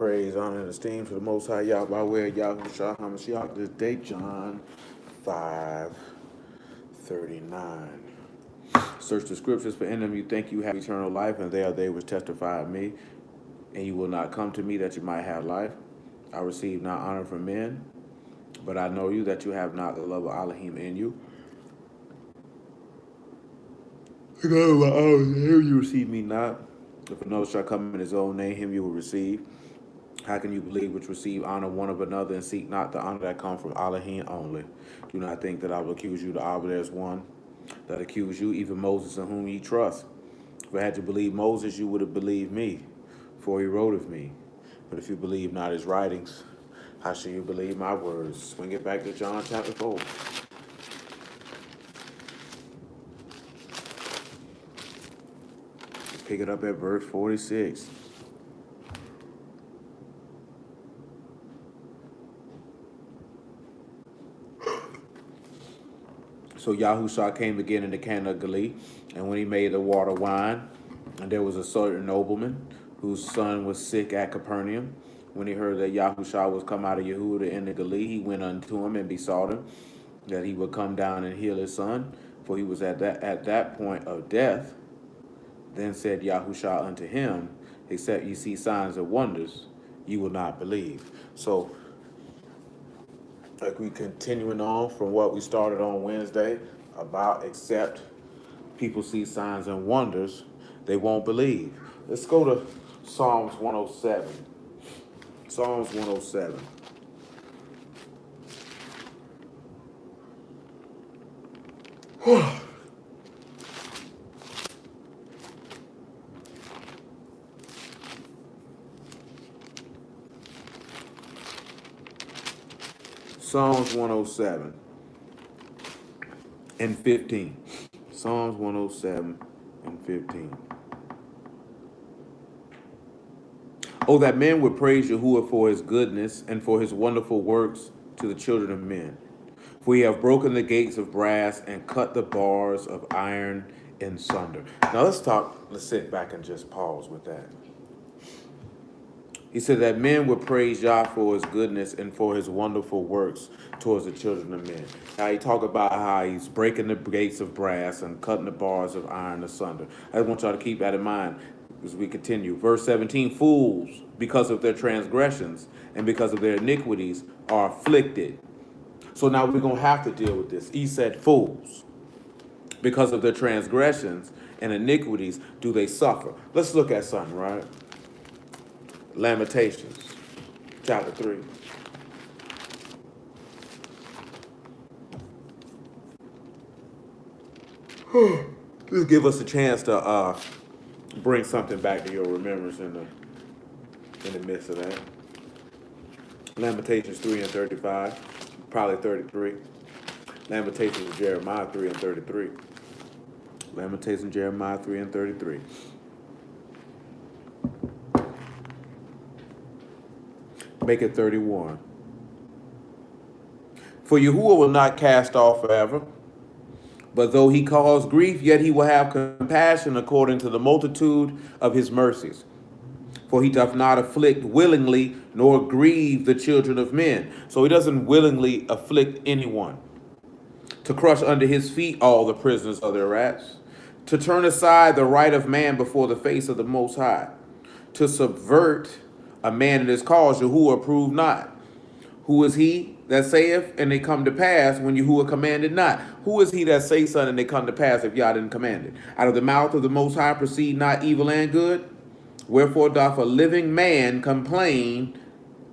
praise, honor, and esteem to the Most High Yah by way of Yahushua HaMashiach this day, John 5:39. Search the scriptures, for in them you think you have eternal life, and they are they which testify of me. And you will not come to me that you might have life. I receive not honor from men, but I know you that you have not the love of Elohim in you. You receive me not. If another shall come in his own name, him you will receive. How can you believe which receive honor one of another and seek not the honor that comes from Elohim only? Do not think that I will accuse you. The Abba, there is one that accuse you, even Moses, in whom ye trust. If I had to believe Moses, you would have believed me, for he wrote of me. But if you believe not his writings, how shall you believe my words? Swing it back to John chapter 4. Pick it up at verse 46. So Yahushua came again into Cana of Galilee, and when he made the water wine, and there was a certain nobleman whose son was sick at Capernaum. When he heard that Yahushua was come out of Yehuda into Galilee, he went unto him and besought him that he would come down and heal his son, for he was at that point of death. Then said Yahushua unto him, except ye see signs and wonders, you will not believe. So, like we continuing on from what we started on Wednesday about except people see signs and wonders, they won't believe. Let's go to Psalms 107. Psalms 107. Psalms 107 and 15. Psalms 107 and 15. Oh, that men would praise Yahuwah for his goodness and for his wonderful works to the children of men. For he have broken the gates of brass and cut the bars of iron in sunder. Now let's sit back and just pause with that. He said that men would praise Yah for his goodness and for his wonderful works towards the children of men. Now he talk about how he's breaking the gates of brass and cutting the bars of iron asunder. I just want y'all to keep that in mind as we continue. Verse 17, fools, because of their transgressions and because of their iniquities, are afflicted. So now we're going to have to deal with this. He said fools, because of their transgressions and iniquities do they suffer. Let's look at something, right? Lamentations, chapter 3. Just give us a chance to bring something back to your remembrance in the midst of that. Lamentations 3 and 35, probably 33. Lamentations of Jeremiah 3 and 33. Lamentations Jeremiah 3 and 33. Make it 31. For Yahuwah will not cast off forever, but though he cause grief, yet he will have compassion according to the multitude of his mercies. For he doth not afflict willingly, nor grieve the children of men. So he doesn't willingly afflict anyone. To crush under his feet all the prisoners of their wrath, to turn aside the right of man before the face of the Most High, to subvert a man in his cause, Yahuwah approved not. Who is he that saith, and they come to pass when Yahuwah commanded not? Who is he that says something and they come to pass if Yah didn't command it? Out of the mouth of the Most High proceed not evil and good? Wherefore doth a living man complain,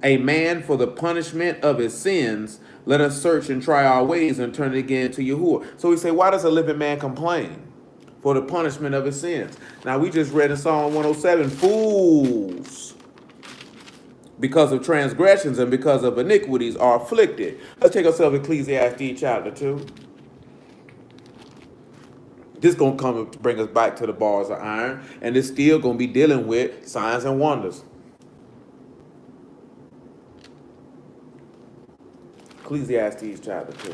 a man for the punishment of his sins? Let us search and try our ways and turn it again to Yahuwah. So we say, why does a living man complain? For the punishment of his sins. Now we just read in Psalm 107, fools, because of transgressions and because of iniquities are afflicted. Let's take ourselves Ecclesiastes chapter 2. This is going to come to bring us back to the bars of iron, and it's still going to be dealing with signs and wonders. Ecclesiastes chapter 2.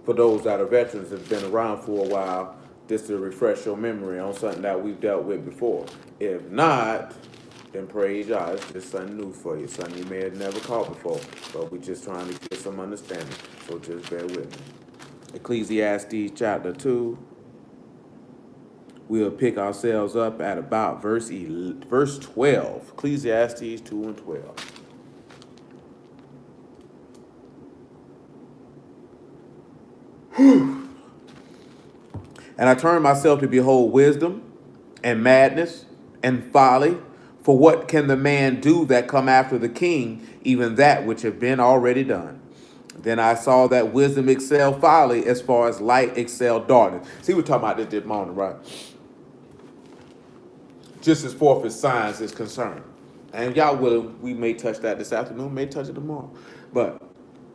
For those that are veterans that have been around for a while, just to refresh your memory on something that we've dealt with before. If not, then praise y'all. It's just something new for you, something you may have never caught before. But we're just trying to get some understanding. So just bear with me. Ecclesiastes chapter 2. We'll pick ourselves up at about verse 12. Ecclesiastes 2 and 12. And I turned myself to behold wisdom and madness and folly. For what can the man do that come after the king, even that which have been already done? Then I saw that wisdom excelled folly as far as light excelled darkness. See, we're talking about this morning, right? Just as far as science is concerned. And y'all will, we may touch that this afternoon, may touch it tomorrow. But,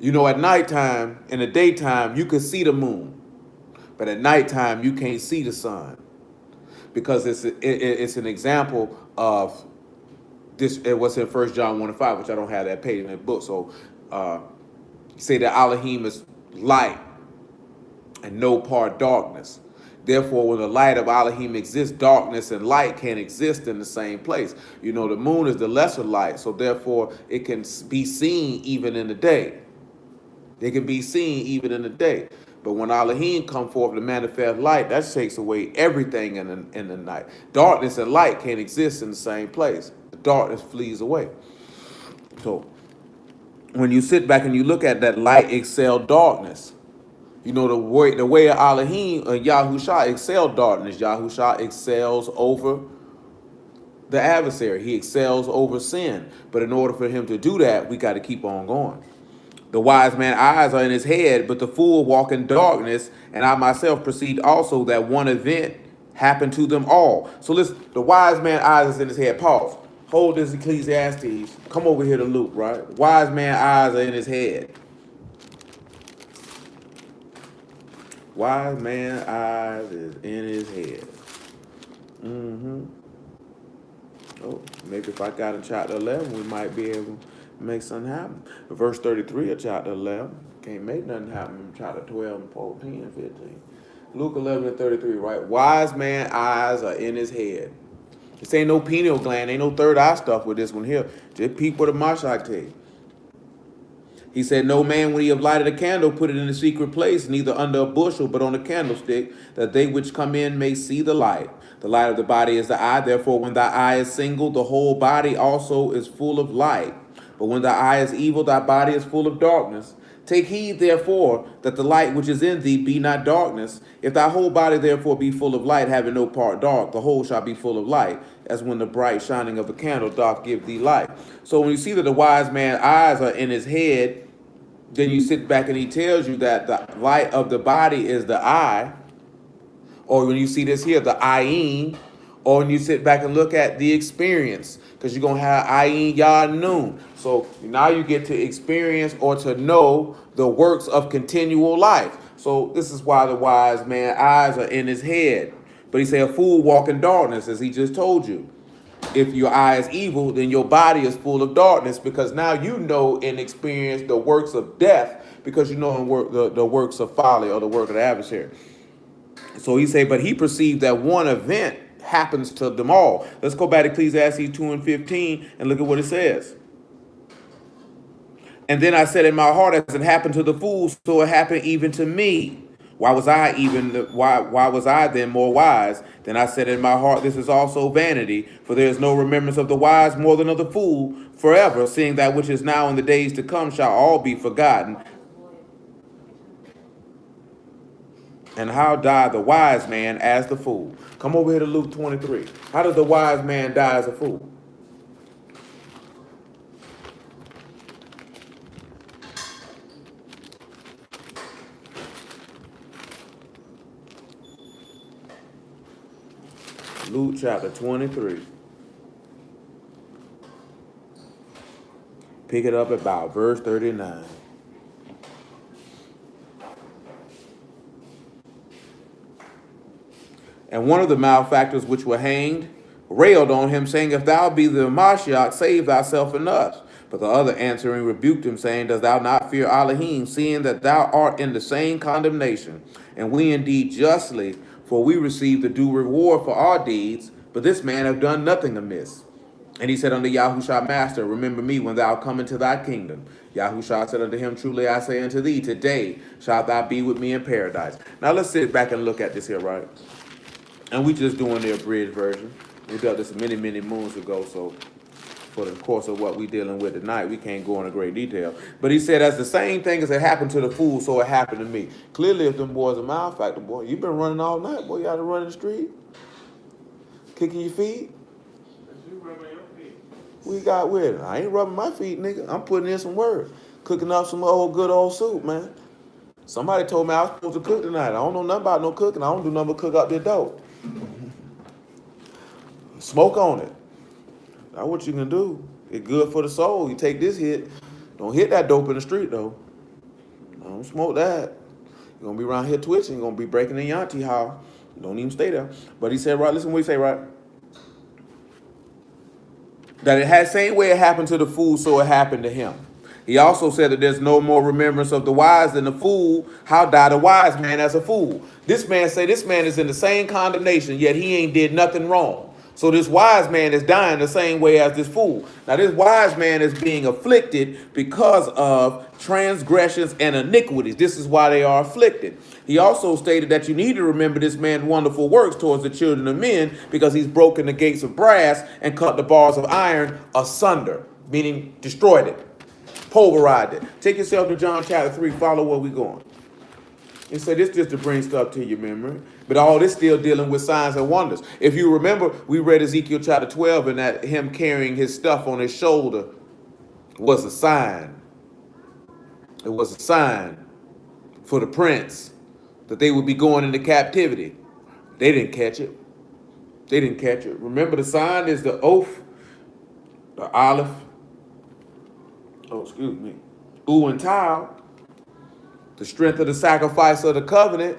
at nighttime, in the daytime, you can see the moon. But at nighttime, you can't see the sun. Because it's an example of this, what's in 1 John 1 and 5, which I don't have that page in that book. So, say that Elohim is light and no part darkness. Therefore, when the light of Elohim exists, darkness and light can't exist in the same place. The moon is the lesser light, so therefore it can be seen even in the day. It can be seen even in the day. But when Elohim come forth to manifest light, that takes away everything in the night. Darkness and light can't exist in the same place. The darkness flees away. So when you sit back and you look at that, light excel darkness. The way of Elohim, Yahushua excelled darkness. Yahushua excels over the adversary. He excels over sin. But in order for him to do that, we got to keep on going. The wise man's eyes are in his head, but the fool walk in darkness. And I myself perceived also that one event happened to them all. So listen, the wise man's eyes is in his head. Pause. Hold this Ecclesiastes. Come over here to Luke, right? Wise man's eyes are in his head. Wise man's eyes is in his head. Oh, maybe if I got in chapter 11, we might be able to make something happen. Verse 33 of chapter 11. Can't make nothing happen in chapter 12 and 14 and 15. Luke 11 and 33, right? Wise man's eyes are in his head. This ain't no pineal gland, ain't no third eye stuff with this one here. Just peep what the Mashak tell you. He said, no man, when he have lighted a candle, put it in a secret place, neither under a bushel, but on a candlestick, that they which come in may see the light. The light of the body is the eye. Therefore, when thy eye is single, the whole body also is full of light. But when thy eye is evil, thy body is full of darkness. Take heed, therefore, that the light which is in thee be not darkness. If thy whole body therefore be full of light, having no part dark, the whole shall be full of light, as when the bright shining of a candle doth give thee light. So when you see that the wise man's eyes are in his head, then you sit back and he tells you that the light of the body is the eye. Or when you see this here, the ayin. Or when you sit back and look at the experience, because you're going to have ayin, yah, noon. So now you get to experience or to know the works of continual life. So this is why the wise man's eyes are in his head. But he said a fool walk in darkness, as he just told you. If your eye is evil, then your body is full of darkness, because now you know and experience the works of death, because you know the works of folly, or the work of the adversary. So he said, but he perceived that one event happens to them all. Let's go back to Ecclesiastes 2 and 15 and look at what it says. And then I said in my heart, as it happened to the fools, so it happened even to me. Why was I then more wise? Then I said in my heart, this is also vanity, for there is no remembrance of the wise more than of the fool forever, seeing that which is now in the days to come shall all be forgotten. And how died the wise man as the fool? Come over here to Luke 23. How does the wise man die as a fool? Luke chapter 23. Pick it up about verse 39. And one of the malefactors which were hanged railed on him, saying, if thou be the Mashiach, save thyself and us. But the other answering rebuked him, saying, dost thou not fear Elohim, seeing that thou art in the same condemnation? And we indeed justly, for we receive the due reward for our deeds, but this man have done nothing amiss. And he said unto Yahushua, Master, remember me when thou come into thy kingdom. Yahushua said unto him, Truly I say unto thee, today shalt thou be with me in paradise. Now let's sit back and look at this here, right? And we just doing the abridged version. We did this many, many moons ago, so for the course of what we dealing with tonight, we can't go into great detail. But he said, as the same thing as it happened to the fool, so it happened to me. Clearly, if them boys are malfactor, boy, you been running all night, boy. You out to run in the street, kicking your feet. We got with it. I ain't rubbing my feet, nigga. I'm putting in some work. Cooking up some good old soup, man. Somebody told me I was supposed to cook tonight. I don't know nothing about no cooking. I don't do nothing but cook up the dope. Smoke on it. That's what you can do. It's good for the soul. You take this hit. Don't hit that dope in the street, though. Don't smoke that. You're going to be around here twitching. You're going to be breaking in your auntie house. Don't even stay there. But he said, right, listen what he say, right? That it had same way it happened to the fool, so it happened to him. He also said that there's no more remembrance of the wise than the fool. How die the wise man as a fool? This man say this man is in the same condemnation, yet he ain't did nothing wrong. So this wise man is dying the same way as this fool. Now this wise man is being afflicted because of transgressions and iniquities. This is why they are afflicted. He also stated that you need to remember this man's wonderful works towards the children of men, because he's broken the gates of brass and cut the bars of iron asunder, meaning destroyed it, pulverized it. Take yourself to John chapter 3, follow where we're going. He said this just to bring stuff to your memory. But all this still dealing with signs and wonders. If you remember, we read Ezekiel chapter 12, and that him carrying his stuff on his shoulder was a sign. It was a sign for the prince that they would be going into captivity. They didn't catch it. They didn't catch it. Remember, the sign is the oath, the olive, and tau, the strength of the sacrifice of the covenant.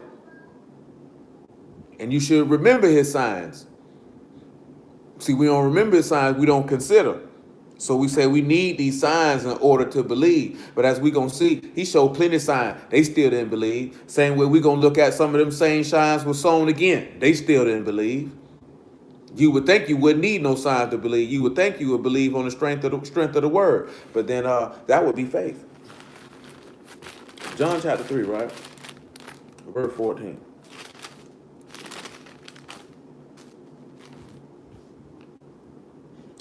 And you should remember his signs. See, we don't remember his signs, we don't consider. So we say we need these signs in order to believe. But as we going to see, he showed plenty of signs. They still didn't believe. Same way we going to look at some of them same signs were sown again. They still didn't believe. You would think you wouldn't need no signs to believe. You would think you would believe on the strength of the word. But then that would be faith. John chapter 3, right? Verse 14.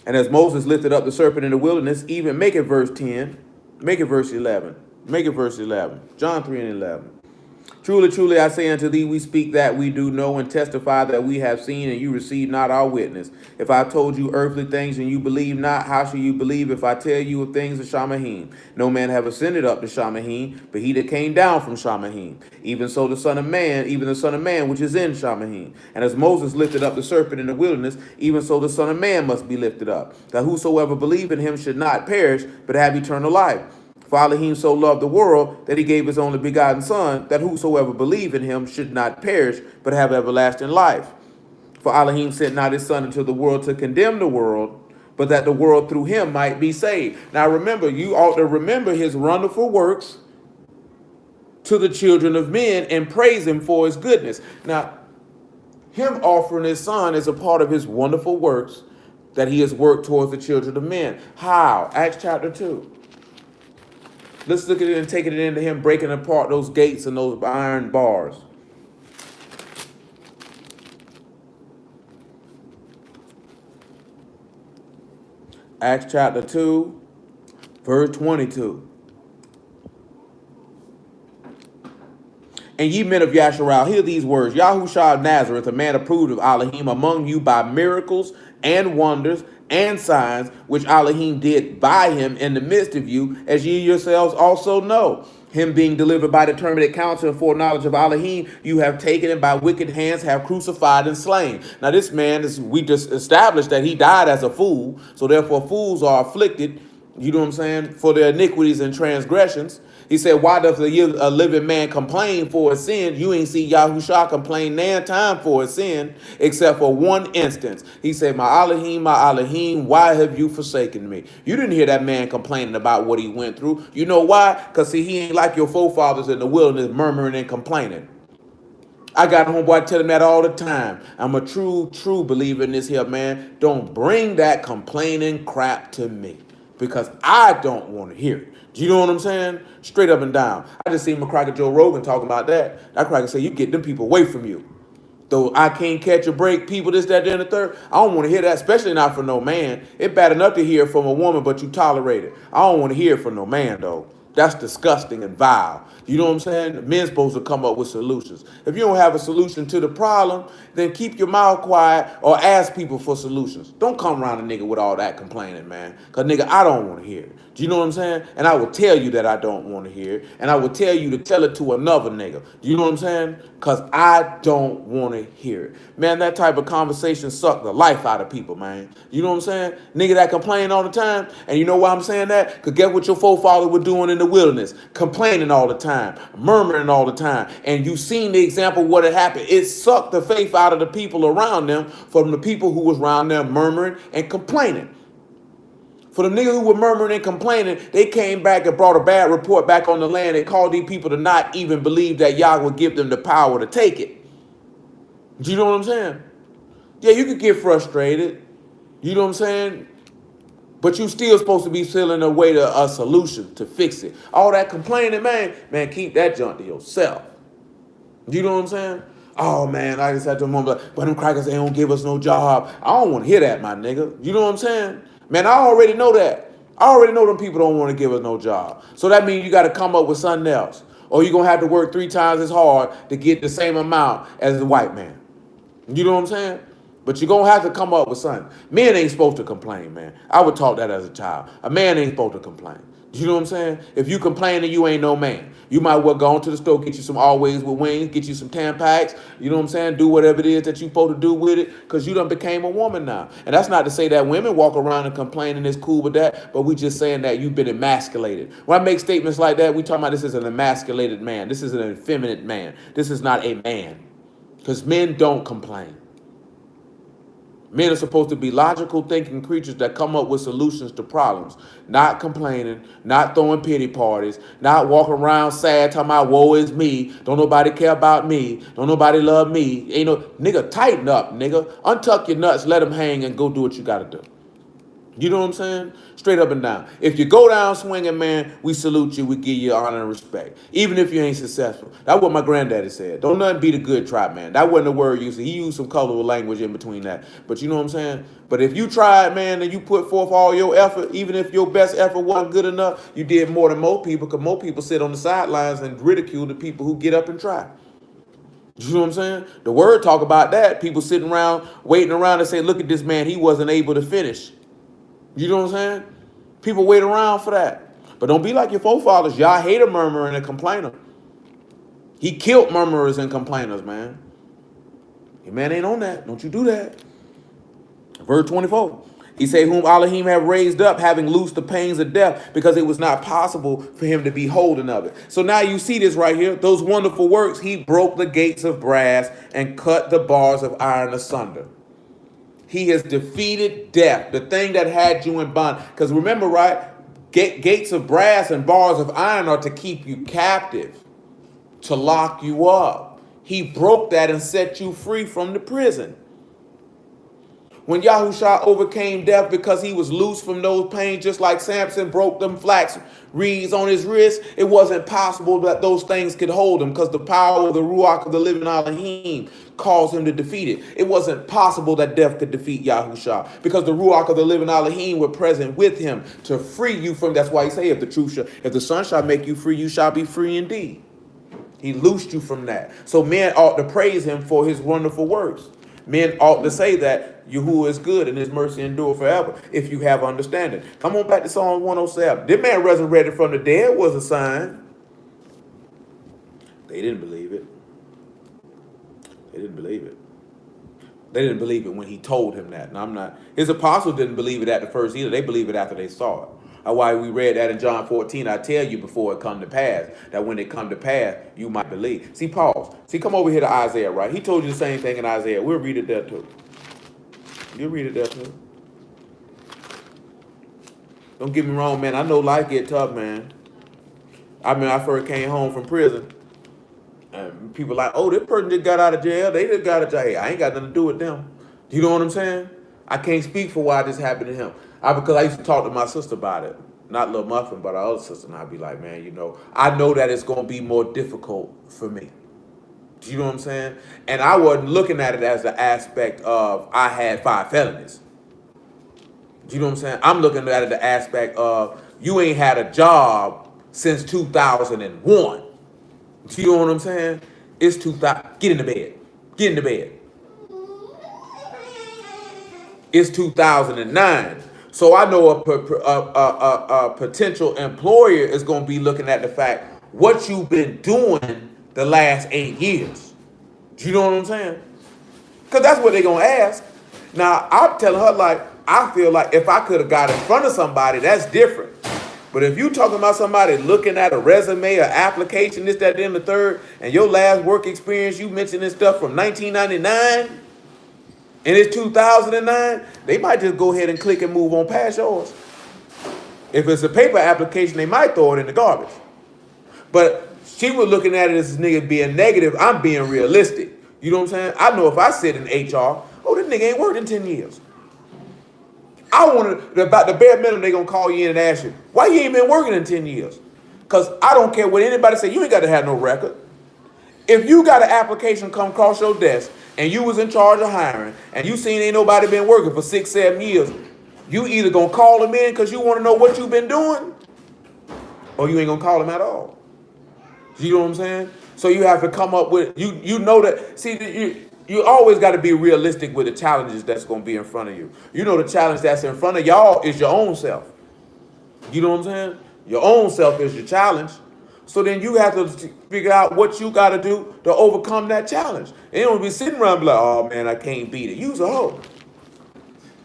And as Moses lifted up the serpent in the wilderness, even make it verse 10, make it verse 11, make it verse 11. John 3 and 11. Truly, truly, I say unto thee, we speak that we do know and testify that we have seen, and you receive not our witness. If I told you earthly things and you believe not, how shall you believe if I tell you of things of Shamahim? No man have ascended up to Shamahim, but he that came down from Shamahim. Even so the Son of Man, even the Son of Man which is in Shamahim. And as Moses lifted up the serpent in the wilderness, even so the Son of Man must be lifted up, that whosoever believe in him should not perish, but have eternal life. For Elohim so loved the world that he gave his only begotten Son, that whosoever believe in him should not perish, but have everlasting life. For Elohim sent not his Son into the world to condemn the world, but that the world through him might be saved. Now remember, you ought to remember his wonderful works to the children of men and praise him for his goodness. Now, him offering his Son is a part of his wonderful works that he has worked towards the children of men. How? Acts chapter 2. Let's look at it and take it into him breaking apart those gates and those iron bars. Acts chapter 2, verse 22. And ye men of Yasharal, hear these words. Yahushua of Nazareth, a man approved of Elohim among you by miracles and wonders and signs, which Elohim did by him in the midst of you, as ye yourselves also know. Him being delivered by determinate counsel and foreknowledge of Elohim, you have taken him by wicked hands, have crucified and slain. Now this man, we just established that he died as a fool, so therefore fools are afflicted, you know what I'm saying, for their iniquities and transgressions. He said, why does a living man complain for his sin? You ain't see Yahushua complain nan time for his sin, except for one instance. He said, my Elohim, why have you forsaken me? You didn't hear that man complaining about what he went through. You know why? Because see, he ain't like your forefathers in the wilderness murmuring and complaining. I got a homeboy telling me that all the time. I'm a true believer in this here, man. Don't bring that complaining crap to me because I don't want to hear it. Do you know what I'm saying? Straight up and down. I just seen McCracker Joe Rogan talking about that. That cracker say, you get them people away from you. Though I can't catch a break, people, this, that, and the third. I don't want to hear that, especially not from no man. It's bad enough to hear from a woman, but you tolerate it. I don't want to hear it from no man, though. That's disgusting and vile. You know what I'm saying? Men's supposed to come up with solutions. If you don't have a solution to the problem, then keep your mouth quiet or ask people for solutions. Don't come around a nigga with all that complaining, man. Because, nigga, I don't want to hear it. Do you know what I'm saying? And I will tell you that I don't want to hear it. And I will tell you to tell it to another nigga. Do you know what I'm saying? Because I don't want to hear it. Man, that type of conversation sucked the life out of people, man. You know what I'm saying? Nigga that complain all the time. And you know why I'm saying that? Because guess what your forefathers were doing in the wilderness? Complaining all the time. Murmuring all the time. And you seen the example of what had happened. It sucked the faith out of the people around them from the people who was around them murmuring and complaining. For the niggas who were murmuring and complaining, they came back and brought a bad report back on the land and called these people to not even believe that Yah would give them the power to take it. Do you know what I'm saying? Yeah, you could get frustrated. You know what I'm saying? But you still supposed to be feeling a way to a solution to fix it. All that complaining, man, keep that junk to yourself. You know what I'm saying? Oh, man, I just had to remember, but them crackers, they don't give us no job. I don't want to hear that, my nigga. You know what I'm saying? Man, I already know that. I already know them people don't want to give us no job. So that means you got to come up with something else. Or you're going to have to work 3 times as hard to get the same amount as the white man. You know what I'm saying? But you're going to have to come up with something. Men ain't supposed to complain, man. I would taught that as a child. A man ain't supposed to complain. You know what I'm saying? If you complaining, you ain't no man. You might well go into the store, get you some Always with Wings, get you some Tampax, you know what I'm saying? Do whatever it is that you supposed to do with it because you done became a woman now. And that's not to say that women walk around and complain and it's cool with that, but we just saying that you've been emasculated. When I make statements like that, we talking about this is an emasculated man. This is an effeminate man. This is not a man because men don't complain. Men are supposed to be logical thinking creatures that come up with solutions to problems, not complaining, not throwing pity parties, not walking around sad talking about woe is me, don't nobody care about me, don't nobody love me. Ain't no nigga, tighten up, nigga. Untuck your nuts, let them hang and go do what you gotta do. You know what I'm saying? Straight up and down. If you go down swinging, man, we salute you. We give you honor and respect. Even if you ain't successful. That's what my granddaddy said. Don't nothing be the good try, man. That wasn't a word used. He used some colorful language in between that. But you know what I'm saying? But if you tried, man, and you put forth all your effort, even if your best effort wasn't good enough, you did more than most people, because most people sit on the sidelines and ridicule the people who get up and try. You know what I'm saying? The word talk about that. People sitting around, waiting around and say, look at this man, he wasn't able to finish. You know what I'm saying? People wait around for that. But don't be like your forefathers. Y'all hate a murmurer and a complainer. He killed murmurers and complainers, man. Your man ain't on that. Don't you do that. Verse 24. He said, whom Elohim have raised up, having loosed the pains of death, because it was not possible for him to be holden of it. So now you see this right here. Those wonderful works. He broke the gates of brass and cut the bars of iron asunder. He has defeated death, the thing that had you in bond. Because remember, right, gates of brass and bars of iron are to keep you captive, to lock you up. He broke that and set you free from the prison. When Yahushua overcame death because he was loose from those pains, just like Samson broke them flax reeds on his wrist, it wasn't possible that those things could hold him because the power of the Ruach of the living Elohim caused him to defeat it. It wasn't possible that death could defeat Yahushua because the Ruach of the living Elohim were present with him to free you from. That's why he say, if the Son shall make you free, you shall be free indeed. He loosed you from that. So men ought to praise him for his wonderful works. Men ought to say that Yahuwah is good and his mercy endure forever if you have understanding. Come on back to Psalm 107. This man resurrected from the dead was a sign. They didn't believe it. They didn't believe it. They didn't believe it when he told him that. Now, his apostles didn't believe it at the first either. They believed it after they saw it. That's why we read that in John 14. I tell you before it come to pass, that when it come to pass, you might believe. See, pause. See, come over here to Isaiah, right? He told you the same thing in Isaiah. We'll read it there too. You read it there too. Don't get me wrong, man. I know life get tough, man. I mean, I first came home from prison. And people like, oh, this person just got out of jail. They just got out of jail. Hey, I ain't got nothing to do with them. You know what I'm saying? I can't speak for why this happened to him. Because I used to talk to my sister about it. Not Lil Muffin, but our other sister. And I'd be like, man, I know that it's going to be more difficult for me. You know what I'm saying? And I wasn't looking at it as the aspect of I had 5 felonies. You know what I'm saying? I'm looking at it the aspect of you ain't had a job since 2001. You know what I'm saying? It's 2000. Get in the bed. Get in the bed. It's 2009. So I know a potential employer is going to be looking at the fact what you've been doing the last 8 years. You know what I'm saying? Because that's what they're going to ask. Now, I'm telling her, like, I feel like if I could have got in front of somebody, that's different. But if you talking about somebody looking at a resume, or application, this, that, then, the third, and your last work experience, you mentioned this stuff from 1999, and it's 2009, they might just go ahead and click and move on past yours. If it's a paper application, they might throw it in the garbage. But she was looking at it as this nigga being negative. I'm being realistic. You know what I'm saying? I know if I sit in HR, oh, this nigga ain't worked in 10 years. I want to, about the bare minimum, they going to call you in and ask you, why you ain't been working in 10 years? Because I don't care what anybody say, you ain't got to have no record. If you got an application come across your desk and you was in charge of hiring and you seen ain't nobody been working for 6, 7 years, you either going to call them in because you want to know what you've been doing, or you ain't going to call them at all. You know what I'm saying? So you have to come up with, you know that, see, you always got to be realistic with the challenges that's going to be in front of you. You know the challenge that's in front of y'all is your own self. You know what I'm saying? Your own self is your challenge. So then you have to figure out what you got to do to overcome that challenge. And you don't be sitting around like, oh man, I can't beat it. You's a hoe.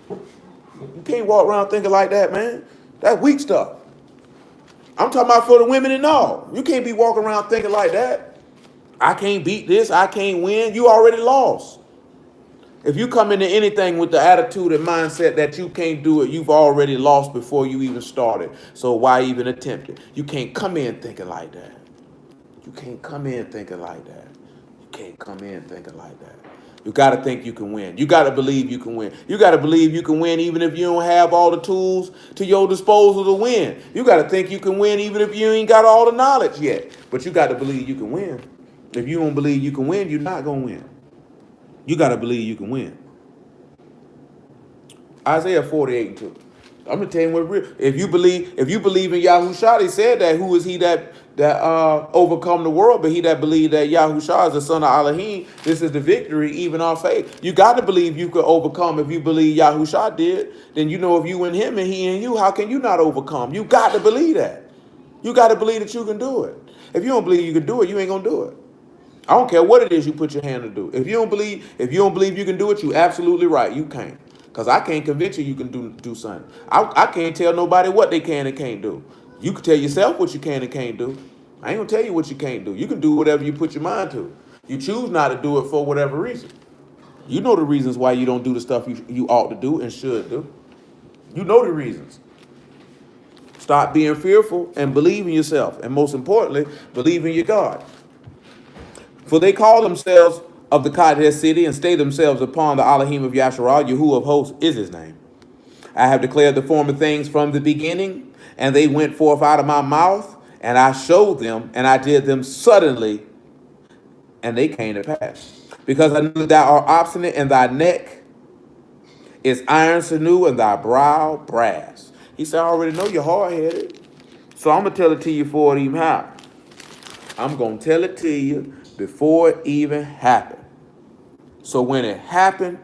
You can't walk around thinking like that, man. That's weak stuff. I'm talking about for the women and all. You can't be walking around thinking like that. I can't beat this. I can't win. You already lost. If you come into anything with the attitude and mindset that you can't do it, you've already lost before you even started. So why even attempt it? You can't come in thinking like that. You can't come in thinking like that. You can't come in thinking like that. You got to think you can win. You got to believe you can win. You got to believe you can win even if you don't have all the tools to your disposal to win. You got to think you can win even if you ain't got all the knowledge yet. But you got to believe you can win. If you don't believe you can win, you're not going to win. You got to believe you can win. Isaiah 48:2. I'm gonna tell you what real. If you believe in Yahushua, he said that who is he that overcome the world, but he that believe that Yahushua is the son of Elohim, this is the victory, even our faith. You got to believe you could overcome. If you believe Yahushua did, then you know if you in him and he in you, how can you not overcome? You got to believe that. You got to believe that you can do it. If you don't believe you can do it, you ain't gonna do it. I don't care what it is you put your hand to do. If you don't believe you can do it, you absolutely right. You can't. Because I can't convince you can do something. I can't tell nobody what they can and can't do. You can tell yourself what you can and can't do. I ain't gonna tell you what you can't do. You can do whatever you put your mind to. You choose not to do it for whatever reason. You know the reasons why you don't do the stuff you ought to do and should do. You know the reasons. Stop being fearful and believe in yourself. And most importantly, believe in your God. For they call themselves of the Kadesh city and stay themselves upon the Elohim of Yasharah. Yahuwah of hosts is his name. I have declared the former things from the beginning, and they went forth out of my mouth, and I showed them, and I did them suddenly, and they came to pass. Because I knew thou art obstinate, and thy neck is iron sinew, and thy brow brass. He said, I already know you're hard-headed, so I'm going to tell it to you before it even happened. I'm going to tell it to you before it even happened. So when it happened,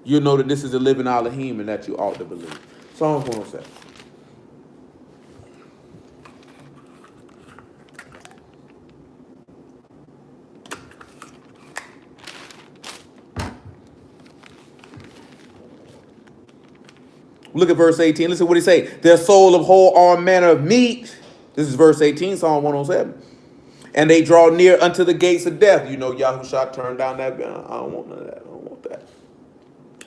you know that this is the living Elohim and that you ought to believe. Psalms 107. Look at verse 18. Listen to what he say. Their soul abhor all manner of meat. This is verse 18, Psalm 107. And they draw near unto the gates of death. You know, Yahushua turned down that. I don't want none of that. I don't want that.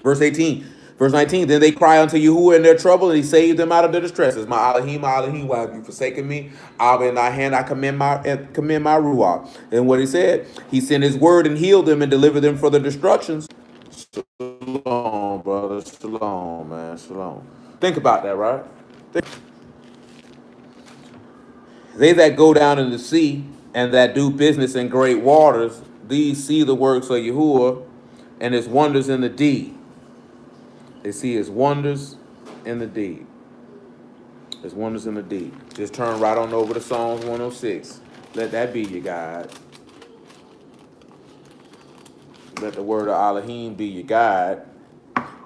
Verse 18. Verse 19, then they cry unto Yahuwah in their trouble, and he saved them out of their distresses. My Elohim, why have you forsaken me? Abba, in thy hand I commend my Ruach. And what he said, he sent his word and healed them and delivered them from the destructions. Shalom, brother. Shalom, man. Shalom. Think about that, right? They that go down in the sea and that do business in great waters, these see the works of Yahuwah and his wonders in the deed. They see his wonders in the deed. His wonders in the deed. Just turn right on over to Psalms 106. Let that be your guide. Let the word of Elohim be your guide.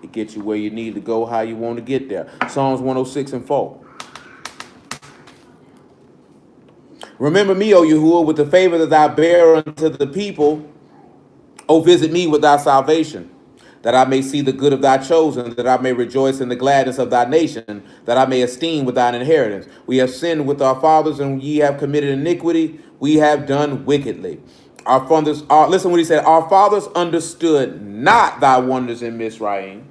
It gets you where you need to go, how you want to get there. Psalms 106 and 4. Remember me, O Yahuwah, with the favor that thou bear unto the people. O visit me with thy salvation, that I may see the good of thy chosen, that I may rejoice in the gladness of thy nation, that I may esteem with thine inheritance. We have sinned with our fathers, and ye have committed iniquity. We have done wickedly. Our fathers, listen what he said. Our fathers understood not thy wonders in Mizraim.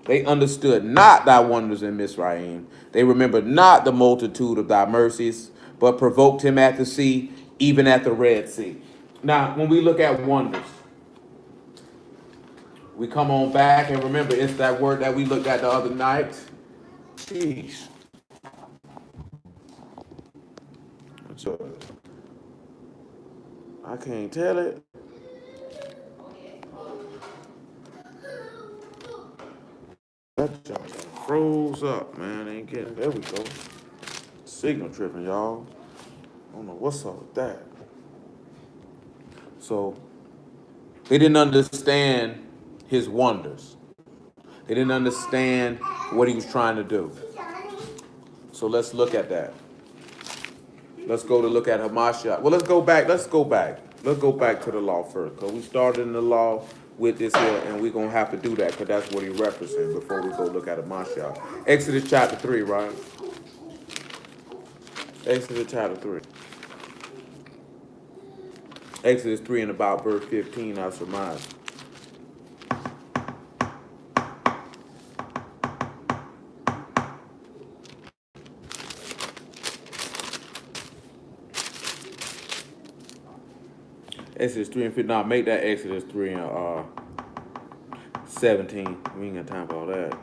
They understood not thy wonders in Mizraim. They remembered not the multitude of thy mercies, but provoked him at the sea, even at the Red Sea. Now, when we look at wonders, we come on back and remember it's that word that we looked at the other night. Jeez. I can't tell it. That junk froze up, man. Ain't getting. There we go. Signal tripping, y'all. I don't know what's up with that. So they didn't understand his wonders. They didn't understand what he was trying to do. So let's look at that. Let's go to look at Hamashiach. Well, let's go back. Let's go back to the law first, because we started in the law with this here, and we're going to have to do that, because that's what he's referencing before we go look at Hamashiach. Exodus chapter 3, right? Exodus chapter 3. Exodus 3 and about verse 15, I surmise. Exodus 3 and 15. Now make that Exodus 3 and 17. We ain't got time for all that.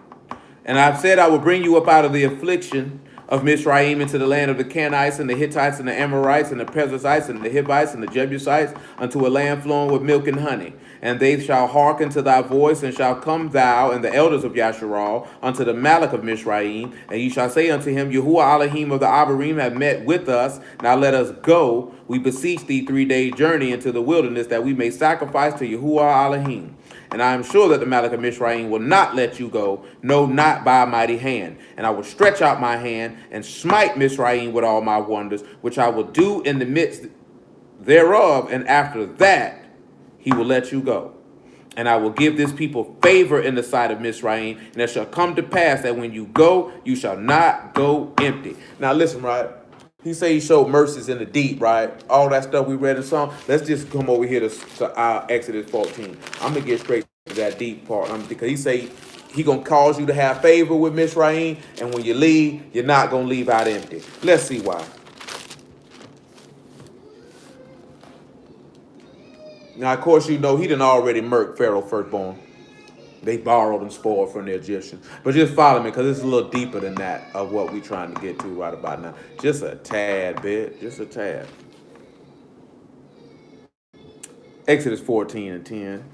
And I've said I will bring you up out of the affliction of Mizraim into the land of the Canaanites and the Hittites and the Amorites and the Perizzites and the Hivites and the Jebusites unto a land flowing with milk and honey. And they shall hearken to thy voice, and shall come thou and the elders of Yasharal unto the Malach of Mizraim, and ye shall say unto him, Yahuwah Elohim of the Abarim have met with us. Now let us go, we beseech thee, 3 days journey into the wilderness, that we may sacrifice to Yahuwah Elohim. And I am sure that the Malach of Mizraim will not let you go, no, not by a mighty hand. And I will stretch out my hand and smite Mizraim with all my wonders, which I will do in the midst thereof. And after that, he will let you go. And I will give this people favor in the sight of Mizraim. And it shall come to pass that when you go, you shall not go empty. Now listen, right? He say he showed mercies in the deep, right? All that stuff we read in Psalm. Let's just come over here to Exodus 14. I'm going to get straight to that deep part. Because he say he going to cause you to have favor with Mizraim. And when you leave, you're not going to leave out empty. Let's see why. Now, of course, you know he done already murked Pharaoh firstborn. They borrowed and spoiled from the Egyptians. But just follow me, because it's a little deeper than that of what we're trying to get to right about now. Just a tad bit. Just a tad. Exodus 14 and 10.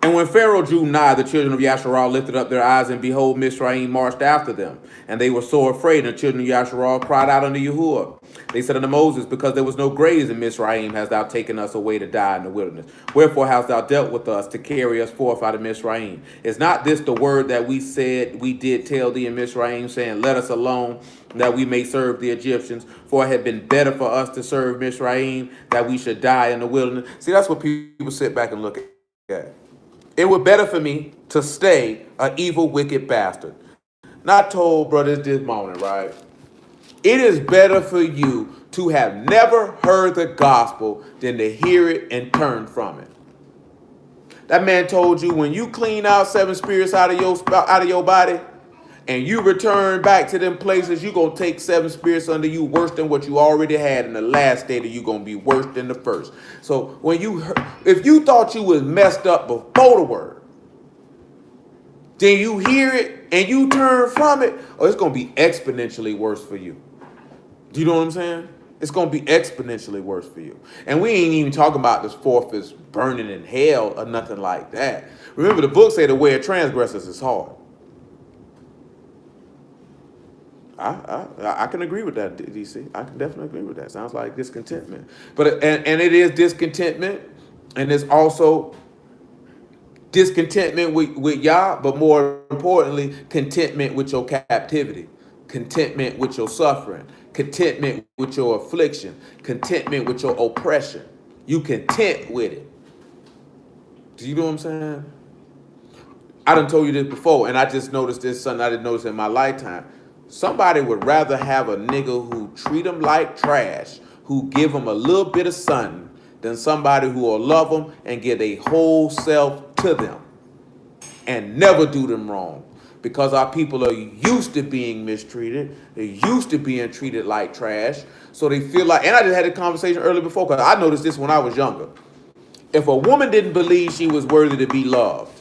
And when Pharaoh drew nigh, the children of Yasharal lifted up their eyes, and behold, Mizraim marched after them. And they were sore afraid, and the children of Yasharal cried out unto Yahuwah. They said unto Moses, because there was no graves in Mizraim, hast thou taken us away to die in the wilderness. Wherefore hast thou dealt with us to carry us forth out of Mizraim? Is not this the word that we said we did tell thee in Mizraim, saying, let us alone, that we may serve the Egyptians? For it had been better for us to serve Mizraim, that we should die in the wilderness. See, that's what people sit back and look at. It were better for me to stay an evil, wicked bastard. Not told brothers this morning, right? It is better for you to have never heard the gospel than to hear it and turn from it. That man told you when you clean out 7 spirits out of your body, and you return back to them places, you're going to take 7 spirits under you worse than what you already had. In the last state of you going to be worse than the first. So if you thought you was messed up before the word, then you hear it and you turn from it, oh, it's going to be exponentially worse for you. Do you know what I'm saying? It's going to be exponentially worse for you. And we ain't even talking about this fourth is burning in hell or nothing like that. Remember, the book say the way of transgressors is hard. I can agree with that, DC. I can definitely agree with that. Sounds like discontentment. But and it is discontentment, and it's also discontentment with Yah, but more importantly, contentment with your captivity, contentment with your suffering, contentment with your affliction, contentment with your oppression. You content with it. Do you know what I'm saying? I done told you this before, and I just noticed this something I didn't notice in my lifetime. Somebody would rather have a nigga who treat them like trash, who give them a little bit of something, than somebody who will love them and give their whole self to them and never do them wrong. Because our people are used to being mistreated. They're used to being treated like trash. So they feel like, and I just had a conversation earlier before, because I noticed this when I was younger. If a woman didn't believe she was worthy to be loved,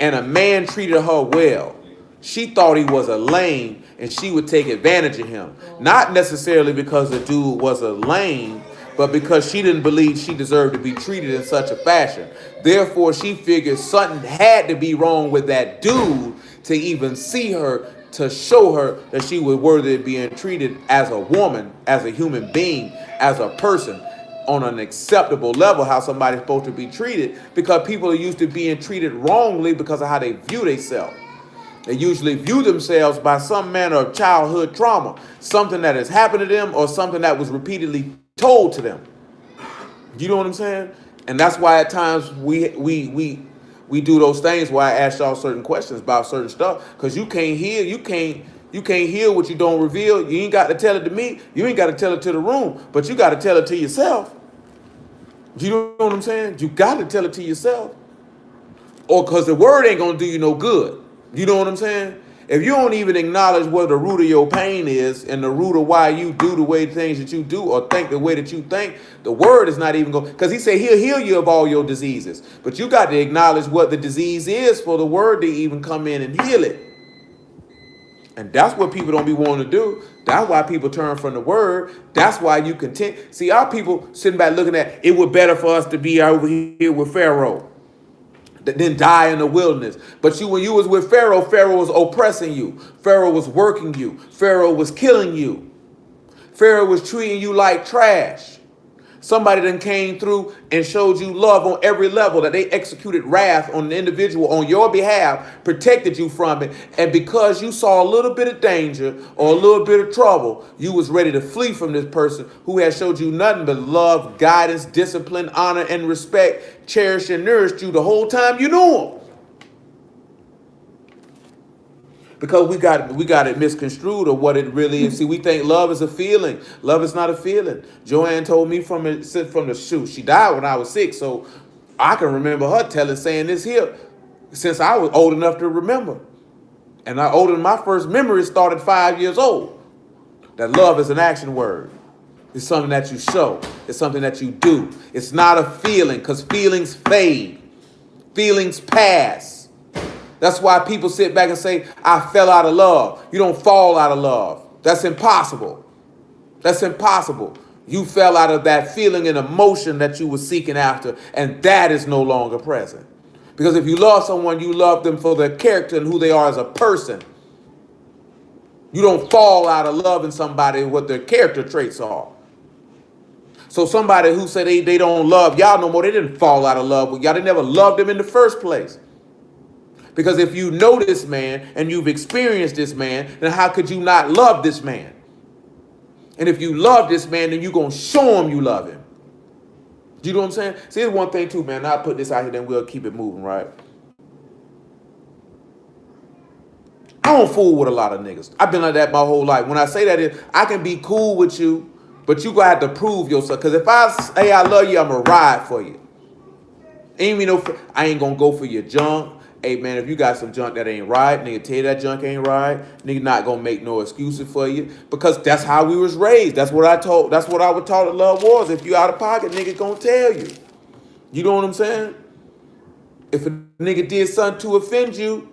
and a man treated her well, she thought he was a lame and she would take advantage of him. Not necessarily because the dude was a lame, but because she didn't believe she deserved to be treated in such a fashion. Therefore, she figured something had to be wrong with that dude to even see her, to show her that she was worthy of being treated as a woman, as a human being, as a person, on an acceptable level, how somebody's supposed to be treated, because people are used to being treated wrongly because of how they view themselves. They usually view themselves by some manner of childhood trauma, something that has happened to them or something that was repeatedly told to them. You know what I'm saying? And that's why at times we do those things where I ask y'all certain questions about certain stuff, because you can't hear what you don't reveal. You ain't got to tell it to me. You ain't got to tell it to the room, but you got to tell it to yourself. You know what I'm saying? You got to tell it to yourself, or because the word ain't gonna do you no good. You know what I'm saying? If you don't even acknowledge what the root of your pain is and the root of why you do the way things that you do or think the way that you think, the word is not even going, because he said he'll heal you of all your diseases. But you got to acknowledge what the disease is for the word to even come in and heal it. And that's what people don't be wanting to do. That's why people turn from the word. That's why you content. See, our people sitting back looking at, it would better for us to be over here with Pharaoh than die in the wilderness. But when you was with Pharaoh, Pharaoh was oppressing you. Pharaoh was working you. Pharaoh was killing you. Pharaoh was treating you like trash. Somebody then came through and showed you love on every level, that they executed wrath on an individual on your behalf, protected you from it. And because you saw a little bit of danger or a little bit of trouble, you was ready to flee from this person who had showed you nothing but love, guidance, discipline, honor, and respect, cherished and nourished you the whole time you knew him. Because we got it misconstrued of what it really is. See, we think love is a feeling. Love is not a feeling. Joanne told me from the shoot. She died when I was 6, so I can remember her saying this here since I was old enough to remember. And my first memory started 5 years old. That love is an action word. It's something that you show. It's something that you do. It's not a feeling, because feelings fade. Feelings pass. That's why people sit back and say, I fell out of love. You don't fall out of love. That's impossible. That's impossible. You fell out of that feeling and emotion that you were seeking after, and that is no longer present. Because if you love someone, you love them for their character and who they are as a person. You don't fall out of loving somebody what their character traits are. So somebody who said they don't love y'all no more, they didn't fall out of love with y'all. They never loved them in the first place. Because if you know this man and you've experienced this man, then how could you not love this man? And if you love this man, then you're going to show him you love him. Do you know what I'm saying? See, there's one thing too, man. I'll put this out here, then we'll keep it moving, right? I don't fool with a lot of niggas. I've been like that my whole life. When I say that, I can be cool with you, but you going to have to prove yourself. Because if I say I love you, I'm going to ride for you. Ain't me no. I ain't gonna go for your junk. Hey man, if you got some junk that ain't right, nigga, tell you that junk ain't right. Nigga, not gonna make no excuses for you because that's how we was raised. That's what I told. That's what I was taught at Love Wars. If you out of pocket, nigga gonna tell you. You know what I'm saying? If a nigga did something to offend you,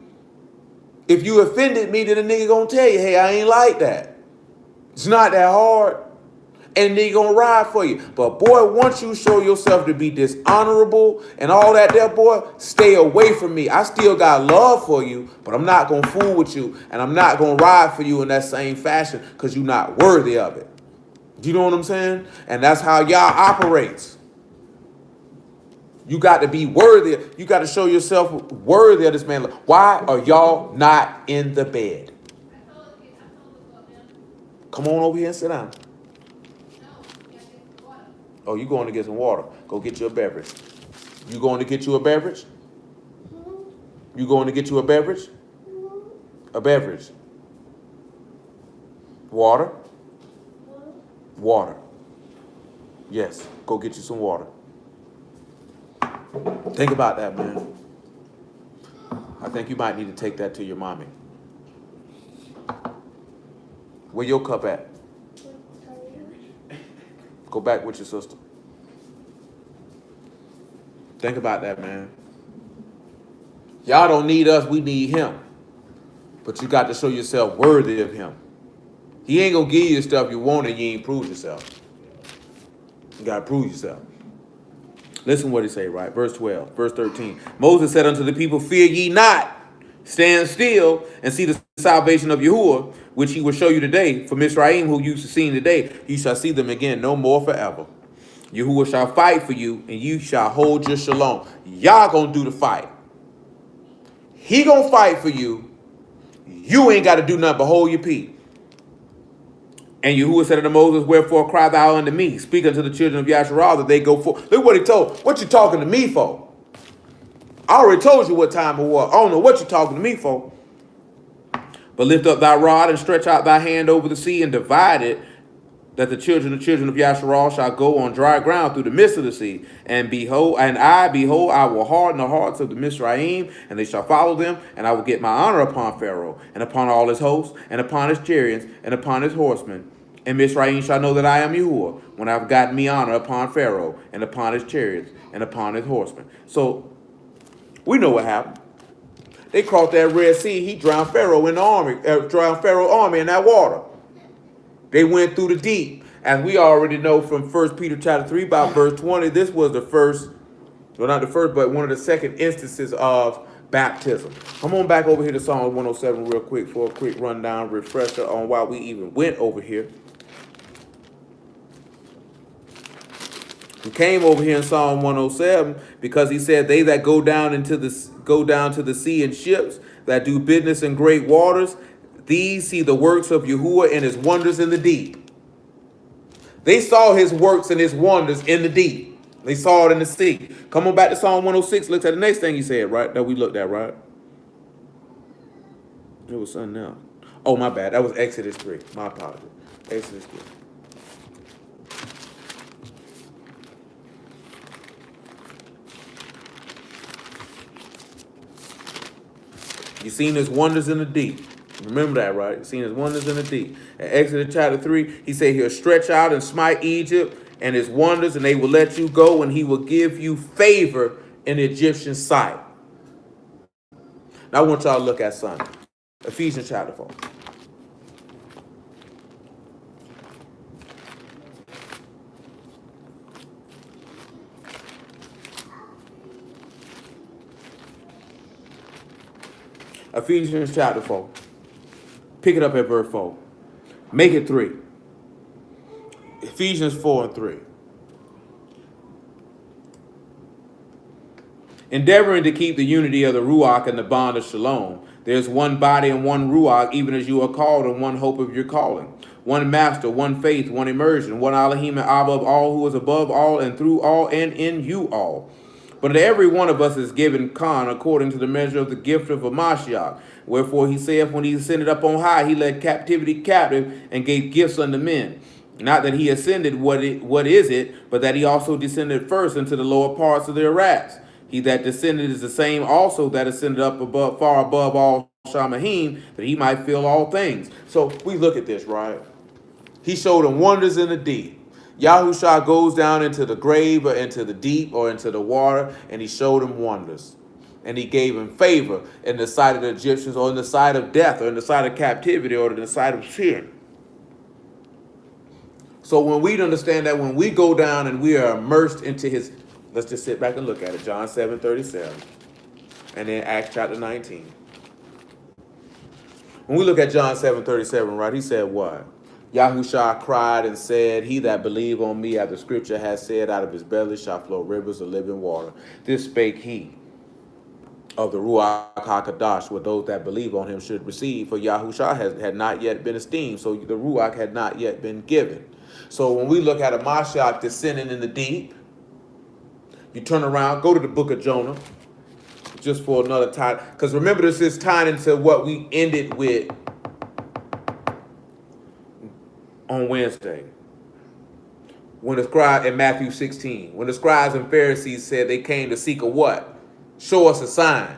if you offended me, then a nigga gonna tell you, hey, I ain't like that. It's not that hard. And they gonna ride for you. But boy, once you show yourself to be dishonorable and all that there, boy, stay away from me. I still got love for you, but I'm not gonna fool with you, and I'm not gonna ride for you in that same fashion because you're not worthy of it. Do you know what I'm saying? And that's how y'all operates. You got to be worthy. You got to show yourself worthy of this man. Why are y'all not in the bed? Come on over here and sit down. Oh, you going to get some water. Go get you a beverage. You going to get you a beverage? You going to get you a beverage? A beverage. Water? Water. Yes, go get you some water. Think about that, man. I think you might need to take that to your mommy. Where your cup at? Go back with your sister. Think about that, man. Y'all don't need us, we need him. But you got to show yourself worthy of him. He ain't gonna give you the stuff you want and you ain't prove yourself. You gotta prove yourself. Listen what he say, right? Verse 12, verse 13. Moses said unto the people, fear ye not, stand still and see the salvation of Yahuwah, which he will show you today. For Mizraim, who you see today, you shall see them again no more forever. Yahuwah shall fight for you, and you shall hold your shalom. Y'all gonna do the fight. He gonna fight for you. You ain't got to do nothing but hold your peace. And Yahuwah said unto Moses, wherefore cry thou unto me? Speak unto the children of Yasharah that they go forth. Look what he told. What you talking to me for? I already told you what time it was. I don't know what you talking to me for. But lift up thy rod and stretch out thy hand over the sea and divide it, that the children of Yasharah shall go on dry ground through the midst of the sea. And behold, I will harden the hearts of the Mizraim, and they shall follow them, and I will get my honor upon Pharaoh, and upon all his hosts, and upon his chariots, and upon his horsemen. And Mizraim shall know that I am Yahuwah, when I have gotten me honor upon Pharaoh, and upon his chariots, and upon his horsemen. So, we know what happened. They crossed that Red Sea. He drowned Pharaoh in the army, drowned Pharaoh's army in that water. They went through the deep. As we already know from 1 Peter chapter 3, about verse 20, this was the first, well, not the first, but one of the second instances of baptism. Come on back over here to Psalm 107 real quick for a quick rundown, refresher on why we even went over here. We came over here in Psalm 107 because he said, they that go down to the sea in ships, that do business in great waters, these see the works of Yahuwah and his wonders in the deep. They saw his works and his wonders in the deep. They saw it in the sea. Come on back to Psalm 106. Look at the next thing he said, right? That we looked at, right? There was something else. Oh, my bad. That was Exodus 3. My apologies. Exodus 3. You seen his wonders in the deep. Remember that, right? You seen his wonders in the deep. In Exodus chapter 3, he said he'll stretch out and smite Egypt and his wonders, and they will let you go, and he will give you favor in the Egyptian sight. Now I want y'all to look at something. Ephesians chapter 4. Ephesians chapter 4. Pick it up at verse 4. Make it 3. Ephesians 4 and 3. Endeavoring to keep the unity of the Ruach and the bond of Shalom. There's one body and one Ruach, even as you are called, and one hope of your calling. One master, one faith, one immersion, one Elohim and Abba of all, who is above all and through all and in you all. But to every one of us is given Khan according to the measure of the gift of a Mashiach. Wherefore he saith, when he ascended up on high, he led captivity captive and gave gifts unto men. Not that he ascended, what is it, but that he also descended first into the lower parts of the earth. He that descended is the same also that ascended up above, far above all Shamahim, that he might fill all things. So we look at this, right? He showed him wonders in the deep. Yahushua goes down into the grave or into the deep or into the water, and he showed him wonders. And he gave him favor in the sight of the Egyptians, or in the sight of death, or in the sight of captivity, or in the sight of sin. So when we understand that when we go down and we are immersed into his, let's just sit back and look at it. John 7:37. And then Acts chapter 19. When we look at John 7:37, right, he said what? Yahushua cried and said, he that believe on me, as the scripture has said, out of his belly shall flow rivers of living water. This spake he of the Ruach HaKadosh, what those that believe on him should receive. For Yahushua had not yet been esteemed, so the Ruach had not yet been given. So when we look at a Mashiach descending in the deep, you turn around, go to the book of Jonah, just for another time. Because remember, this is tied into what we ended with on Wednesday. When the scribe in Matthew 16, when the scribes and Pharisees said they came to seek a what? Show us a sign.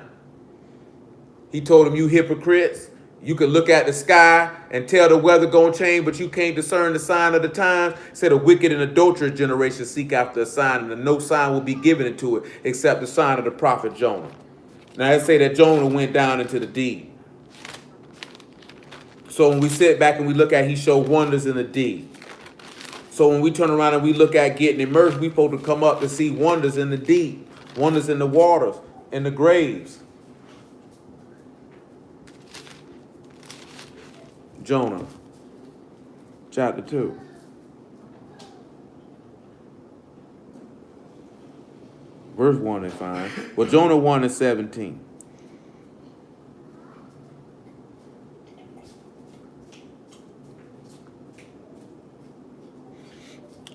He told them, you hypocrites, you can look at the sky and tell the weather gonna change, but you can't discern the sign of the times. Said a wicked and adulterous generation seek after a sign, and no sign will be given into it except the sign of the prophet Jonah. Now they say that Jonah went down into the deep. So when we sit back and we look at, he showed wonders in the deep. So when we turn around and we look at getting immersed, we supposed to come up to see wonders in the deep, wonders in the waters, in the graves. Jonah, chapter 2. Verse 1 is fine. Well, Jonah 1 and 17.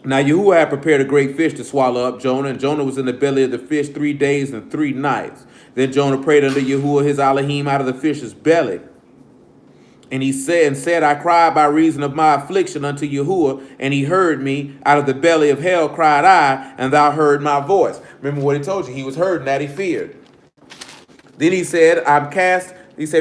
Now Yahuwah had prepared a great fish to swallow up Jonah, and Jonah was in the belly of the fish 3 days and 3 nights. Then Jonah prayed unto Yahuwah his Elohim out of the fish's belly. And he said, I cried by reason of my affliction unto Yahuwah, and he heard me. Out of the belly of hell cried I, and thou heard my voice. Remember what he told you. He was heard and that he feared. Then he said,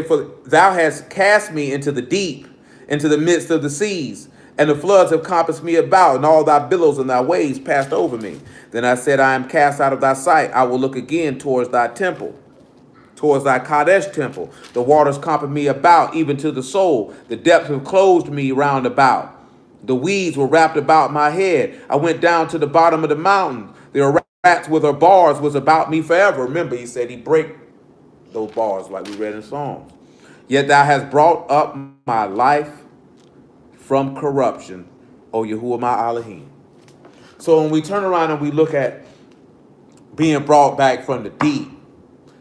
for thou hast cast me into the deep, into the midst of the seas, and the floods have compassed me about, and all thy billows and thy waves passed over me. Then I said, I am cast out of thy sight. I will look again towards thy temple, towards thy Kadesh temple. The waters compass me about, even to the soul. The depths have closed me round about. The weeds were wrapped about my head. I went down to the bottom of the mountain. The rats with her bars was about me forever. Remember, he said he break those bars like we read in Psalms. Yet thou hast brought up my life from corruption, O Yahuwah my Elohim. So when we turn around and we look at being brought back from the deep,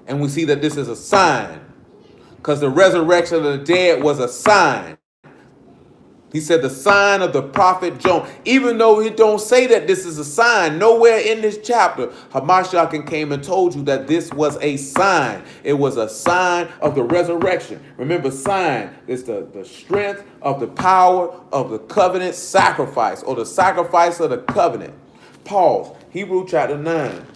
and we see that this is a sign, because the resurrection of the dead was a sign. He said the sign of the prophet Jonah. Even though he don't say that this is a sign, nowhere in this chapter, Hamashiach came and told you that this was a sign. It was a sign of the resurrection. Remember, sign is the strength of the power of the covenant sacrifice, or the sacrifice of the covenant. Pause. Hebrew chapter 9.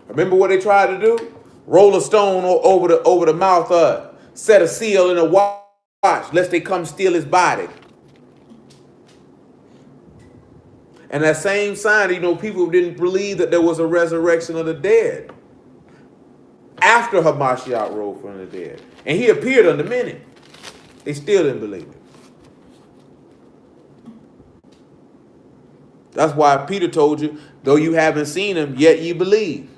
Remember what they tried to do? Roll a stone over the mouth of, set a seal in a watch, lest they come steal his body. And that same sign, people didn't believe that there was a resurrection of the dead after Hamashiach rose from the dead. And he appeared unto many. They still didn't believe it. That's why Peter told you, though you haven't seen him, yet ye believe.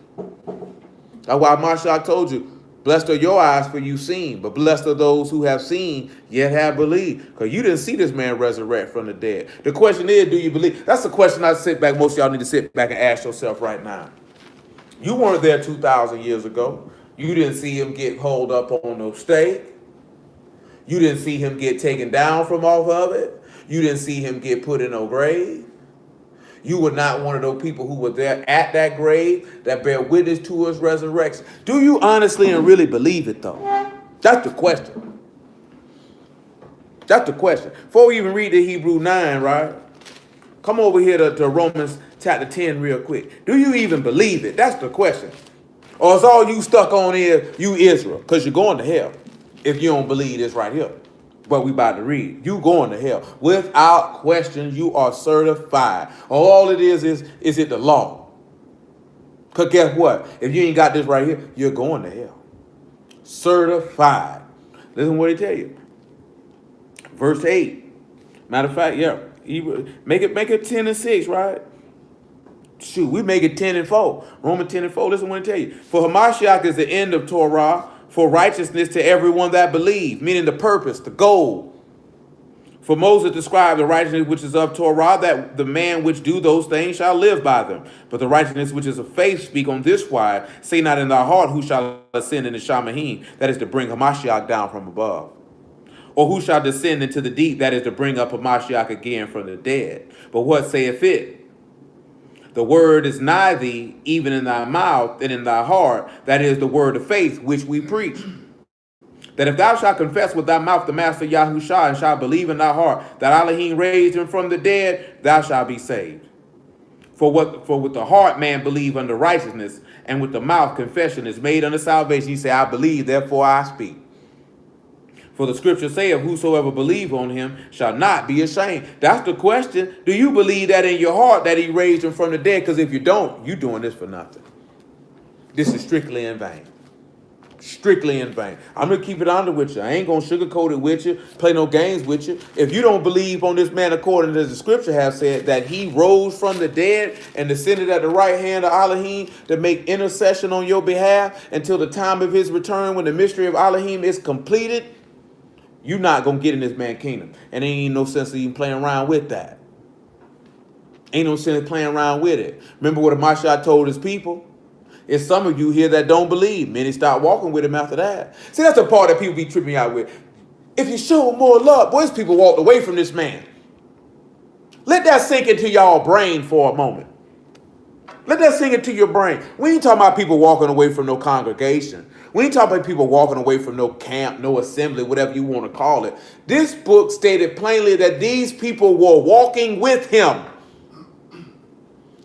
That's why Mashiach told you, blessed are your eyes for you seen, but blessed are those who have seen, yet have believed. Because you didn't see this man resurrect from the dead. The question is, do you believe? That's the question most of y'all need to sit back and ask yourself right now. You weren't there 2,000 years ago. You didn't see him get hauled up on no stake. You didn't see him get taken down from off of it. You didn't see him get put in no grave. You were not one of those people who were there at that grave that bear witness to his resurrection. Do you honestly and really believe it, though? That's the question. That's the question. Before we even read the Hebrew 9, right? Come over here to Romans chapter 10 real quick. Do you even believe it? That's the question. Or is all you stuck on here, you Israel? Because you're going to hell if you don't believe this right here. What we about to read. You going to hell. Without question, you are certified. All it is it the law. Because guess what? If you ain't got this right here, you're going to hell. Certified. Listen what he tell you. Verse 8. Matter of fact, yeah. Make it 10 and 6, right? Shoot, we make it 10 and 4. Romans 10 and 4. Listen what he tell you. For Hamashiach is the end of Torah, for righteousness to everyone that believes, meaning the purpose, the goal. For Moses described the righteousness which is of Torah, that the man which do those things shall live by them. But the righteousness which is of faith speak on this wise, say not in thy heart who shall ascend into Shamahim, that is to bring Hamashiach down from above. Or who shall descend into the deep, that is to bring up Hamashiach again from the dead. But what saith it? The word is nigh thee, even in thy mouth and in thy heart. That is the word of faith which we preach. That if thou shalt confess with thy mouth the Master Yahushua, and shalt believe in thy heart that Elohim raised him from the dead, thou shalt be saved. For with the heart man believe unto righteousness, and with the mouth confession is made unto salvation. He say, I believe, therefore I speak. For the scripture saith, whosoever believe on him shall not be ashamed. That's the question. Do you believe that in your heart that he raised him from the dead? Because if you don't, you're doing this for nothing. This is strictly in vain. Strictly in vain. I'm going to keep it under with you. I ain't going to sugarcoat it with you, play no games with you. If you don't believe on this man according to the scripture have said that he rose from the dead and descended at the right hand of Elohim to make intercession on your behalf until the time of his return when the mystery of Elohim is completed, you're not going to get in this man's kingdom. And there ain't no sense of even playing around with that. Ain't no sense of playing around with it. Remember what Amashah told his people? It's some of you here that don't believe. Many start walking with him after that. See, that's the part that people be tripping me out with. If you show more love, boys, people walked away from this man. Let that sink into y'all brain for a moment. Let that sink into your brain. We ain't talking about people walking away from no congregation. We ain't talking about people walking away from no camp, no assembly, whatever you want to call it. This book stated plainly that these people were walking with him.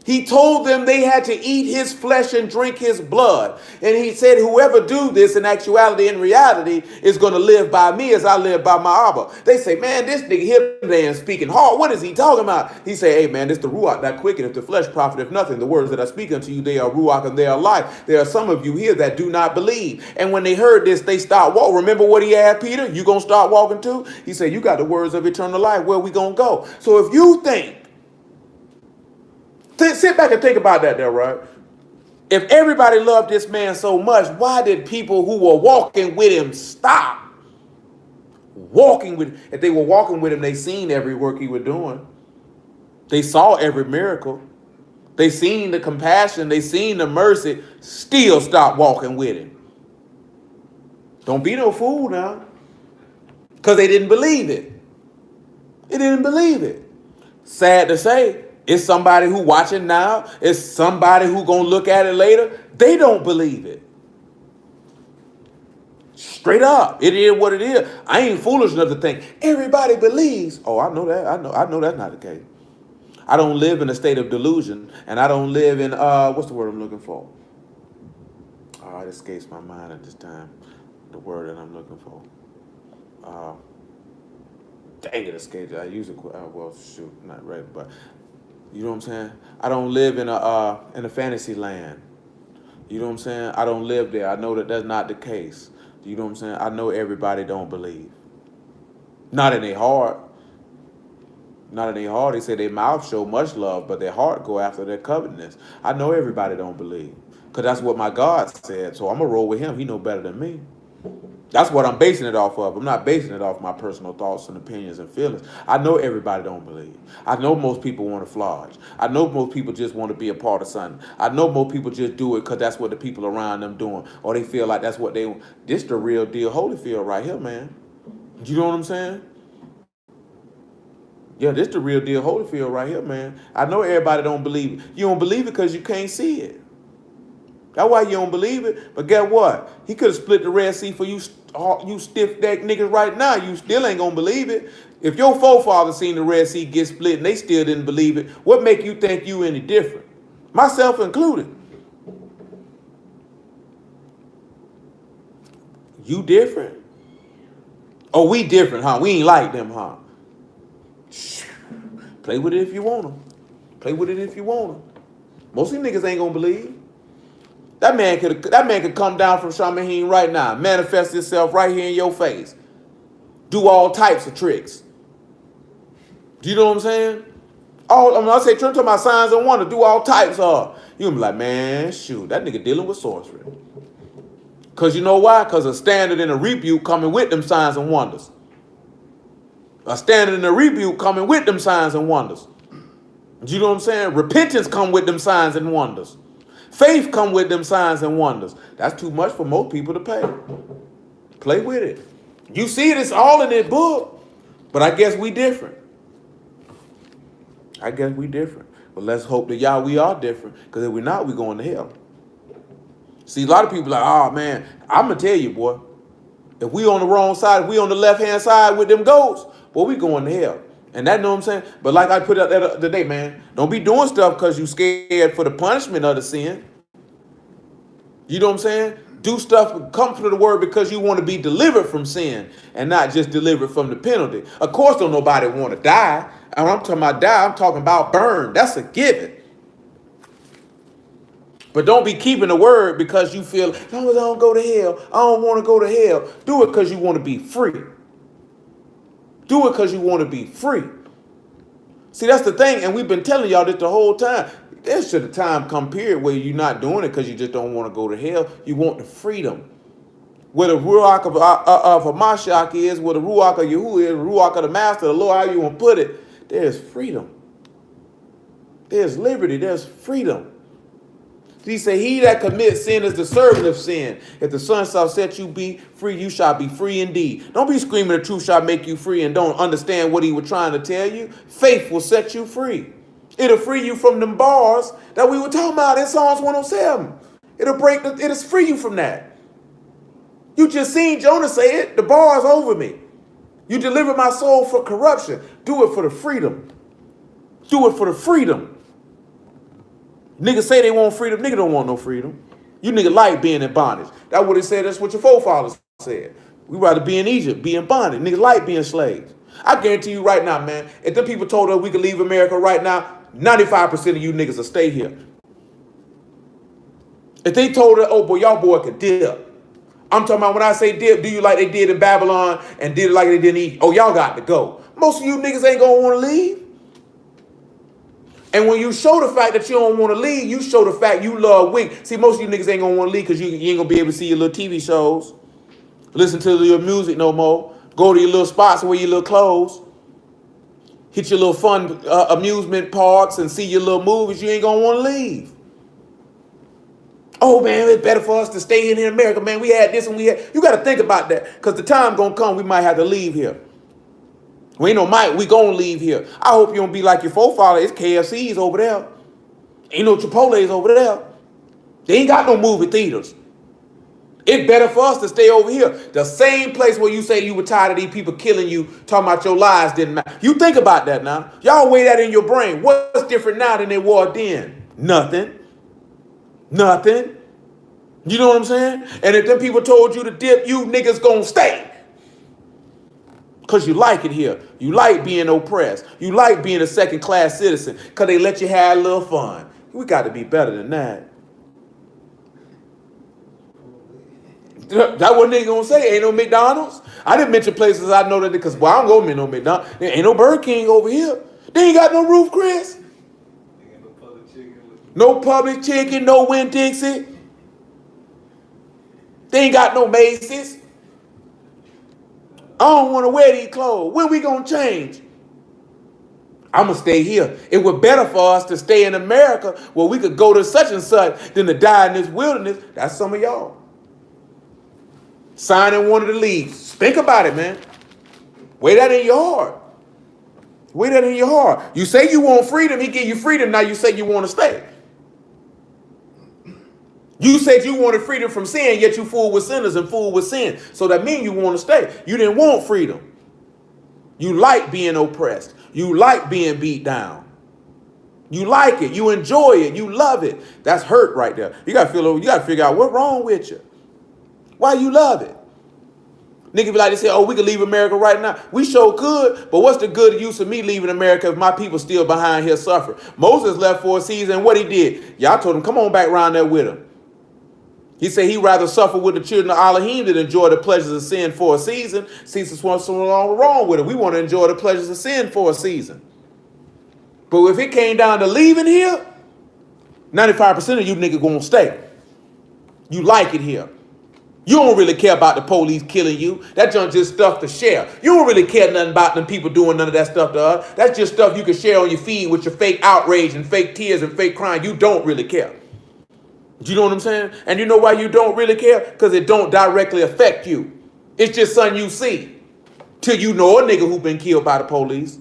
He told them they had to eat his flesh and drink his blood. And he said, whoever do this in actuality, in reality, is going to live by me as I live by my Abba. They say, man, this nigga here man speaking hard. What is he talking about? He say, hey, man, this the Ruach that quickeneth, the flesh profiteth nothing. The words that I speak unto you, they are Ruach and they are life. There are some of you here that do not believe. And when they heard this, they start walking. Remember what he asked Peter? You going to start walking too? He said, you got the words of eternal life. Where we going to go? So if you think, sit back and think about that there, right? If everybody loved this man so much, why did people who were walking with him stop walking with him? If they were walking with him, they seen every work he was doing. They saw every miracle. They seen the compassion. They seen the mercy. Still stop walking with him. Don't be no fool now. Because they didn't believe it. They didn't believe it. Sad to say, it's somebody who watching now. It's somebody who gonna look at it later. They don't believe it. Straight up, it is what it is. I ain't foolish enough to think everybody believes. Oh, I know that. I know that's not the case. I don't live in a state of delusion, and I don't live in what's the word I'm looking for? Oh, it escapes my mind at this time. The word that I'm looking for. Dang it, escaped. I use it. Well, shoot, not right, but. You know what I'm saying? I don't live in a fantasy land. You know what I'm saying? I don't live there. I know that that's not the case. You know what I'm saying? I know everybody don't believe. Not in their heart. Not in their heart. They say their mouth show much love, but their heart go after their covetousness. I know everybody don't believe. Because that's what my God said. So I'm going to roll with him. He know better than me. That's what I'm basing it off of. I'm not basing it off my personal thoughts and opinions and feelings. I know everybody don't believe. I know most people want to flourish. I know most people just want to be a part of something. I know most people just do it because that's what the people around them doing. Or they feel like that's what they want. This the real deal Holyfield right here, man. You know what I'm saying? Yeah, this the real deal Holyfield right here, man. I know everybody don't believe it. You don't believe it because you can't see it. That's why you don't believe it. But guess what? He could have split the Red Sea for you stiff neck niggas right now. You still ain't gonna believe it. If your forefathers seen the Red Sea get split and they still didn't believe it, what make you think you any different? Myself included. You different? Oh, we different, huh? We ain't like them, huh? Play with it if you want to. Play with it if you want to. Most of these niggas ain't gonna believe. That man could come down from Shamaheen right now, manifest itself right here in your face, do all types of tricks. Do you know what I'm saying? I say, turn to my signs and wonder, do all types of. You gonna be like, man, shoot, that nigga dealing with sorcery. Cause you know why? Cause a standard and a rebuke coming with them signs and wonders. A standard and a rebuke coming with them signs and wonders. Do you know what I'm saying? Repentance come with them signs and wonders. Faith come with them signs and wonders. That's too much for most people to pay. Play with it. You see it, it's all in that book. But I guess we different. But let's hope that y'all we are different. Because if we're not, we're going to hell. See, a lot of people like, oh man, I'm going to tell you, boy. If we on the wrong side, if we on the left-hand side with them goats, boy, we going to hell. And that, know what I'm saying? But like I put out that other day, man, don't be doing stuff because you scared for the punishment of the sin. You know what I'm saying? Do stuff, come to the word because you want to be delivered from sin and not just delivered from the penalty. Of course, don't nobody want to die. And when I'm talking about die, I'm talking about burn. That's a given. But don't be keeping the word because you feel, as long as I don't go to hell, I don't want to go to hell. Do it because you want to be free. Do it because you want to be free. See, that's the thing. And we've been telling y'all this the whole time. There should a time come period where you're not doing it because you just don't want to go to hell. You want the freedom. Where the Ruach of Hamashiach is, where the Ruach of Yahuwah is, the Ruach of the Master, the Lord, how you want to put it, there's freedom. There's liberty. There's freedom. He said, he that commits sin is the servant of sin. If the Son shall set you be free, you shall be free indeed. Don't be screaming the truth shall make you free and don't understand what he was trying to tell you. Faith will set you free. It'll free you from them bars that we were talking about in Psalms 107. It'll free you from that. You just seen Jonah say it, the bars over me. You deliver my soul for corruption. Do it for the freedom. Do it for the freedom. Niggas say they want freedom. Nigga don't want no freedom. You nigga like being in bondage. That's what it said. That's what your forefathers said. We rather be in Egypt, be in bondage. Niggas like being slaves. I guarantee you right now, man, if the people told us we could leave America right now, 95% of you niggas will stay here. If they told us, oh boy, y'all boy could dip. I'm talking about when I say dip, do you like they did in Babylon and did it like they did in Egypt? Oh, y'all got to go. Most of you niggas ain't gonna want to leave. And when you show the fact that you don't want to leave, you show the fact you love wing. See, most of you niggas ain't going to want to leave because you ain't going to be able to see your little TV shows, listen to your music no more, go to your little spots and wear your little clothes, hit your little fun amusement parks and see your little movies. You ain't going to want to leave. Oh, man, it's better for us to stay in America, man. We had this and we had... You got to think about that because the time going to come we might have to leave here. We ain't no might, we gonna leave here. I hope you don't be like your forefather. It's KFC's over there. Ain't no Chipotle's over there. They ain't got no movie theaters. It's better for us to stay over here. The same place where you say you were tired of these people killing you, talking about your lives didn't matter. You think about that now. Y'all weigh that in your brain. What's different now than it was then? Nothing. Nothing. You know what I'm saying? And if them people told you to dip, you niggas gonna stay. Because you like it here. You like being oppressed. You like being a second-class citizen because they let you have a little fun. We got to be better than that. That what nigga gonna say. Ain't no McDonald's. I didn't mention places I know that because, well, I don't go to no McDonald's. There ain't no Burger King over here. They ain't got no roof, Chris. No public chicken, no Winn-Dixie. They ain't got no Macy's. I don't want to wear these clothes. When we going to change? I'm going to stay here. It would better for us to stay in America where we could go to such and such than to die in this wilderness. That's some of y'all. Signing one of the leagues. Think about it, man. Weigh that in your heart. Weigh that in your heart. You say you want freedom. He give you freedom. Now you say you want to stay. You said you wanted freedom from sin, yet you fool with sinners and fool with sin. So that means you want to stay. You didn't want freedom. You like being oppressed. You like being beat down. You like it. You enjoy it. You love it. That's hurt right there. You gotta figure out what's wrong with you. Why you love it? Nigga be like, they say, oh, we could leave America right now. We sure could, but what's the good use of me leaving America if my people still behind here suffering? Moses left for a season, and what he did? Y'all told him, come on back around there with him. He said he'd rather suffer with the children of Elohim than enjoy the pleasures of sin for a season. See, there's something wrong with it. We want to enjoy the pleasures of sin for a season. But if it came down to leaving here, 95% of you niggas gonna stay. You like it here. You don't really care about the police killing you. That just stuff to share. You don't really care nothing about them people doing none of that stuff to us. That's just stuff you can share on your feed with your fake outrage and fake tears and fake crying. You don't really care. Do you know what I'm saying? And you know why you don't really care? Because it don't directly affect you. It's just something you see. Till you know a nigga who been killed by the police.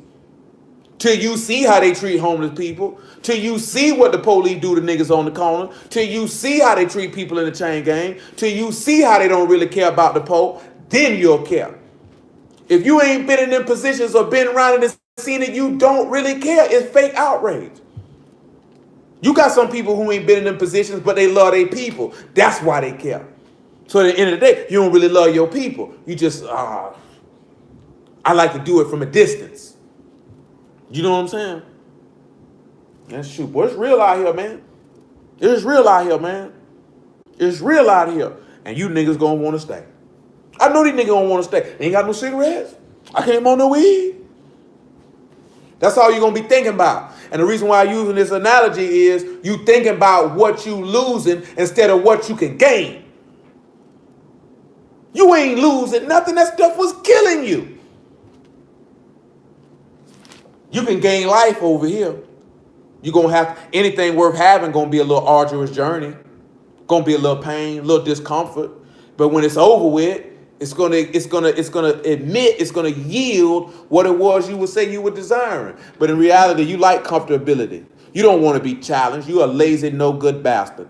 Till you see how they treat homeless people. Till you see what the police do to niggas on the corner. Till you see how they treat people in the chain gang. Till you see how they don't really care about the poor. Then you'll care. If you ain't been in them positions or been around in this scene and you don't really care, it's fake outrage. You got some people who ain't been in them positions, but they love their people. That's why they care. So at the end of the day, you don't really love your people. You just, I like to do it from a distance. You know what I'm saying? That's true. Boy, it's real out here, man. It's real out here, man. It's real out here. And you niggas gonna want to stay. I know these niggas gonna want to stay. They ain't got no cigarettes. I can't smoke no weed. That's all you're going to be thinking about. And the reason why I'm using this analogy is you thinking about what you losing instead of what you can gain. You ain't losing nothing. That stuff was killing you. You can gain life over here. You're going to have anything worth having going to be a little arduous journey. Going to be a little pain, a little discomfort. But when it's over with, it's gonna yield what it was you would say you were desiring. But in reality, you like comfortability. You don't want to be challenged. You a lazy, no good bastard.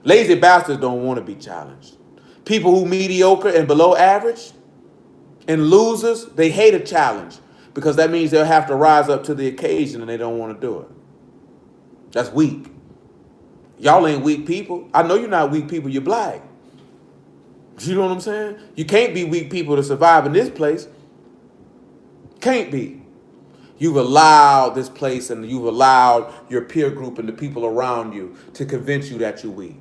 Lazy bastards don't want to be challenged. People who mediocre and below average and losers, they hate a challenge because that means they'll have to rise up to the occasion and they don't want to do it. That's weak. Y'all ain't weak people. I know you're not weak people. You're black. You know what I'm saying? You can't be weak people to survive in this place. Can't be. You've allowed this place and you've allowed your peer group and the people around you to convince you that you're weak.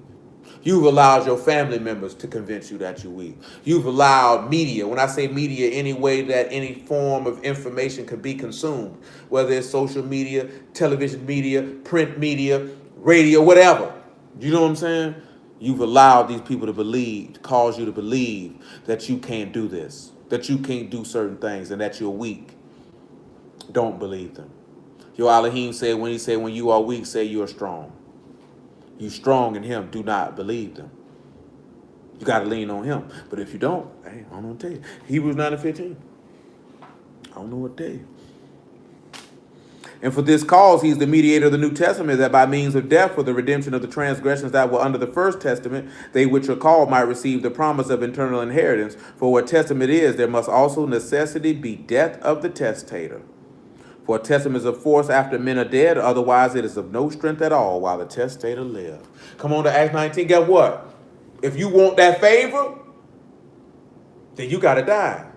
You've allowed your family members to convince you that you're weak. You've allowed media, when I say media, any way that any form of information could be consumed, whether it's social media, television media, print media, radio, whatever. You know what I'm saying? You've allowed these people to believe, to cause you to believe that you can't do this, that you can't do certain things, and that you're weak. Don't believe them. Your Elohim said, when you are weak, say you are strong. You strong in him, do not believe them. You got to lean on him. But if you don't, hey, I don't know what to tell you. Hebrews 9:15. I don't know what to tell you. And for this cause, he is the mediator of the New Testament, that by means of death for the redemption of the transgressions that were under the first testament, they which are called might receive the promise of eternal inheritance. For what testament is, there must also necessity be death of the testator. For a testament is of force after men are dead, otherwise it is of no strength at all while the testator lives. Come on to Acts 19, guess what? If you want that favor, then you got to die.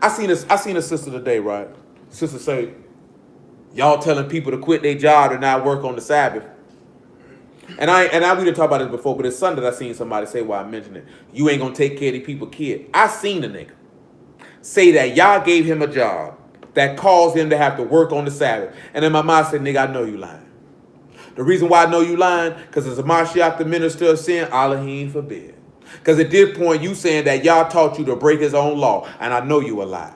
I seen a sister today, right? Sister say, y'all telling people to quit their job and not work on the Sabbath. And we didn't talk about this before, but it's Sunday I seen somebody say while I mentioned it. You ain't gonna take care of these people's kid. I seen a nigga say that y'all gave him a job that caused him to have to work on the Sabbath. And then my mom said, nigga, I know you lying. The reason why I know you lying, because as a Mashiach, the minister of sin, Elohim forbid. Because at this point, you saying that y'all taught you to break his own law, and I know you a lie.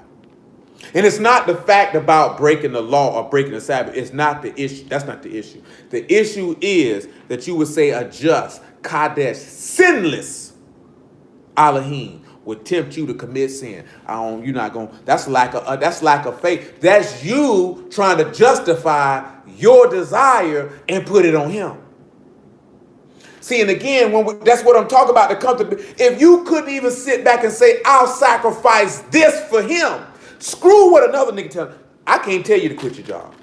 And it's not the fact about breaking the law or breaking the Sabbath. It's not the issue. That's not the issue. The issue is that you would say a just, Kadesh, sinless Elohim would tempt you to commit sin. You're not going. That's lack of faith. That's you trying to justify your desire and put it on him. See, and again, that's what I'm talking about. If you couldn't even sit back and say, I'll sacrifice this for him, screw what another nigga tell me. I can't tell you to quit your job.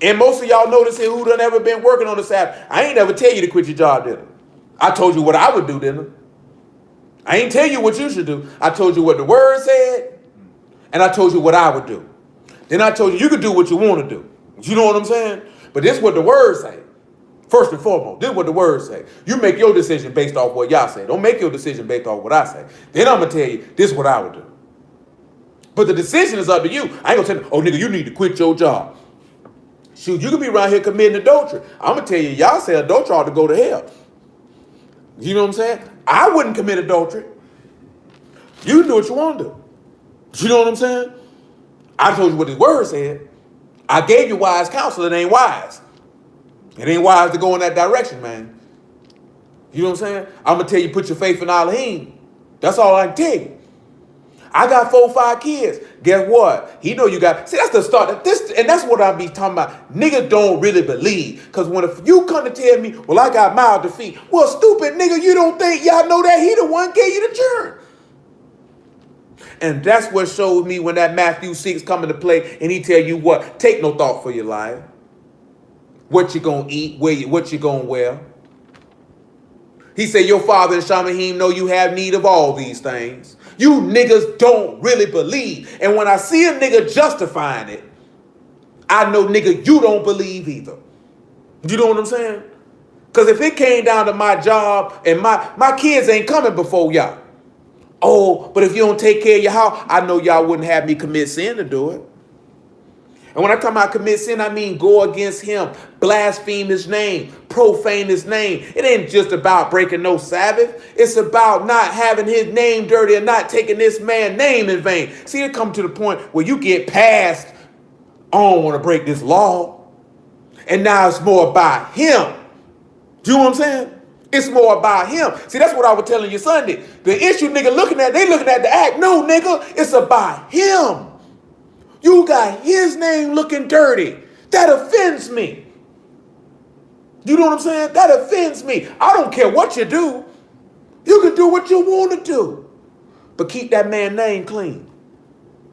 And most of y'all notice here who done ever been working on the Sabbath. I ain't never tell you to quit your job, did I? I told you what I would do, didn't I? I ain't tell you what you should do. I told you what the word said, and I told you what I would do. Then I told you you could do what you want to do. You know what I'm saying? But this is what the word say. First and foremost, this is what the word say. You make your decision based off what y'all say. Don't make your decision based off what I say. Then I'm going to tell you, this is what I would do. But the decision is up to you. I ain't going to tell you, oh, nigga, you need to quit your job. Shoot, you could be around here committing adultery. I'm going to tell you, y'all say adultery ought to go to hell. You know what I'm saying? I wouldn't commit adultery. You can do what you want to do. You know what I'm saying? I told you what the word said. I gave you wise counsel. It ain't wise. It ain't wise to go in that direction, man. You know what I'm saying? I'm going to tell you, put your faith in Elohim. That's all I can tell you. I got 4 or 5 kids. Guess what? He know you got. See, that's the start. And that's what I be talking about. Niggas don't really believe. Because if you come to tell me, well, I got mild defeat. Well, stupid nigga, you don't think y'all know that he the one gave you the churn. And that's what showed me when that Matthew 6 come into play. And he tell you what? Take no thought for your life. What you gonna eat? What you gonna wear? He said, your father and Shamahim know you have need of all these things. You niggas don't really believe. And when I see a nigga justifying it, I know, nigga, you don't believe either. You know what I'm saying? Because if it came down to my job and my kids ain't coming before y'all. Oh, but if you don't take care of your house, I know y'all wouldn't have me commit sin to do it. And when I come out commit sin, I mean go against him, blaspheme his name, profane his name. It ain't just about breaking no Sabbath. It's about not having his name dirty and not taking this man's name in vain. See, it come to the point where you get past, I don't want to break this law. And now it's more about him. Do you know what I'm saying? It's more about him. See, that's what I was telling you Sunday. The issue nigga they looking at the act. No, nigga, it's about him. You got his name looking dirty. That offends me. You know what I'm saying? That offends me. I don't care what you do. You can do what you want to do. But keep that man's name clean.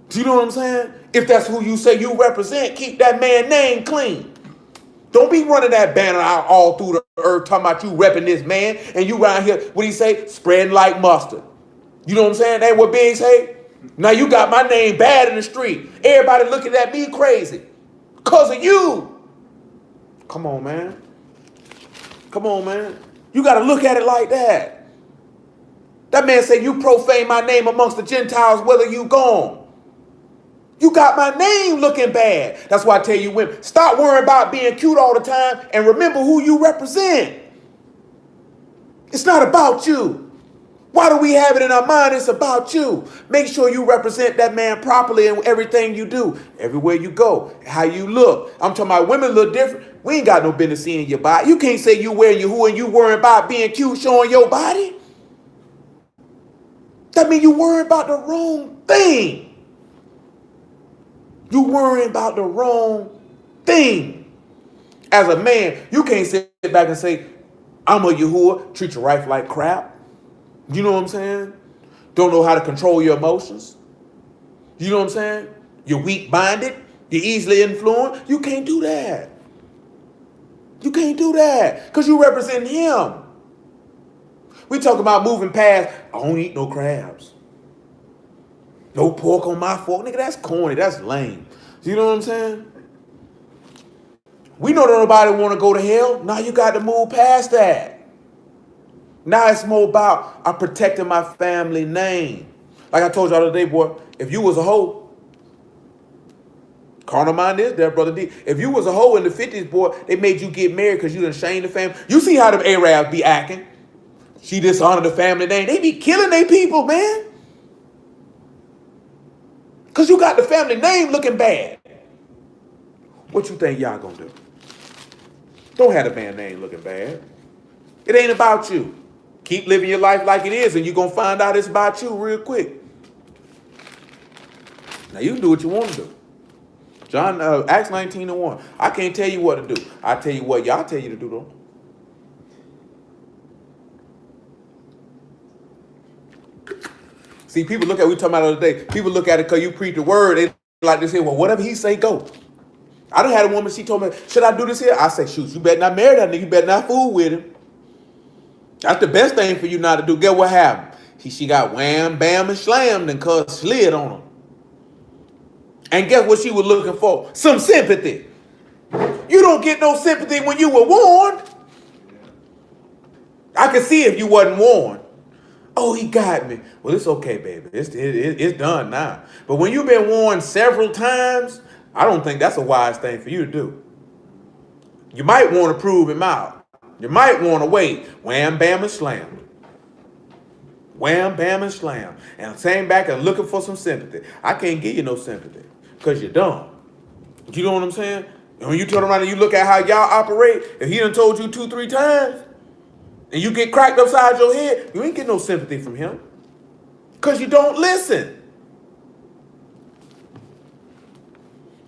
Do you know what I'm saying? If that's who you say you represent, keep that man's name clean. Don't be running that banner out all through the earth talking about you repping this man and you around here, what he say? Spreading like mustard. You know what I'm saying? That what Big say? Now you got my name bad in the street. Everybody looking at me crazy. Because of you. Come on, man. Come on, man. You got to look at it like that. That man said, you profane my name amongst the Gentiles, whether you gone. You got my name looking bad. That's why I tell you women, stop worrying about being cute all the time and remember who you represent. It's not about you. Why do we have it in our mind? It's about you. Make sure you represent that man properly in everything you do. Everywhere you go, how you look. I'm talking about women look different. We ain't got no business seeing your body. You can't say you wearing your who and you worrying about being cute, showing your body. That means you worrying about the wrong thing. You worrying about the wrong thing. As a man, you can't sit back and say, I'm a Yahuwah, treat your wife like crap. You know what I'm saying? Don't know how to control your emotions. You know what I'm saying? You're weak-minded. You're easily influenced. You can't do that. You can't do that because you represent him. We talk about moving past, I don't eat no crabs. No pork on my fork. Nigga, that's corny. That's lame. You know what I'm saying? We know that nobody want to go to hell. Now you got to move past that. Now it's more about I'm protecting my family name. Like I told y'all the other day, boy, if you was a hoe, carnal mind is there, brother D. If you was a hoe in the 50s, boy, they made you get married because you done shamed the family. You see how them Arabs be acting. She dishonored the family name. They be killing their people, man. Because you got the family name looking bad. What you think y'all gonna do? Don't have the man name looking bad. It ain't about you. Keep living your life like it is, and you're going to find out it's about you real quick. Now, you can do what you want to do. Acts 19:1. I can't tell you what to do. I tell you what y'all tell you to do, though. See, people look at, we talking about the other day, people look at it because you preach the word, they like to say, well, whatever he say, go. I done had a woman, she told me, should I do this here? I say, shoot, you better not marry that nigga, you better not fool with him. That's the best thing for you not to do. Get what happened? She got wham, bam, and slammed and cuz slid on him. And guess what she was looking for? Some sympathy. You don't get no sympathy when you were warned. I could see if you wasn't warned. Oh, he got me. Well, it's okay, baby. It's done now. But when you've been warned several times, I don't think that's a wise thing for you to do. You might want to prove him out. You might want to wait. Wham, bam, and slam. Wham, bam, and slam. And sitting back and looking for some sympathy. I can't give you no sympathy because you're dumb. You know what I'm saying? And when you turn around and you look at how y'all operate, if he done told you 2-3 times, and you get cracked upside your head, you ain't get no sympathy from him because you don't listen.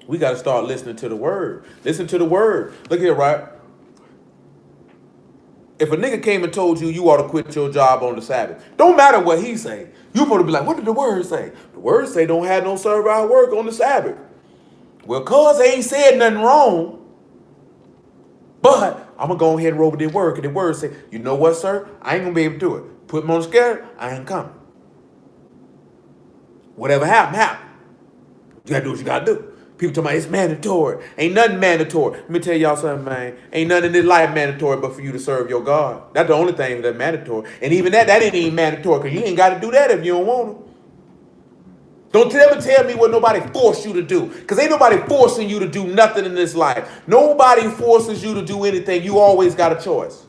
We got to start listening to the word. Listen to the word. Look here, right? If a nigga came and told you you ought to quit your job on the Sabbath, don't matter what he say. You supposed to be like, what did the word say? The word say don't have no servile work on the Sabbath. Well, cuz they ain't said nothing wrong, but I'm going to go ahead and roll with the word. And the word say, you know what, sir? I ain't going to be able to do it. Put me on the scale, I ain't coming. Whatever happened, happened. You got to do what you got to do. People talking about it's mandatory. Ain't nothing mandatory. Let me tell y'all something, man. Ain't nothing in this life mandatory but for you to serve your God. That's the only thing that's mandatory. And even that ain't even mandatory because you ain't got to do that if you don't want to. Don't ever tell me what nobody forced you to do because ain't nobody forcing you to do nothing in this life. Nobody forces you to do anything. You always got a choice.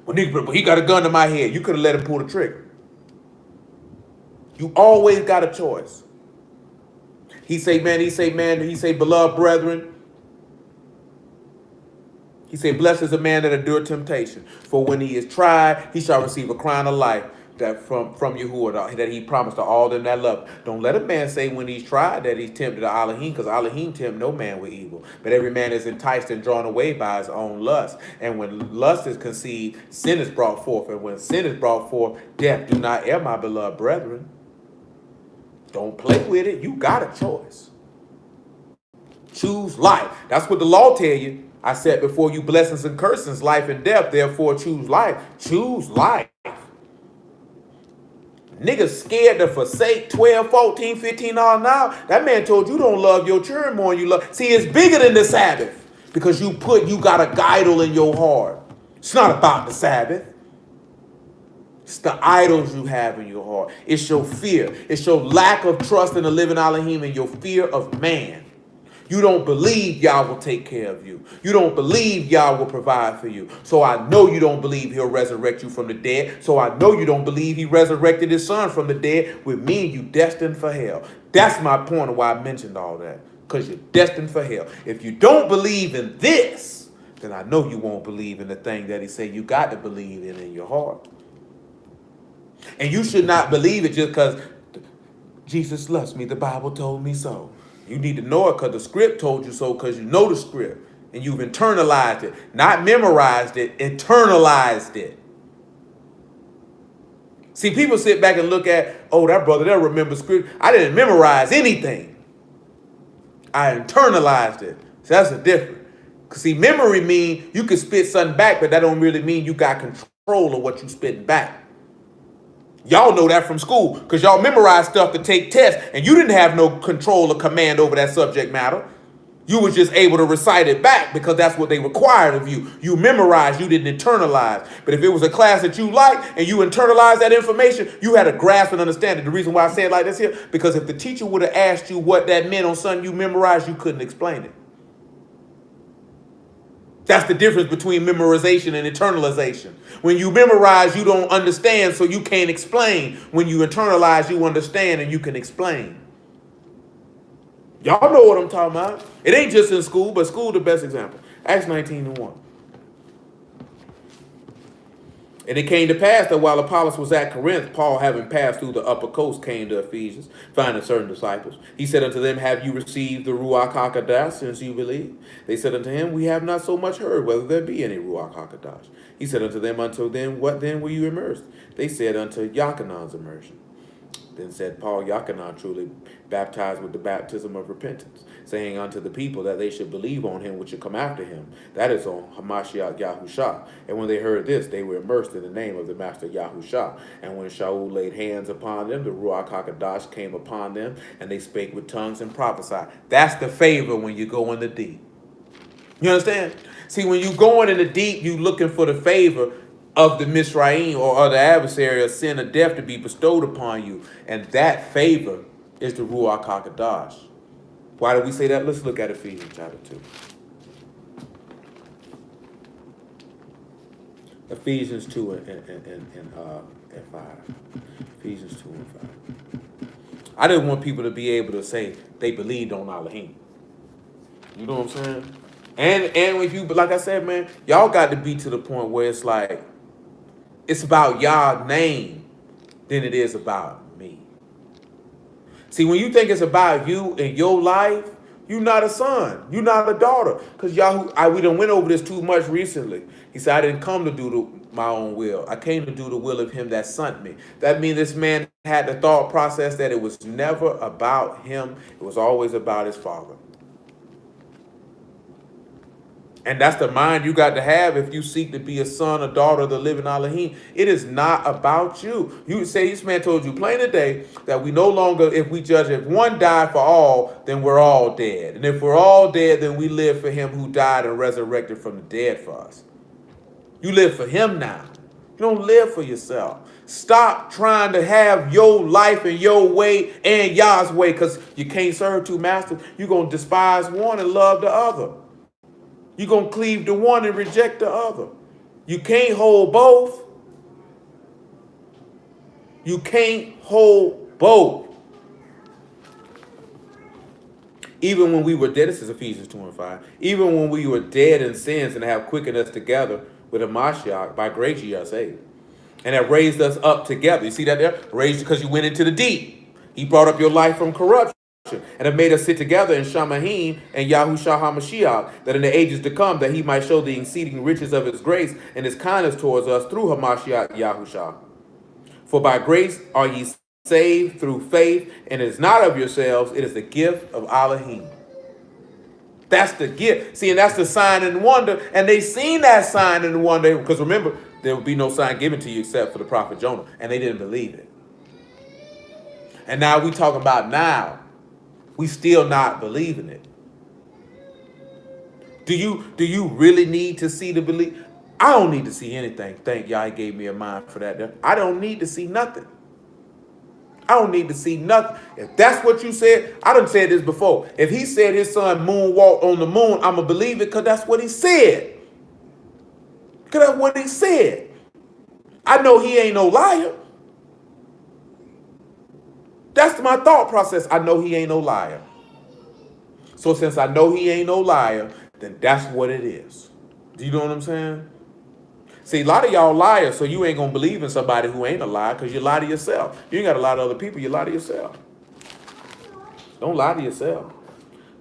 Well, nigga, he got a gun to my head. You could have let him pull the trigger. You always got a choice. He say, beloved brethren. He say, blessed is a man that endure temptation. For when he is tried, he shall receive a crown of life that from Yahuwah, that he promised to all them that love. Don't let a man say when he's tried that he's tempted to Elohim, because Elohim tempt no man with evil. But every man is enticed and drawn away by his own lust. And when lust is conceived, sin is brought forth. And when sin is brought forth, death. Do not err, my beloved brethren. Don't play with it. You got a choice. Choose life. That's what the law tell you. I said before you blessings and cursings, life and death. Therefore choose life. Choose life. Niggas scared to forsake 12, 14, $15 an hour. That man told you don't love your children more than you love. See, it's bigger than the Sabbath because you got a idol in your heart. It's not about the Sabbath. It's the idols you have in your heart. It's your fear. It's your lack of trust in the living Elohim and your fear of man. You don't believe Yah will take care of you. You don't believe Yah will provide for you. So I know you don't believe he'll resurrect you from the dead. So I know you don't believe he resurrected his son from the dead. With me and you destined for hell. That's my point of why I mentioned all that. Because you're destined for hell. If you don't believe in this, then I know you won't believe in the thing that he said you got to believe in your heart. And you should not believe it just because Jesus loves me. The Bible told me so. You need to know it because the script told you so because you know the script. And you've internalized it. Not memorized it, internalized it. See, people sit back and look at, oh, that brother, they'll remember script. I didn't memorize anything. I internalized it. So that's the difference. Because see, memory means you can spit something back, but that don't really mean you got control of what you spitting back. Y'all know that from school because y'all memorized stuff to take tests and you didn't have no control or command over that subject matter. You was just able to recite it back because that's what they required of you. You memorized, you didn't internalize. But if it was a class that you liked and you internalized that information, you had a grasp and understanding. The reason why I say it like this here, because if the teacher would have asked you what that meant on something you memorized, you couldn't explain it. That's the difference between memorization and internalization. When you memorize, you don't understand, so you can't explain. When you internalize, you understand and you can explain. Y'all know what I'm talking about. It ain't just in school, but school the best example. Acts 19:1. And it came to pass that while Apollos was at Corinth, Paul, having passed through the upper coast, came to Ephesians, finding certain disciples. He said unto them, have you received the Ruach HaKodesh since you believe? They said unto him, we have not so much heard whether there be any Ruach HaKodesh. He said unto them, until then, what then were you immersed? They said unto Yachanan's immersion. Then said Paul, Yachanan truly baptized with the baptism of repentance, saying unto the people that they should believe on him which should come after him, that is on Hamashiach Yahusha. And when they heard this, they were immersed in the name of the Master Yahusha. And when Shaul laid hands upon them, the Ruach HaKodesh came upon them, and they spake with tongues and prophesied. That's the favor when you go in the deep. You understand? See, when you going in the deep, you looking for the favor of the Misraim or other adversary of sin or death to be bestowed upon you. And that favor is the Ruach HaKodesh. Why do we say that? Let's look at Ephesians chapter 2. Ephesians 2 and 5. Ephesians 2 and 5. I didn't want people to be able to say they believed on Elohim. You know what I'm saying? And if you, like I said, man, y'all got to be to the point where it's like, it's about y'all name than it is about me. See, when you think it's about you and your life, you're not a son. You're not a daughter. Because we done went over this too much recently. He said, I didn't come to do my own will. I came to do the will of him that sent me. That means this man had the thought process that it was never about him. It was always about his father. And that's the mind you got to have if you seek to be a son or daughter of the living Elohim. It is not about you. You say this man told you plain today that we no longer, if we judge, if one died for all, then we're all dead. And if we're all dead, then we live for him who died and resurrected from the dead for us. You live for him now. You don't live for yourself. Stop trying to have your life and your way and Yah's way, because you can't serve two masters. You're going to despise one and love the other. You're going to cleave to one and reject the other. You can't hold both. You can't hold both. Even when we were dead, this is Ephesians 2 and 5. Even when we were dead in sins and have quickened us together with a Mashiach, by grace ye are saved. And have raised us up together. You see that there? Raised because you went into the deep. He brought up your life from corruption. And have made us sit together in Shamahim and Yahushua HaMashiach, that in the ages to come, that he might show the exceeding riches of his grace and his kindness towards us through HaMashiach Yahushua. For by grace are ye saved through faith, and it is not of yourselves, it is the gift of Elohim. That's the gift. See, and that's the sign and wonder. And they seen that sign and wonder, because remember, there would be no sign given to you except for the prophet Jonah, and they didn't believe it. And now we talking about now. We still not believing it. Do you really need to see the belief? I don't need to see anything. Thank y'all, he gave me a mind for that. I don't need to see nothing. I don't need to see nothing. If that's what you said, I done said this before. If he said his son moonwalked on the moon, I'm going to believe it because that's what he said. Because that's what he said. I know he ain't no liar. That's my thought process. I know he ain't no liar. So since I know he ain't no liar, then that's what it is. Do you know what I'm saying? See, a lot of y'all liars, so you ain't going to believe in somebody who ain't a liar because you lie to yourself. You ain't got to lie to other people. You lie to yourself. Don't lie to yourself.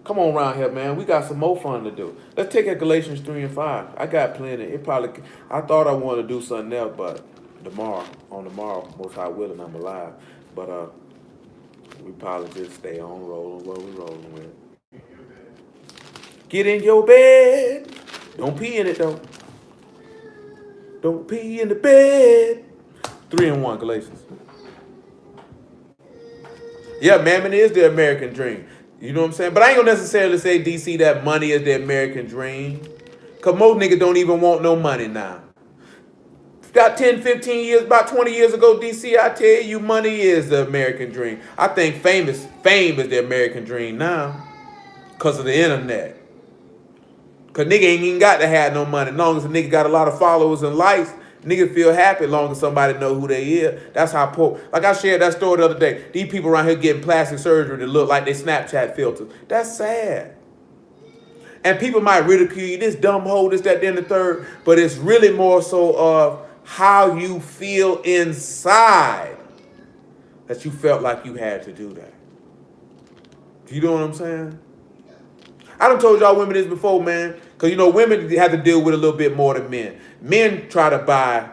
Come on around here, man. We got some more fun to do. Let's take it Galatians 3 and 5. I got plenty. I thought I wanted to do something else, but tomorrow, most high willing, I'm alive. But, we probably just stay on rolling what we rolling with. Get in your bed. Don't pee in it, though. Don't pee in the bed. 3 and 1, Galatians. Yeah, mammon is the American dream. You know what I'm saying? But I ain't gonna necessarily say, DC, that money is the American dream. Because most niggas don't even want no money now. About 10, 15 years, about 20 years ago, DC, I tell you, money is the American dream. I think fame is the American dream now because of the internet. Because nigga ain't even got to have no money. As long as a nigga got a lot of followers and likes, nigga feel happy as long as somebody know who they is. That's how poor. Like I shared that story the other day. These people around here getting plastic surgery to look like they Snapchat filters. That's sad. And people might ridicule you, this dumb hoe, this, that, then the third. But it's really more so of how you feel inside that you felt like you had to do that. Do you know what I'm saying? I done told y'all women this before, man. Because, you know, women have to deal with a little bit more than men. Men try to buy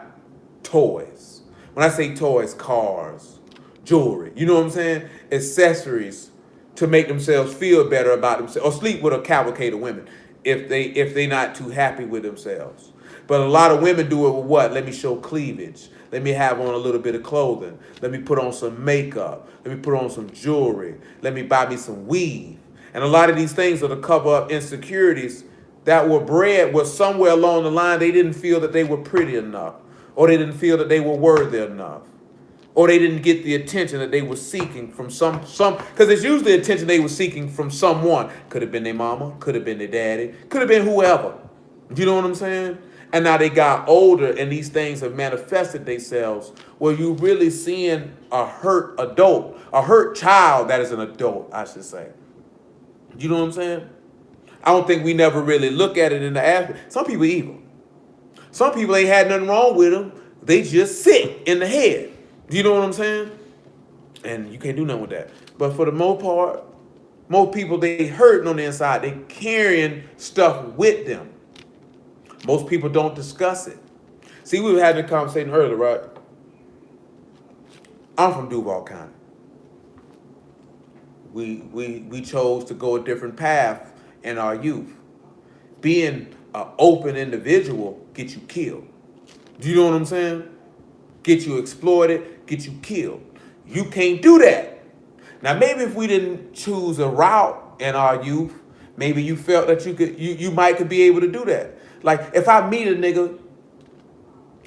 toys. When I say toys, cars, jewelry. You know what I'm saying? Accessories to make themselves feel better about themselves, or sleep with a cavalcade of women if they not too happy with themselves. But a lot of women do it with what? Let me show cleavage. Let me have on a little bit of clothing. Let me put on some makeup. Let me put on some jewelry. Let me buy me some weave. And a lot of these things are to cover up insecurities that were bred was somewhere along the line they didn't feel that they were pretty enough, or they didn't feel that they were worthy enough, or they didn't get the attention that they were seeking from some because it's usually attention they were seeking from someone. Could have been their mama, could have been their daddy, could have been whoever. You know what I'm saying? And now they got older and these things have manifested themselves where you really seeing a hurt adult, a hurt child that is an adult, I should say. You know what I'm saying? I don't think we never really look at it in the aspect. Some people evil. Some people ain't had nothing wrong with them. They just sick in the head. You know what I'm saying? And you can't do nothing with that. But for the most part, most people, they hurting on the inside. They carrying stuff with them. Most people don't discuss it. See, we were having a conversation earlier, right? I'm from Duval County. We chose to go a different path in our youth. Being an open individual get you killed. Do you know what I'm saying? Get you exploited, get you killed. You can't do that. Now, maybe if we didn't choose a route in our youth, maybe you felt that you might could be able to do that. Like, if I meet a nigga,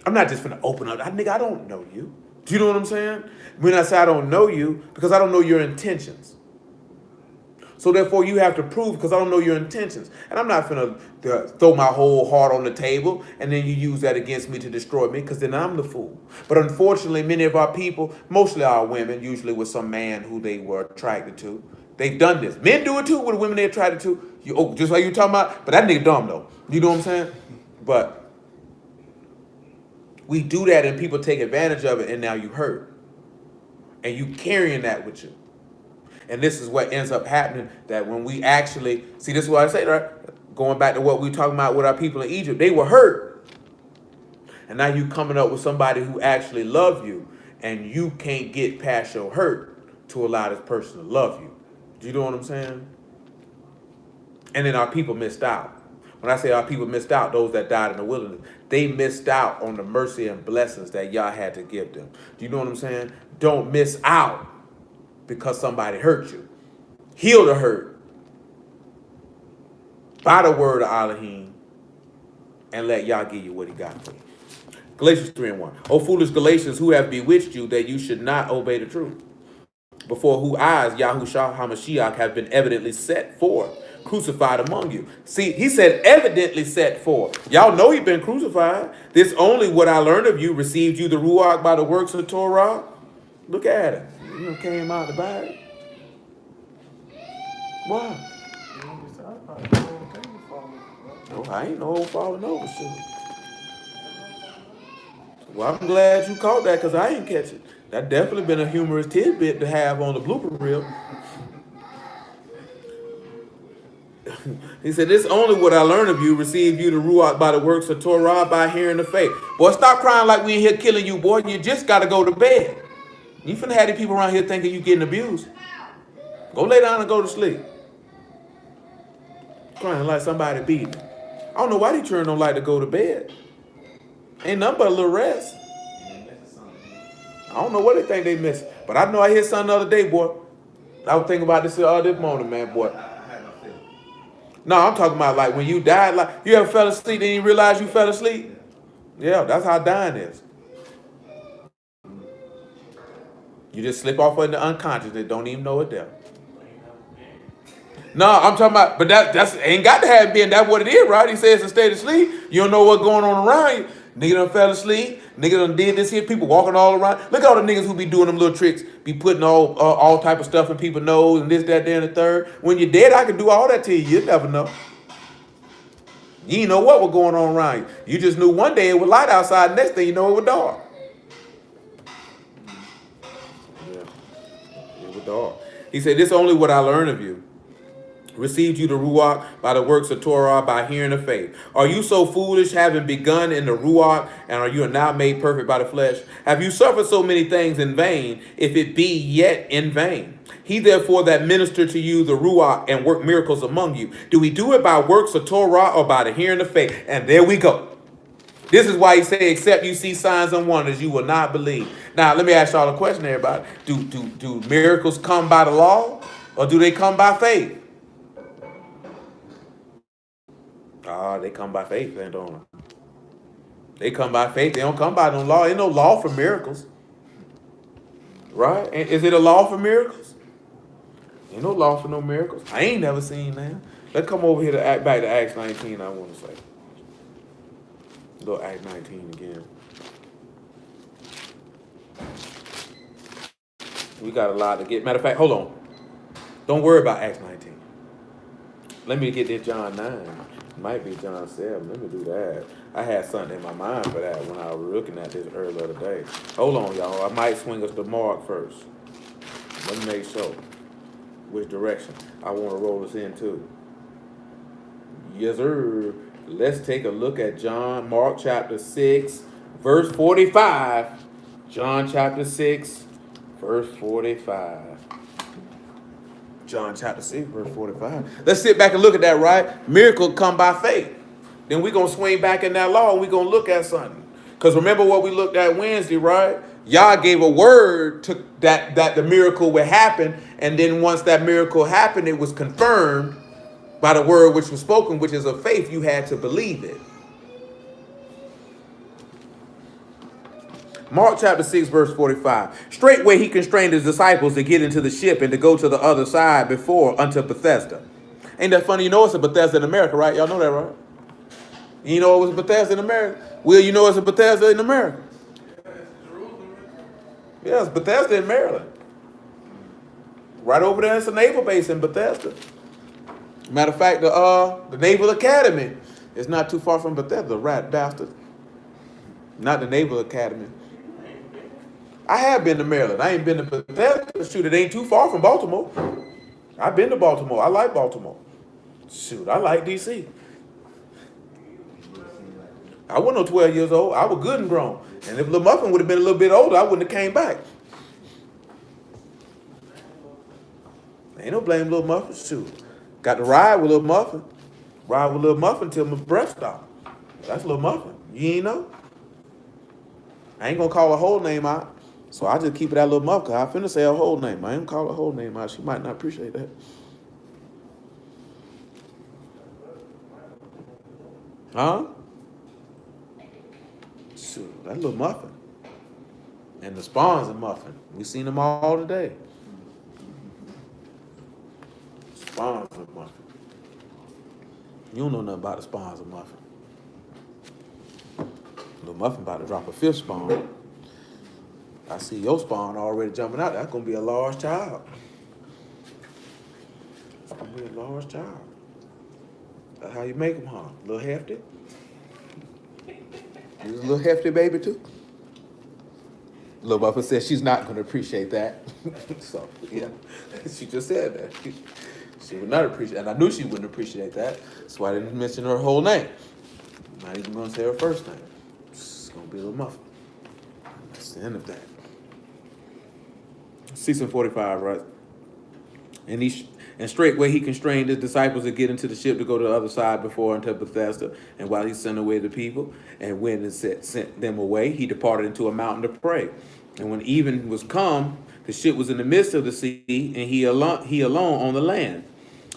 I'm not just gonna open up. Nigga, I don't know you. Do you know what I'm saying? When I say I don't know you, because I don't know your intentions. So therefore, you have to prove, because I don't know your intentions. And I'm not finna throw my whole heart on the table and then you use that against me to destroy me, because then I'm the fool. But unfortunately, many of our people, mostly our women, usually with some man who they were attracted to, they've done this. Men do it too with the women they're attracted to. Just like you talking about, but that nigga dumb though. You know what I'm saying? But we do that and people take advantage of it, and now you hurt. And you carrying that with you. And this is what ends up happening, that when we actually, see, this is what I say, right? Going back to what we were talking about with our people in Egypt, they were hurt. And now you coming up with somebody who actually love you, and you can't get past your hurt to allow this person to love you. Do you know what I'm saying? And then our people missed out. When I say our people missed out, those that died in the wilderness, they missed out on the mercy and blessings that Yah had to give them. Do you know what I'm saying? Don't miss out because somebody hurt you. Heal the hurt by the word of Elohim, and let Yah give you what he got for you. Galatians 3:1. O foolish Galatians, who have bewitched you that you should not obey the truth, before whose eyes Yahushua HaMashiach have been evidently set forth, crucified among you. See, he said evidently set forth. Y'all know he been crucified. This only what I learned of you, received you the Ruach by the works of the Torah. Look at it. You know, came out the bag. Why? Oh, I ain't no falling over shit. Well, I'm glad you caught that, because I ain't catch it. That definitely been a humorous tidbit to have on the blooper reel. He said, this only what I learned of you, received you the Ruach by the works of Torah, by hearing the faith. Boy, stop crying like we in here killing you, boy. You just got to go to bed. You finna have these people around here thinking you getting abused. Go lay down and go to sleep. Crying like somebody beat me. I don't know why these children don't like to go to bed. Ain't nothing but a little rest. I don't know what they think they miss. But I know I hear something the other day, boy. I was thinking about this all this morning, man, boy. No, I'm talking about like when you died, like you ever fell asleep and you realize you fell asleep? Yeah, that's how dying is. You just slip off into unconscious and don't even know it there. No, I'm talking about, but that's ain't got to have been. That's what it is, right? He says to stay to sleep. You don't know what's going on around you. Nigga done fell asleep. Nigga done did this here. People walking all around. Look at all the niggas who be doing them little tricks. Be putting all type of stuff in people's nose and this, that, there, and the third. When you're dead, I can do all that to you. You never know. You didn't know what was going on around you. You just knew one day it was light outside. Next thing you know, it was dark. Yeah, it was dark. He said, this is only what I learned of you. Received you the Ruach by the works of Torah, by hearing of faith. Are you so foolish, having begun in the Ruach, and are you now made perfect by the flesh? Have you suffered so many things in vain, if it be yet in vain? He therefore that ministered to you the Ruach and worked miracles among you, do we do it by works of Torah or by the hearing of faith? And there we go. This is why he said, except you see signs and wonders, you will not believe. Now, let me ask y'all a question, everybody. Do miracles come by the law, or do they come by faith? They come by faith, they don't. They come by faith. They don't come by no law. Ain't no law for miracles. Right? Is it a law for miracles? Ain't no law for no miracles. I ain't never seen that. Let's come over here to back to Acts 19, I want to say. Go Acts 19 again. We got a lot to get. Matter of fact, hold on. Don't worry about Acts 19. Let me get to John 9. Might be John 7. Let me do that. I had something in my mind for that when I was looking at this earlier today. Hold on, y'all. I might swing us to Mark first. Let me make sure which direction I want to roll us into. Yes, sir. Let's take a look at Mark chapter 6, verse 45. John chapter 6, verse 45. John chapter 6, verse 45. Let's sit back and look at that, right? Miracle come by faith. Then we're going to swing back in that law and we're going to look at something. Because remember what we looked at Wednesday, right? Yah gave a word to that the miracle would happen. And then once that miracle happened, it was confirmed by the word which was spoken, which is of faith. You had to believe it. Mark chapter 6, verse 45. Straightway he constrained his disciples to get into the ship and to go to the other side before unto Bethesda. Ain't that funny? You know it's a Bethesda in America, right? Y'all know that, right? You know it was Bethesda in America? Will, you know it's a Bethesda in America? Yeah, it's Bethesda in Maryland. Right over there, it's a naval base in Bethesda. Matter of fact, the Naval Academy is not too far from Bethesda, rat bastard. Not the Naval Academy. I have been to Maryland. I ain't been to Bethesda. Shoot, it ain't too far from Baltimore. I've been to Baltimore. I like Baltimore. Shoot, I like D.C. I wasn't no 12 years old. I was good and grown. And if Lil Muffin would have been a little bit older, I wouldn't have came back. Ain't no blame Lil Muffin. Shoot. Got to ride with Lil Muffin. Ride with Lil Muffin till my breath stopped. That's Lil Muffin. You ain't know? I ain't gonna call her whole name out. So I just keep it at Lil Muffin, because I finna say her whole name. I ain't gonna call her whole name out. She might not appreciate that. Huh? Shoot, that Lil Muffin. And the Spawns and Muffin. We seen them all today. Spawns and Muffin. You don't know nothing about the Spawns and Muffin. Lil Muffin about to drop a fifth spawn. I see your spawn already jumping out. That's gonna be a large child. It's gonna be a large child. That's how you make them, huh? A little hefty. He's a little hefty baby too. Lil Muffin said she's not going to appreciate that. So, yeah, she just said that. She would not appreciate, and I knew she wouldn't appreciate that. That's why I didn't mention her whole name. I'm not even going to say her first name. It's going to be Lil Muffin. That's the end of that. Season 45, right? And straightway he constrained his disciples to get into the ship to go to the other side before unto Bethesda. And while he sent away the people and went and sent them away, he departed into a mountain to pray. And when even was come, the ship was in the midst of the sea, and he alone on the land.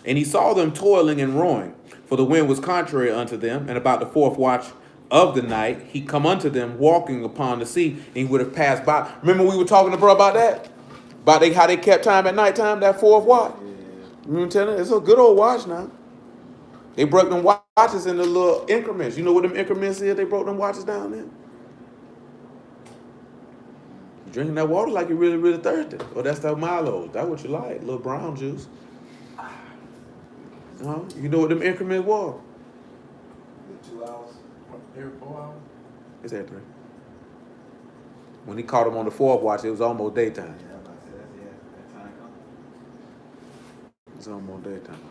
And he saw them toiling and rowing, for the wind was contrary unto them. And about the fourth watch of the night, he come unto them walking upon the sea, and he would have passed by. Remember we were talking to bro about that? About how they kept time at nighttime, that fourth watch? Remember telling you? It's a good old watch now. They broke them watches into little increments. You know what them increments is? They broke them watches down there. Drinking that water like you're really, really thirsty. Or that's that Milo. That's what you like. Little brown juice. You know what them increments were? 2 hours. Every 4 hours. It's at 3. When he caught him on the fourth watch, it was almost daytime. Yeah, that time comes. It's almost daytime.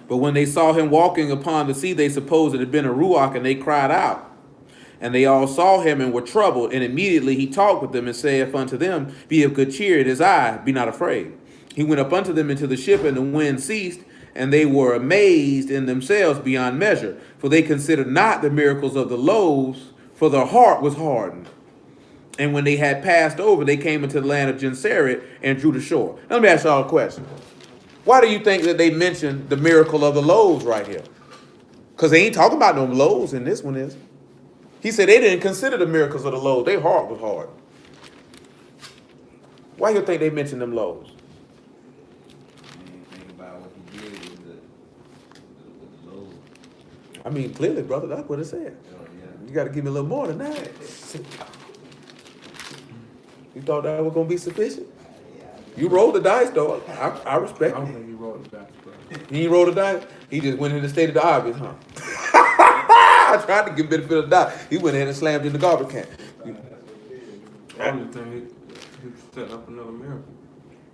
But when they saw him walking upon the sea, they supposed it had been a ruach, and they cried out. And they all saw him and were troubled. And immediately he talked with them and saith unto them, Be of good cheer, it is I, be not afraid. He went up unto them into the ship, and the wind ceased, and they were amazed in themselves beyond measure. For they considered not the miracles of the loaves, for their heart was hardened. And when they had passed over, they came into the land of Gennesaret and drew the shore. Now, let me ask y'all a question. Why do you think that they mentioned the miracle of the loaves right here? Because they ain't talking about no loaves in this one, is it? He said they didn't consider the miracles of the loaves. Their heart was hard. Why do you think they mentioned them loaves? Think about what he did with the load. I mean, clearly, brother, that's what it said. Oh, yeah. You got to give me a little more than that. You thought that was going to be sufficient? You rolled the dice, though. I respect I don't it. think he wrote the dice, bro. He ain't rolled the dice? He just went in and stated the obvious, huh? I tried to give benefit of the doubt. He went ahead and slammed in the garbage can. The only thing he set up another miracle.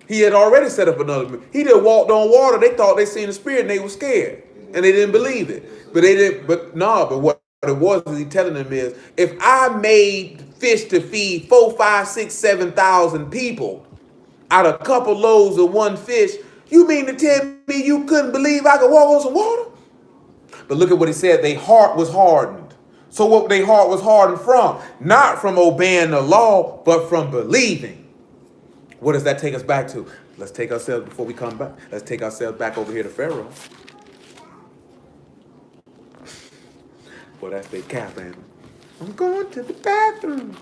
He had already set up another miracle. He just walked on water. They thought they seen the spirit and they were scared. And they didn't believe it. But they didn't, but what it was is he telling them is, if I made fish to feed 4, 5, 6, 7,000 people out of a couple loaves of one fish, you mean to tell me you couldn't believe I could walk on some water? But look at what he said. Their heart was hardened. So what their heart was hardened from? Not from obeying the law, but from believing. What does that take us back to? Let's take ourselves, before we come back, let's take ourselves back over here to Pharaoh. Well, that's their cap, ain't it? I'm going to the bathroom.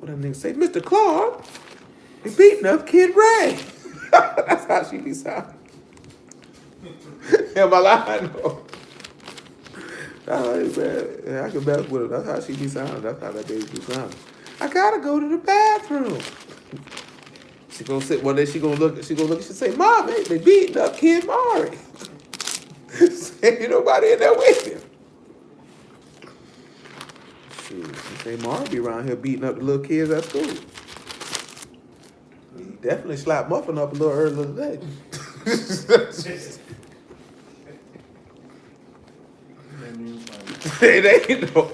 What that nigga say? Mr. Clark, he beating up Kid Ray. That's how she be sounding. Am I lying? No. Yeah, I can mess with her. That's how she be sounding. That's how that baby be sounding. I gotta go to the bathroom. She gonna sit one day. She gonna look. She say, "Mom, they beating up Kid Mari." Ain't nobody in there with him. Shoot, she say Mari be around here beating up the little kids at school. He definitely slapped Muffin up a little earlier today. It ain't no.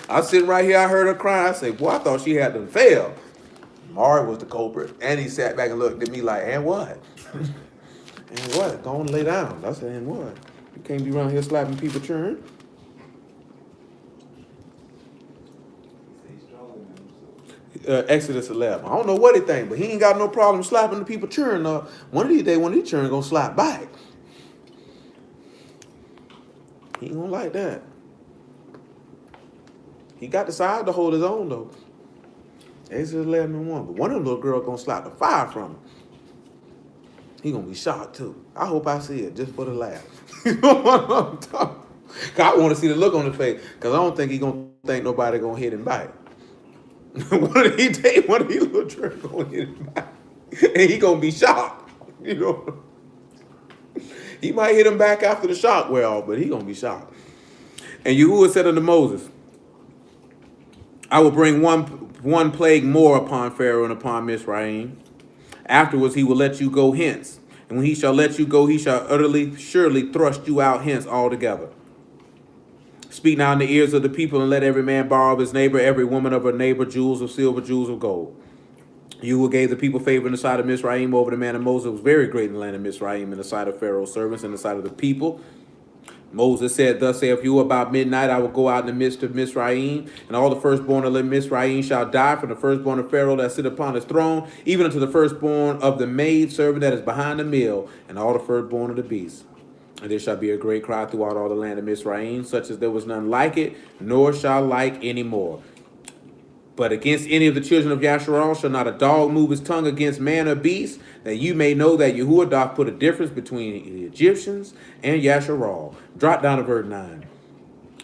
I was sitting right here, I heard her crying. I said, boy, I thought she had to fail. Mari was the culprit. And he sat back and looked at me like, and what? And what? Go on and lay down. I said, and what? You can't be around here slapping people churn. Exodus 11. I don't know what he think, but he ain't got no problem slapping the people churn. One of these days, one of these churn gonna slap back. He ain't gonna like that. He got the side to hold his own though. Exodus 11:1. But one of them little girls gonna slap the fire from him. He gonna be shocked too. I hope I see it just for the laugh. You know what I'm talking? I want to see the look on the face because I don't think he gonna think nobody gonna hit him back. One of these little jerks gonna hit him back, and he gonna be shocked. You know, he might hit him back after the shock wear off, but he gonna be shocked. And Yahuwah said unto Moses, I will bring one plague more upon Pharaoh and upon Mizraim. Afterwards he will let you go hence. And when he shall let you go, he shall surely thrust you out hence altogether. Speak now in the ears of the people, and let every man borrow of his neighbor, every woman of her neighbor, jewels of silver, jewels of gold. Yahuwah gave the people favor in the sight of Mizraim over the man of Moses. It was very great in the land of Mizraim, in the sight of Pharaoh's servants, in the sight of the people. Moses said, Thus saith you, about midnight I will go out in the midst of Mizraim, and all the firstborn of Mizraim shall die, from the firstborn of Pharaoh that sit upon his throne, even unto the firstborn of the maid servant that is behind the mill, and all the firstborn of the beasts. And there shall be a great cry throughout all the land of Mizraim, such as there was none like it, nor shall like any more. But against any of the children of Yasharal shall not a dog move his tongue against man or beast, that you may know that Yahuwah doth put a difference between the Egyptians and Yasharal. Drop down to verse 9.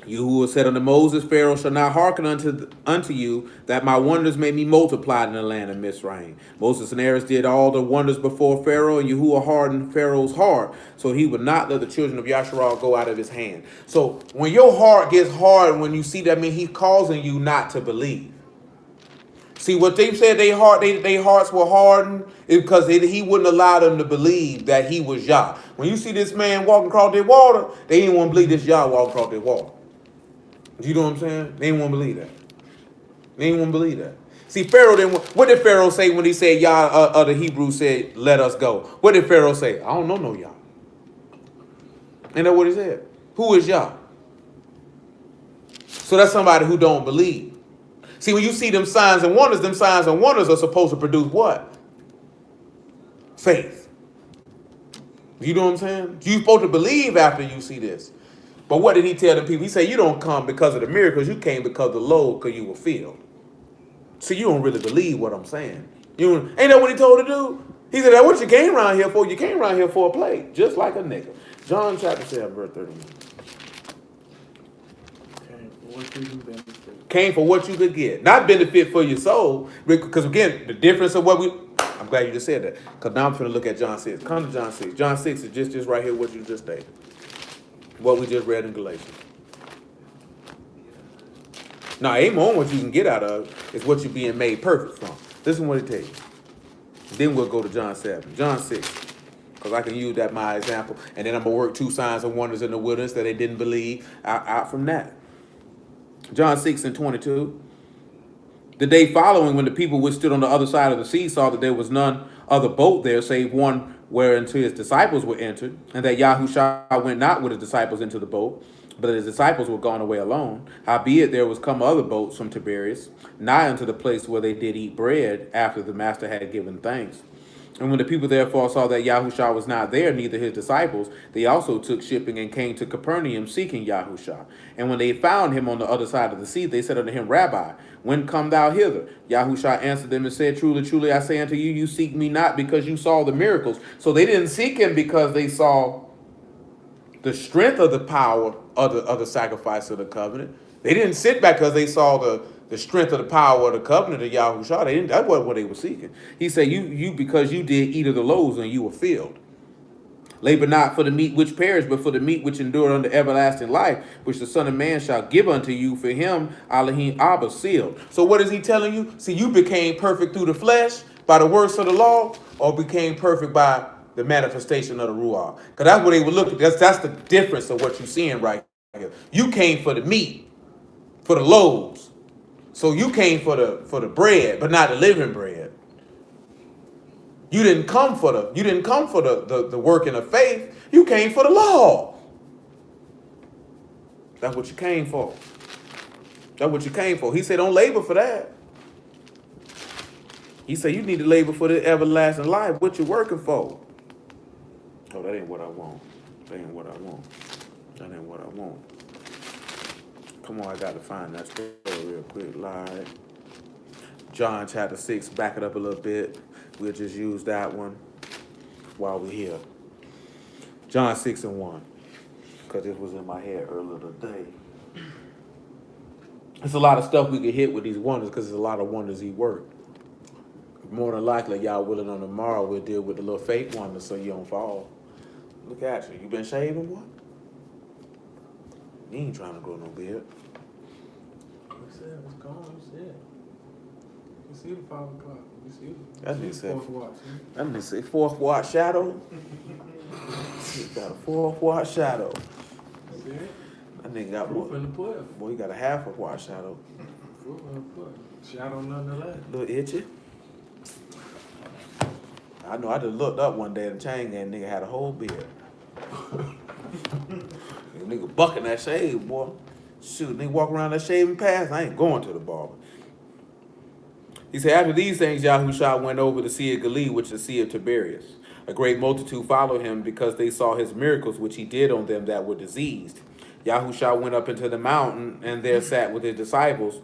Yahuwah said unto Moses, Pharaoh shall not hearken unto you, that my wonders may be multiplied in the land of Mizraim. Moses and Aaron did all the wonders before Pharaoh, and Yahuwah hardened Pharaoh's heart, so he would not let the children of Yasharal go out of his hand. So when your heart gets hard, when you see that, I mean he's causing you not to believe. See what they said they hearts were hardened is because he wouldn't allow them to believe that he was Yah. When you see this man walking across that water, they didn't want to believe this Yah walking across that water. You know what I'm saying? They didn't want to believe that. They didn't want to believe that. See, Pharaoh didn't. What did Pharaoh say when he said Yah? The Hebrews said, "Let us go." What did Pharaoh say? I don't know no Yah. Ain't that what he said? Who is Yah? So that's somebody who don't believe. See, when you see them signs and wonders are supposed to produce what? Faith. You know what I'm saying? You're supposed to believe after you see this. But what did he tell the people? He said, you don't come because of the miracles. You came because of the load, because you were filled. So you don't really believe what I'm saying. Ain't that what he told to do? He said, that's what you came around here for. You came around here for a plate, just like a nigga. John chapter 7, verse 31. Came for what you could get. Not benefit for your soul. Because again, the difference of what I'm glad you just said that. Because now I'm going to look at John 6. Come to John 6. John 6 is just right here what you just stated. What we just read in Galatians. Now, ain't more what you can get out of. It's what you're being made perfect from. Listen what it tells you. Then we'll go to John 7. John 6. Because I can use that my example. And then I'm going to work 2 signs and wonders in the wilderness that they didn't believe out from that. John 6 and 22. The day following, when the people which stood on the other side of the sea saw that there was none other boat there, save one whereinto his disciples were entered, and that Yahushua went not with his disciples into the boat, but his disciples were gone away alone. Howbeit there was come other boats from Tiberias, nigh unto the place where they did eat bread, after the master had given thanks. And when the people therefore saw that Yahushua was not there, neither his disciples, they also took shipping and came to Capernaum, seeking Yahushua. And when they found him on the other side of the sea, they said unto him, Rabbi, when come thou hither? Yahushua answered them and said, Truly, truly, I say unto you, you seek me not because you saw the miracles. So they didn't seek him because they saw the strength of the power of the sacrifice of the covenant. They didn't sit back because they saw the strength of the power of the covenant of Yahushua. They didn't. That wasn't what they were seeking. He said, you because you did eat of the loaves and you were filled. Labor not for the meat which perish, but for the meat which endure unto everlasting life, which the Son of Man shall give unto you. For him Elohim Abba sealed. So what is he telling you? See, you became perfect through the flesh by the works of the law, or became perfect by the manifestation of the Ruach. Because that's what they were looking. That's the difference of what you're seeing right here. You came for the meat, for the loaves. So you came for the bread, but not the living bread. You didn't come for the working of faith. You came for the law. That's what you came for. That's what you came for. He said, don't labor for that. He said, you need to labor for the everlasting life. What you working for? Oh, that ain't what I want. That ain't what I want. That ain't what I want. Come on, I got to find that story real quick. Live. John chapter 6, back it up a little bit. We'll just use that one while we're here. John 6 and 1. Because this was in my head earlier today. It's a lot of stuff we could hit with these wonders because there's a lot of wonders he worked. More than likely, y'all willing on tomorrow, we'll deal with the little fake wonders so you don't fall. Look at you. You been shaving, boy? You ain't trying to grow no beard. What's that? What's going on? What's that? You see the 5 o'clock. You see it? That nigga said. Fourth watch. That nigga said 4th watch shadow. He got a 4th watch shadow. See it? That nigga got Proof what? in the pudding. Boy, he got a half of watch shadow. Proof in the pudding. Shadow nonetheless. Little itchy. I know I just looked up one day and the chain gang nigga had a whole beard. Nigga bucking that shave, boy. Shoot, nigga walk around that shaving path. I ain't going to the barber. He said, after these things, Yahushua went over the Sea of Galilee, which is the Sea of Tiberias. A great multitude followed him because they saw his miracles, which he did on them that were diseased. Yahushua went up into the mountain, and there sat with his disciples,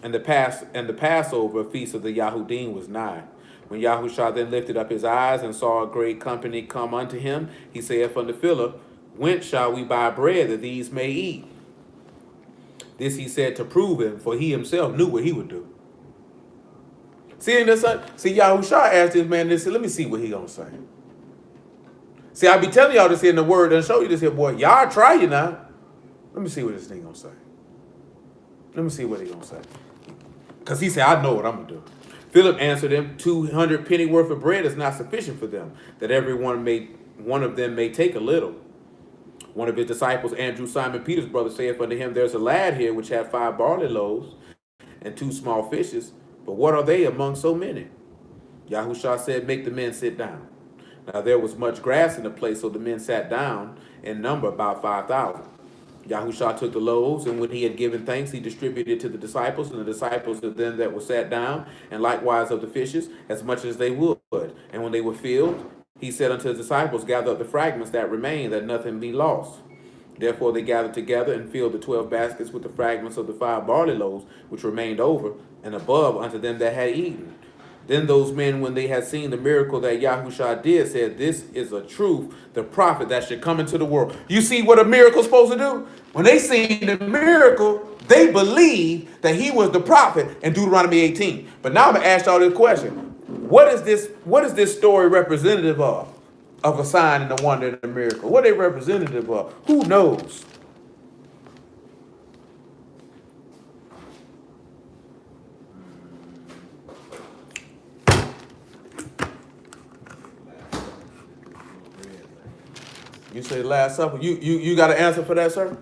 and the Passover feast of the Yahudim was nigh. When Yahushua then lifted up his eyes and saw a great company come unto him, he saith unto Philip, Whence shall we buy bread that these may eat? This he said to prove him, for he himself knew what he would do. See, Yahushua asked this man this, let me see what he gonna say. See, I be telling y'all this here in the word and show you this here, boy. Y'all try you now. Let me see what this thing gonna say. Let me see what he gonna say. Because he said, I know what I'm gonna do. Philip answered him, 200 penny worth of bread is not sufficient for them, that one of them may take a little. One of his disciples, Andrew, Simon Peter's brother, saith unto him, There's a lad here which hath 5 barley loaves and 2 small fishes, but what are they among so many? Yahushua said, Make the men sit down. Now there was much grass in the place, so the men sat down, in number about 5,000. Yahushua took the loaves, and when he had given thanks, he distributed to the disciples, and the disciples to them that were sat down, and likewise of the fishes, as much as they would. And when they were filled, he said unto his disciples, Gather up the fragments that remain, that nothing be lost. Therefore they gathered together and filled the 12 baskets with the fragments of the 5 barley loaves, which remained over, and above unto them that had eaten. Then those men, when they had seen the miracle that Yahushua did, said, This is a truth, the prophet that should come into the world. You see what a miracle's supposed to do? When they seen the miracle, they believed that he was the prophet in Deuteronomy 18. But now I'm going to ask y'all this question. What is this story representative of? Of a sign and a wonder and a miracle? What are they representative of? Who knows? You say Last Supper. You got an answer for that, sir?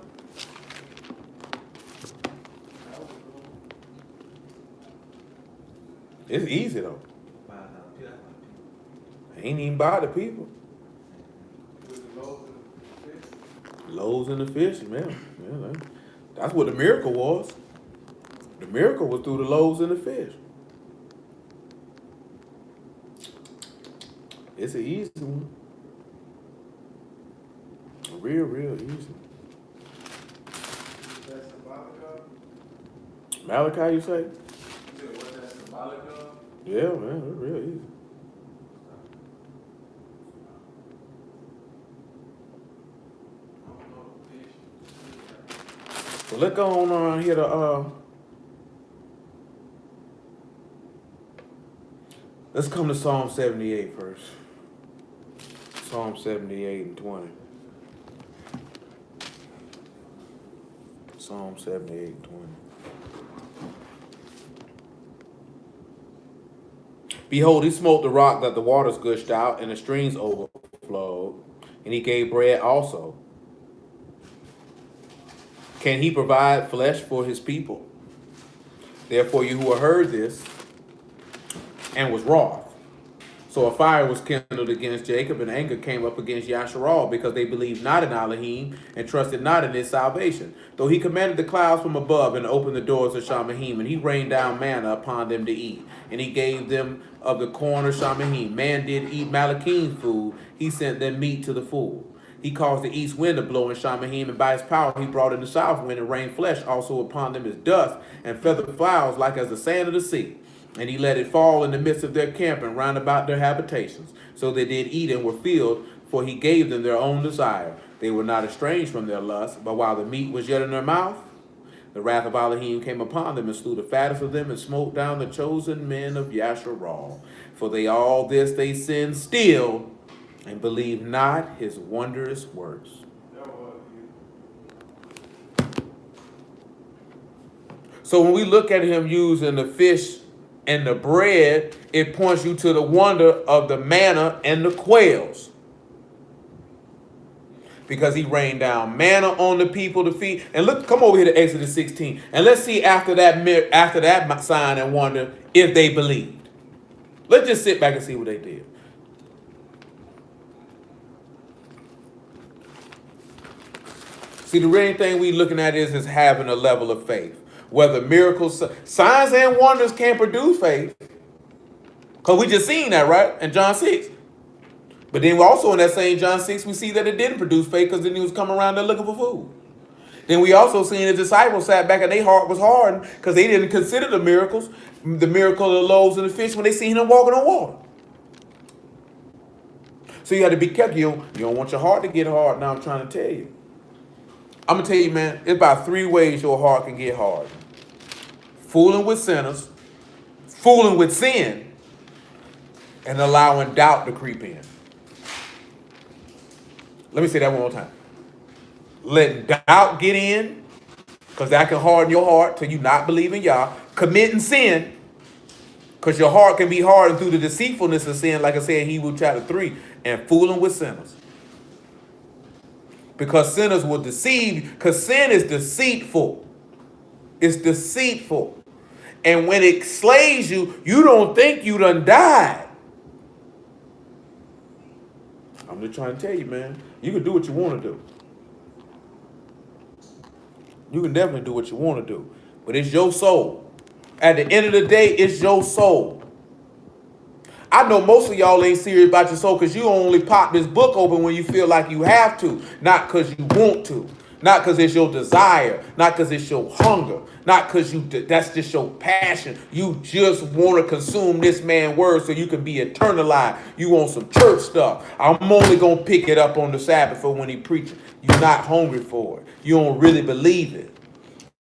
It's easy though. Ain't even by the people. Loaves and the fish, man. Yeah, that's what the miracle was. The miracle was through the loaves and the fish. It's an easy one. Real easy. That's symbolic of? Malachi, you say? You said what that's symbolic of? Yeah, man, it's real easy. I don't know the fish. So let's go on here to let's come to Psalm 78 first. Psalm 78 and 20. Psalm 78 and 20. Behold, he smote the rock that the waters gushed out, and the streams overflowed, and he gave bread also. Can he provide flesh for his people? Therefore you who heard this and was wroth. So a fire was kindled against Jacob, and anger came up against Yasharal, because they believed not in Elohim and trusted not in his salvation. Though he commanded the clouds from above and opened the doors of Shamahim, and he rained down manna upon them to eat, and he gave them of the corn of Shamahim. Man did eat Malachim's food, he sent them meat to the full. He caused the east wind to blow in Shamahim, and by his power he brought in the south wind, and rained flesh also upon them as dust, and feathered flowers like as the sand of the sea. And he let it fall in the midst of their camp and round about their habitations. So they did eat and were filled, for he gave them their own desire. They were not estranged from their lust, but while the meat was yet in their mouth, the wrath of Elohim came upon them, and slew the fattest of them, and smote down the chosen men of Yasharal. For they all this they sinned still, and believed not his wondrous works. So when we look at him using the fish and the bread, it points you to the wonder of the manna and the quails. Because he rained down manna on the people to feed. And look, come over here to Exodus 16. And let's see after that sign and wonder if they believed. Let's just sit back and see what they did. See, the real thing we looking at is having a level of faith. Whether miracles, signs and wonders can produce faith. Because we just seen that, right? In John 6. But then we're also in that same John 6, we see that it didn't produce faith, because then he was coming around there looking for food. Then we also seen the disciples sat back and their heart was hardened, because they didn't consider the miracles, the miracle of the loaves and the fish, when they seen him walking on water. So you have to be careful. You don't want your heart to get hard. Now I'm trying to tell you. I'm going to tell you, man, it's about 3 ways your heart can get hard. Fooling with sinners, fooling with sin, and allowing doubt to creep in. Let me say that one more time. Letting doubt get in, because that can harden your heart till you not believing Yah. Committing sin, Because your heart can be hardened through the deceitfulness of sin, like I said in Hebrews chapter 3, and fooling with sinners. Because sinners will deceive, because sin is deceitful. It's deceitful. And when it slays you, you don't think you done died. I'm just trying to tell you, man. You can do what you want to do. You can definitely do what you want to do. But it's your soul. At the end of the day, it's your soul. I know most of y'all ain't serious about your soul because you only pop this book open when you feel like you have to, not because you want to, not because it's your desire, not because it's your hunger, not because that's just your passion. You just want to consume this man's word so you can be eternalized. You want some church stuff. I'm only going to pick it up on the Sabbath for when he preaches. You're not hungry for it. You don't really believe it.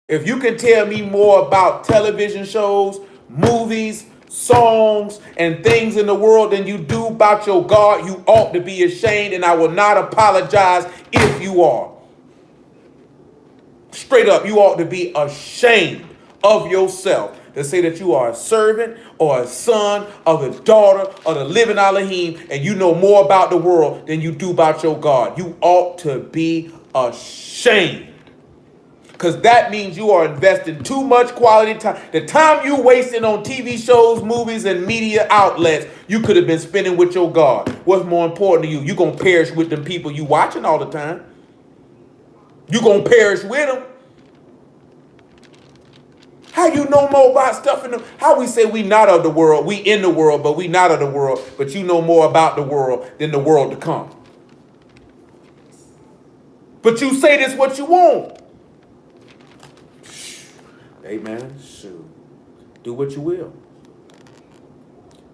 If you can tell me more about television shows, movies, songs, and things in the world than you do about your God, you ought to be ashamed, and I will not apologize if you are. Straight up, you ought to be ashamed of yourself to say that you are a servant or a son of a daughter of the living Elohim, and you know more about the world than you do about your God. You ought to be ashamed. Because that means you are investing too much quality time. The time you wasting on TV shows, movies, and media outlets, you could have been spending with your God. What's more important to you? You're going to perish with them people you watching all the time. You're going to perish with them. How you know more about stuff in the... How we say we not of the world, we in the world, but we not of the world, but you know more about the world than the world to come. But you say this what you want. Amen. Shoot. Do what you will.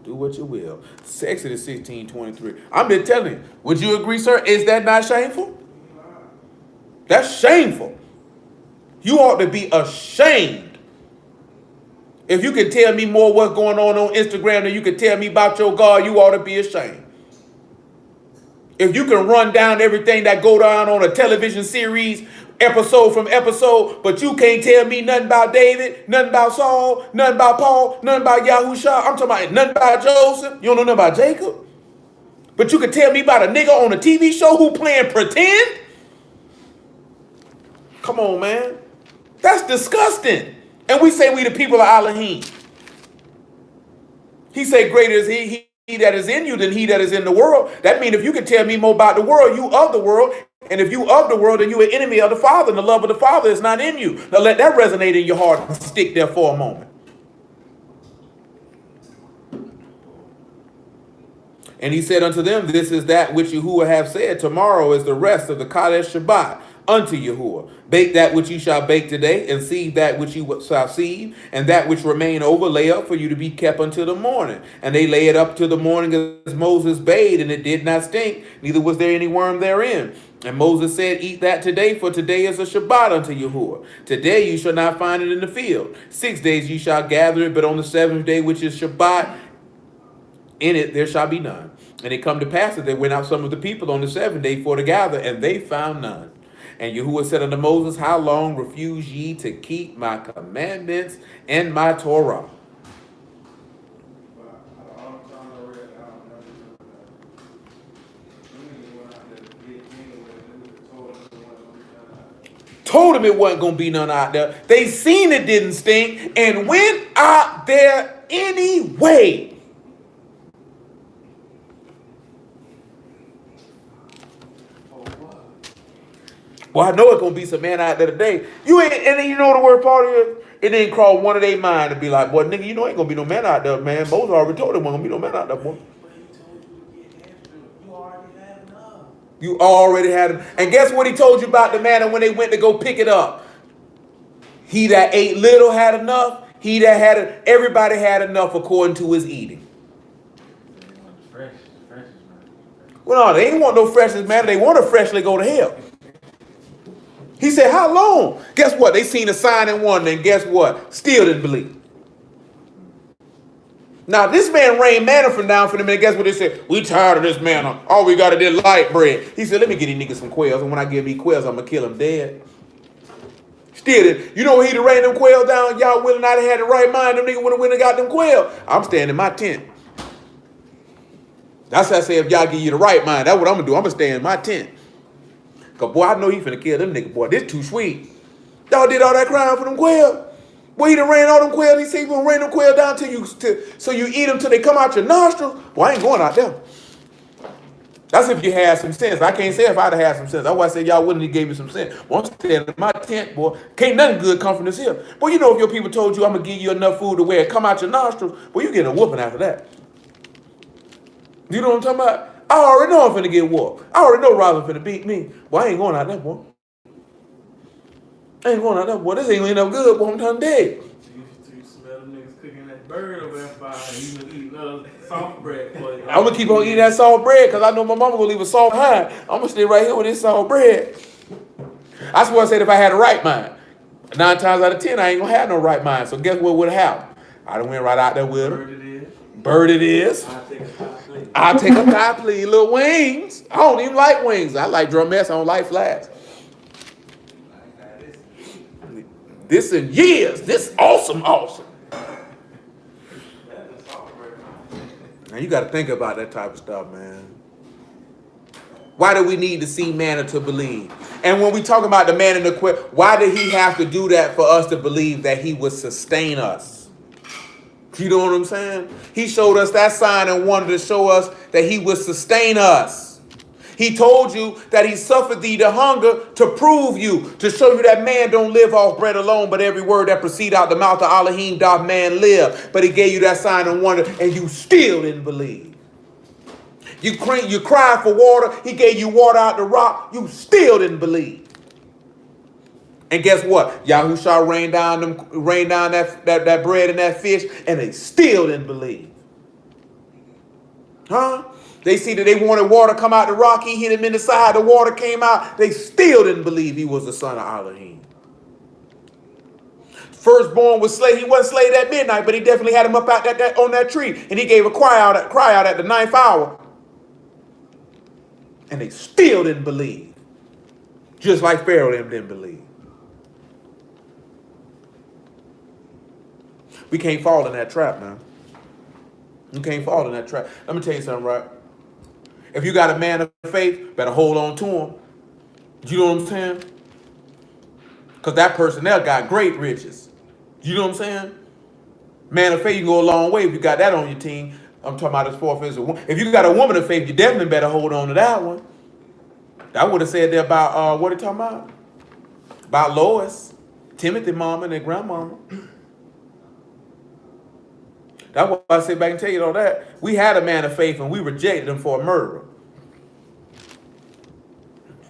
Do what you will. Exodus 16:23. I'm just telling you. Would you agree, sir? Is that not shameful? That's shameful. You ought to be ashamed. If you can tell me more what's going on Instagram than you can tell me about your God, you ought to be ashamed. If you can run down everything that go down on a television series, episode from episode, but you can't tell me nothing about David, nothing about Saul, nothing about Paul, nothing about Yahusha. I'm talking about nothing about Joseph. You don't know nothing about Jacob. But you can tell me about a nigga on a TV show who playing pretend? Come on, man. That's disgusting. And we say we the people of Elohim. He said, greater is he that is in you than he that is in the world. That means if you can tell me more about the world, you of the world. And if you of the world, then you an enemy of the Father, and the love of the Father is not in you. Now let that resonate in your heart and stick there for a moment. And he said unto them, this is that which Yahuwah have said. Tomorrow is the rest of the Kadesh Shabbat unto Yahuwah. Bake that which ye shall bake today, and sieve that which ye shall sieve, and that which remain over lay up for you to be kept until the morning. And they lay it up till the morning as Moses bade, and it did not stink, neither was there any worm therein. And Moses said, eat that today, for today is a Shabbat unto Yahuwah. Today you shall not find it in the field. 6 days ye shall gather it, but on the seventh day, which is Shabbat, in it there shall be none. And it come to pass that there went out some of the people on the seventh day for to gather, and they found none. And Yahuwah said unto Moses, how long refuse ye to keep my commandments and my Torah? Told him it wasn't going to be none out there. They seen it didn't stink and went out there anyway. Well, I know it's going to be some man out there today. You ain't, and then you know the word part is? It didn't cross one of their mind to be like, boy, nigga, you know ain't going to be no man out there, man. Moses already told him wasn't going to be no man out there, boy. You already had him. And guess what he told you about the manna when they went to go pick it up? He that ate little had enough. He that had everybody had enough according to his eating. Well, no, they ain't want no freshness manna. They want to freshly go to hell. He said, how long? Guess what? They seen a sign and wonder, and guess what? Still didn't believe. Now, this man rained manna from down for them, and guess what they said? We tired of this manna. All we got to do is light bread. He said, let me get these niggas some quails, and when I give these quails, I'm going to kill them dead. Still did. You know, he'd have ran them quail down. Y'all willing not have had the right mind. Them niggas would have went and got them quail. I'm staying in my tent. That's what I say. If y'all give you the right mind, that's what I'm gonna do. I'm gonna stay in my tent. Cause boy, I know he finna kill them niggas. Boy, this too sweet. Y'all did all that crime for them quail. Boy, he done ran all them quail. He said he gonna ran them quail down so you eat them till they come out your nostrils. Boy, I ain't going out there. That's if you had some sense. I can't say if I'd have had some sense. That's why I said y'all wouldn't have gave me some sense. Once I staying in my tent, boy, can't nothing good come from this here. Boy, you know if your people told you I'm gonna give you enough food to where it come out your nostrils, boy, you get a whooping after that. You know what I'm talking about? I already know I'm finna get whooped. I already know Robin finna beat me. Boy, I ain't going out there, boy. I ain't going out there, boy. This ain't gonna end up good, boy. I'm done dead. You smell them niggas cooking that bird over that fire. You been eating soft bread for you. I'm gonna keep on eating that salt bread because I know my mama gonna leave a salt behind. I'm gonna stay right here with this salt bread. That's what I said if I had a right mind. 9 times out of 10, I ain't gonna have no right mind. So guess what would have happened? I done went right out there with her. Bird it is. I'll take a pie, please. Little wings. I don't even like wings. I like drumettes. I don't like flats. This in years. This awesome. Now you got to think about that type of stuff, man. Why do we need to see manna to believe? And when we talk about the man in the quill, why did he have to do that for us to believe that he would sustain us? You know what I'm saying? He showed us that sign and wanted to show us that he would sustain us. He told you that he suffered thee to hunger to prove you, to show you that man don't live off bread alone, but every word that proceed out the mouth of Elohim doth man live. But he gave you that sign and wonder, and you still didn't believe. You cried for water. He gave you water out the rock. You still didn't believe. And guess what? Yahushua rained down that bread and that fish, and they still didn't believe. Huh? They see that they wanted water come out the rock. He hit him in the side. The water came out. They still didn't believe he was the son of Elohim. Firstborn was slave. He wasn't slayed at midnight, but he definitely had him up out on that tree, and he gave a cry out at the 9th hour. And they still didn't believe, just like Pharaoh them didn't believe. We can't fall in that trap, man. You can't fall in that trap. Let me tell you something, right? If you got a man of faith, better hold on to him. You know what I'm saying? Because that person there got great riches. You know what I'm saying? Man of faith, you can go a long way if you got that on your team. I'm talking about as far as if you got a woman of faith, you definitely better hold on to that one. That would have said there about, what are you talking about? About Lois, Timothy mama and their grandmama. That's why I sit back and tell you all that. We had a man of faith and we rejected him for a murderer.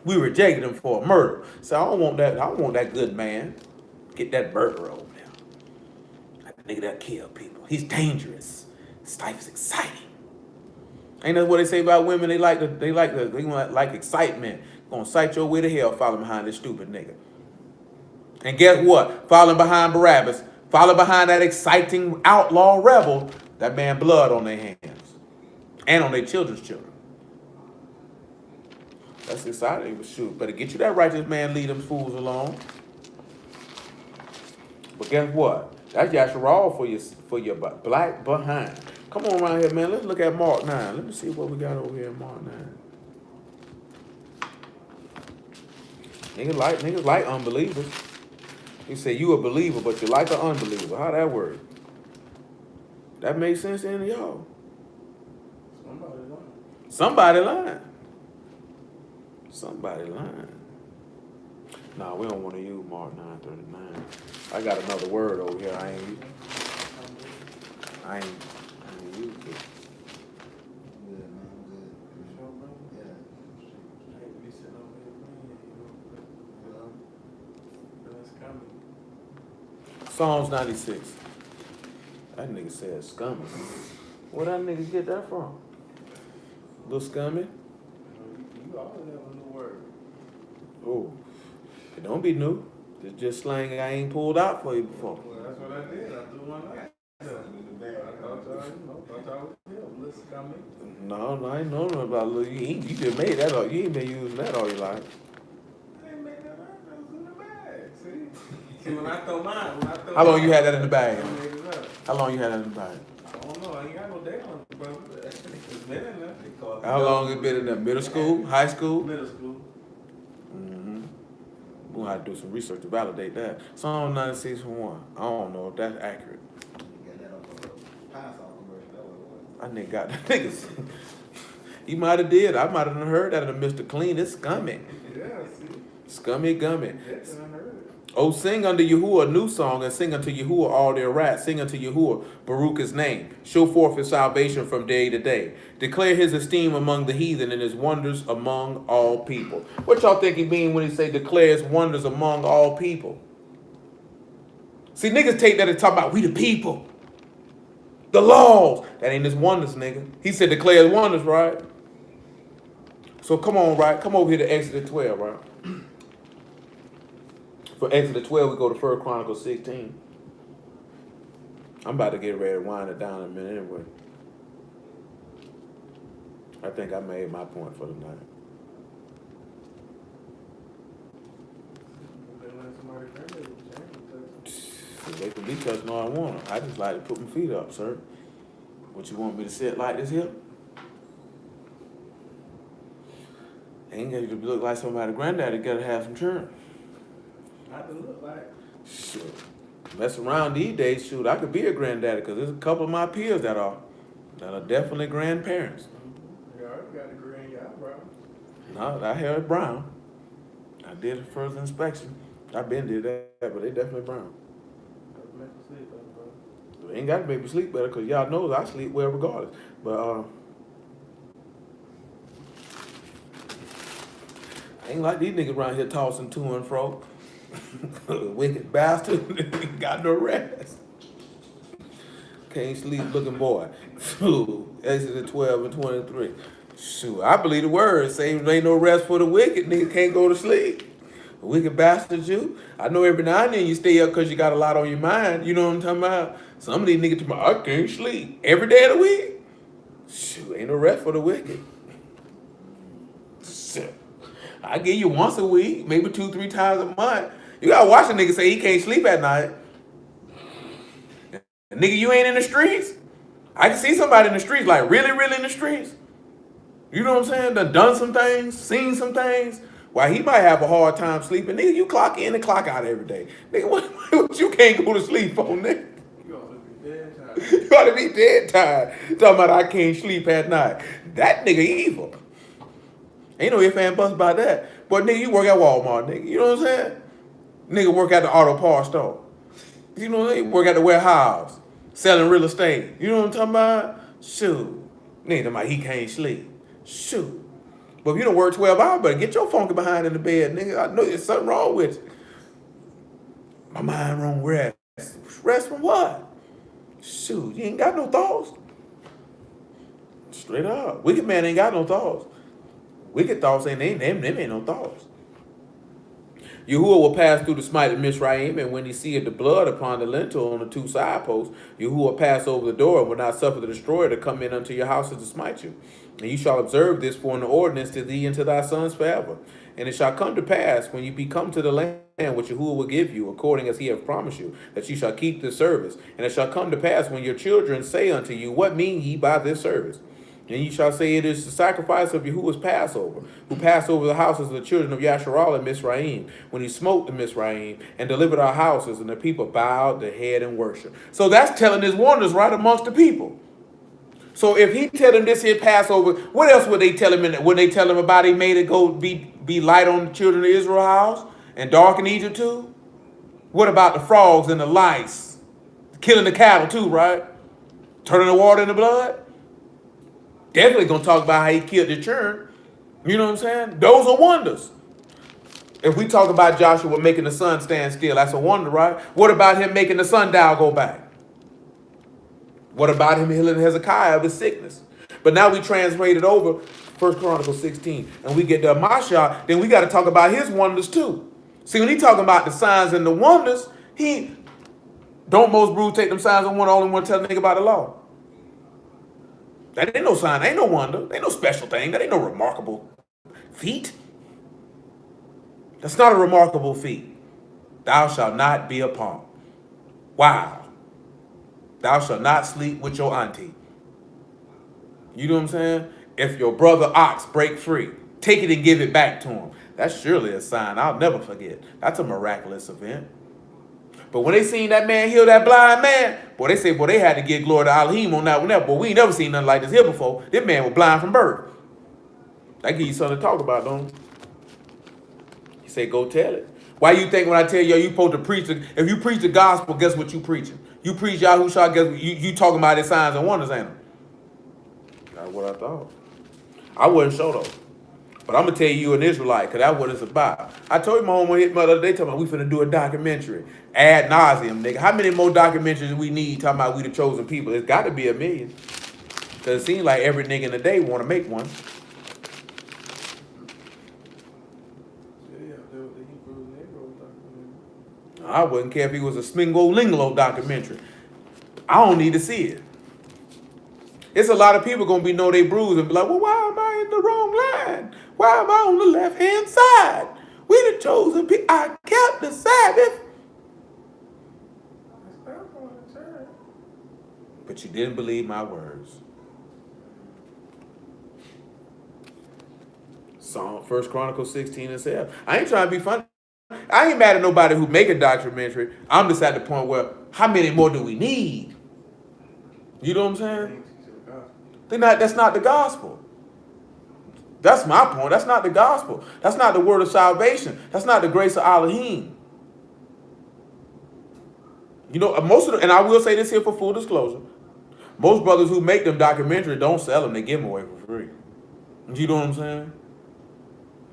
We rejected him for a murder. So I don't want that. I don't want that good man. Get that murderer over there. That nigga that kill people. He's dangerous. His life is exciting. Ain't that what they say about women? They like excitement. Gonna excite your way to hell following behind this stupid nigga. And guess what? Following behind Barabbas. Follow behind that exciting outlaw rebel, that man blood on their hands and on their children's children. That's exciting. But shoot, better get you that righteous man, lead them fools alone. But guess what? That's Yasharal for your black behind. Come on around here, man. Let's look at Mark 9. Let me see what we got over here in Mark 9. Niggas like unbelievers. He said, you a believer, but you like an unbeliever. How that work? That makes sense to any of y'all? Somebody lying. Somebody lying. Nah, we don't want to use Mark 9:39. I got another word over here. I ain't used it. Psalms 96. That nigga said scummy. Where that nigga get that from? Little scummy? You always have a new word. Oh, it don't be new. It's just slang I ain't pulled out for you before. Well, that's what I did. I threw one out. I thought y'all was him. Little scummy. No, I ain't know nothing about little. You just made that all. You ain't been using that all your life. I ain't made that up. That was in the bag. See? See, when I throw mine, How long you had that in the bag? I made it up. How long you had that in the bag? I don't know. I ain't got no date on it, brother. It's been in there. They call it How long it been in there? Middle school? High school? Middle school. Mm-hmm. We'll have to do some research to validate that. Psalm 96 for 1. I don't know if that's accurate. You got that on the pine saw commercial, that what it was. I nigga got that niggas. He might have did. I might have heard that in Mr. Clean. It's scummy. Yeah, see. Scummy gummy. That's what I heard. Oh, sing unto Yahuwah a new song, and sing unto Yahuwah all their wrath. Sing unto Yahuwah, Baruch his name. Show forth his salvation from day to day. Declare his esteem among the heathen and his wonders among all people. What y'all think he mean when he say declare his wonders among all people? See, niggas take that and talk about we the people. The laws. That ain't his wonders, nigga. He said declare his wonders, right? So come on, right? Come over here to Exodus 12, right? For Exodus 12, we go to 1 Chronicles 16. I'm about to get ready to wind it down in a minute anyway. I think I made my point for the night. They let somebody bring it. They can be touching all I want. I just like to put my feet up, sir. What you want me to sit like this here? Ain't got to look like somebody's granddaddy gotta have some children. Not to look like. Shit. Mess around these days, shoot, I could be a granddaddy because there's a couple of my peers that are definitely grandparents. You already got a degree in your eyebrow. No, I hair is brown. I did a first inspection. I been did that, but they definitely brown. That's make you sleep better, bro. They ain't got to make me sleep better because y'all knows I sleep well regardless. But I ain't like these niggas around here tossing to and fro. Wicked bastard. Got no rest. Can't sleep looking boy. Exodus 12 and 23. Shoot, I believe the word say there ain't no rest for the wicked. Nigga can't go to sleep. Wicked bastard, you. I know every now and then you stay up because you got a lot on your mind. You know what I'm talking about? Some of these niggas talking about, I can't sleep every day of the week. Shoot, ain't no rest for the wicked. Shit. I give you once a week, maybe 2-3 times a month. You gotta watch a nigga say he can't sleep at night. And nigga, you ain't in the streets. I can see somebody in the streets, like really, really in the streets. You know what I'm saying? Done some things, seen some things. Why he might have a hard time sleeping. Nigga, you clock in and clock out every day. Nigga, what you can't go to sleep on, nigga? You ought to be dead tired. You ought to be dead tired. Talking about I can't sleep at night. That nigga evil. Ain't no ifs and buts about that. But nigga, you work at Walmart, nigga. You know what I'm saying? Nigga work at the auto parts store. You know what I'm saying? Work at the warehouse. Selling real estate. You know what I'm talking about? Shoot. Nigga, talking about he can't sleep. Shoot. But if you don't work 12 hours, better get your funky behind in the bed, nigga. I know there's something wrong with you. My mind wrong rest. Rest from what? Shoot, you ain't got no thoughts. Straight up. Wicked man ain't got no thoughts. Wicked thoughts ain't no thoughts. Yahuwah will pass through the smite of Mizraim, and when he seeth the blood upon the lintel on the 2 side posts, Yahuwah will pass over the door and will not suffer the destroyer to come in unto your houses to smite you. And you shall observe this for an ordinance to thee and to thy sons forever. And it shall come to pass, when you be come to the land which Yahuwah will give you, according as he hath promised you, that you shall keep this service. And it shall come to pass, when your children say unto you, what mean ye by this service? And you shall say, it is the sacrifice of Yahuwah's Passover, who passed over the houses of the children of Yasharal and Mizraim, when he smote the Mizraim and delivered our houses, and the people bowed their head in worship. So that's telling his wonders right amongst the people. So if he tell them this here Passover, what else would they tell him when they tell him about he made it go be light on the children of Israel's house and dark in Egypt too? What about the frogs and the lice? Killing the cattle too, right? Turning the water into blood? Definitely gonna talk about how he killed the children. You know what I'm saying? Those are wonders. If we talk about Joshua making the sun stand still, that's a wonder, right? What about him making the sundial go back? What about him healing Hezekiah of his sickness? But now we translate it over, 1 Chronicles 16, and we get to Masha, then we got to talk about his wonders too. See, when he talking about the signs and the wonders, don't most brews take them signs and wonder, only one tell the nigga about the law. That ain't no sign, ain't no wonder, ain't no special thing, that ain't no remarkable feat. That's not a remarkable feat. Thou shalt not be a punk. Wow. Thou shalt not sleep with your auntie. You know what I'm saying? If your brother ox break free, take it and give it back to him. That's surely a sign I'll never forget. That's a miraculous event. But when they seen that man heal that blind man, boy, they say, boy, they had to give glory to Elohim on that one. Boy, we ain't never seen nothing like this here before. This man was blind from birth. That give you something to talk about, don't it? He say, go tell it. Why you think when I tell you you supposed to preach, if you preach the gospel, guess what you preaching? You preach Yahushua, guess what you talking about his signs and wonders, ain't it? That's what I thought. I wasn't sure though. But I'm gonna tell you an Israelite, because that's what it's about. I told you my home hit my other day talking about we finna do a documentary. Ad nauseum, nigga. How many more documentaries we need talking about we the chosen people? It's gotta be a million. Cause it seems like every nigga in the day wanna make one. Yeah, the Hebrew Negro documentary. I wouldn't care if it was a Smingo Linglo documentary. I don't need to see it. It's a lot of people gonna be know they bruised and be like, well, why am I in the wrong line? Why am I on the left-hand side? We the chosen people. I kept the Sabbath. That's not going to church. But you didn't believe my words. Psalm 1 Chronicles 16 and 7. I ain't trying to be funny. I ain't mad at nobody who make a documentary. I'm just at the point where how many more do we need? You know what I'm saying? That's not the gospel. That's my point. That's not the gospel. That's not the word of salvation. That's not the grace of Elohim. You know, most of them, and I will say this here for full disclosure, most brothers who make them documentaries don't sell them, they give them away for free. You know what I'm saying?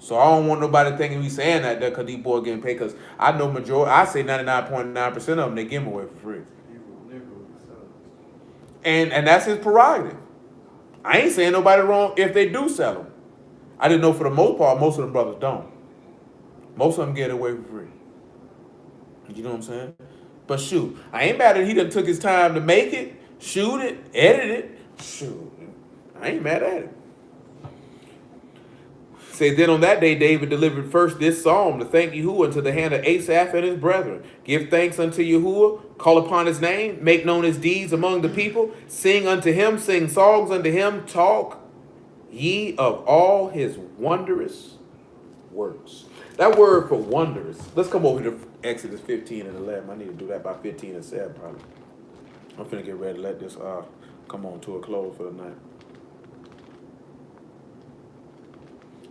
So I don't want nobody thinking me saying that because these boys getting paid, because I know I say 99.9% of them, they give them away for free. And that's his prerogative. I ain't saying nobody wrong if they do sell them. I didn't know for the most part, most of them brothers don't. Most of them get away for free. You know what I'm saying? But shoot, I ain't mad at he done took his time to make it, shoot it, edit it. Shoot, I ain't mad at it. Say, then on that day, David delivered first this psalm to thank Yahuwah into the hand of Asaph and his brethren. Give thanks unto Yahuwah, call upon his name, make known his deeds among the people, sing unto him, sing songs unto him, talk ye of all his wondrous works. That word for wonders, let's come over to Exodus 15 and 11. I need to do that by 15 and 7 probably. I'm finna get ready to let this come on to a close for the night.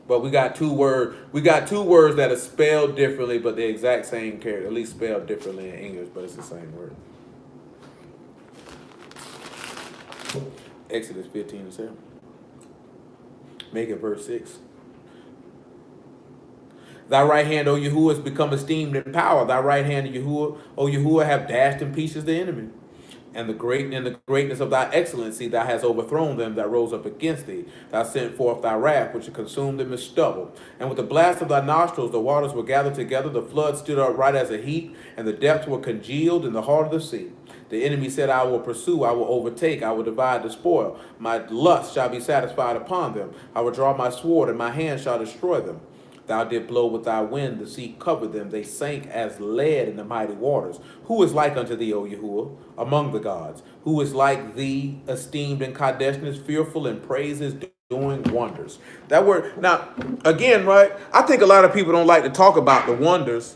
But we got two words that are spelled differently, but the exact same character, at least spelled differently in English, but it's the same word. Exodus 15 and 7. Make it verse 6. Thy right hand, O Yahuwah, has become esteemed in power. Thy right hand, Yahuwah, O Yahuwah, have dashed in pieces the enemy. And the greatness of thy excellency, thou hast overthrown them that rose up against thee. Thou sent forth thy wrath, which consumed them as stubble. And with the blast of thy nostrils, the waters were gathered together, the flood stood upright as a heap, and the depths were congealed in the heart of the sea. The enemy said, I will pursue, I will overtake, I will divide the spoil. My lust shall be satisfied upon them. I will draw my sword, and my hand shall destroy them. Thou didst blow with thy wind, the sea covered them. They sank as lead in the mighty waters. Who is like unto thee, O Yahuwah, among the gods? Who is like thee, esteemed in Kadeshness, fearful in praises, doing wonders? That word, now, again, right, I think a lot of people don't like to talk about the wonders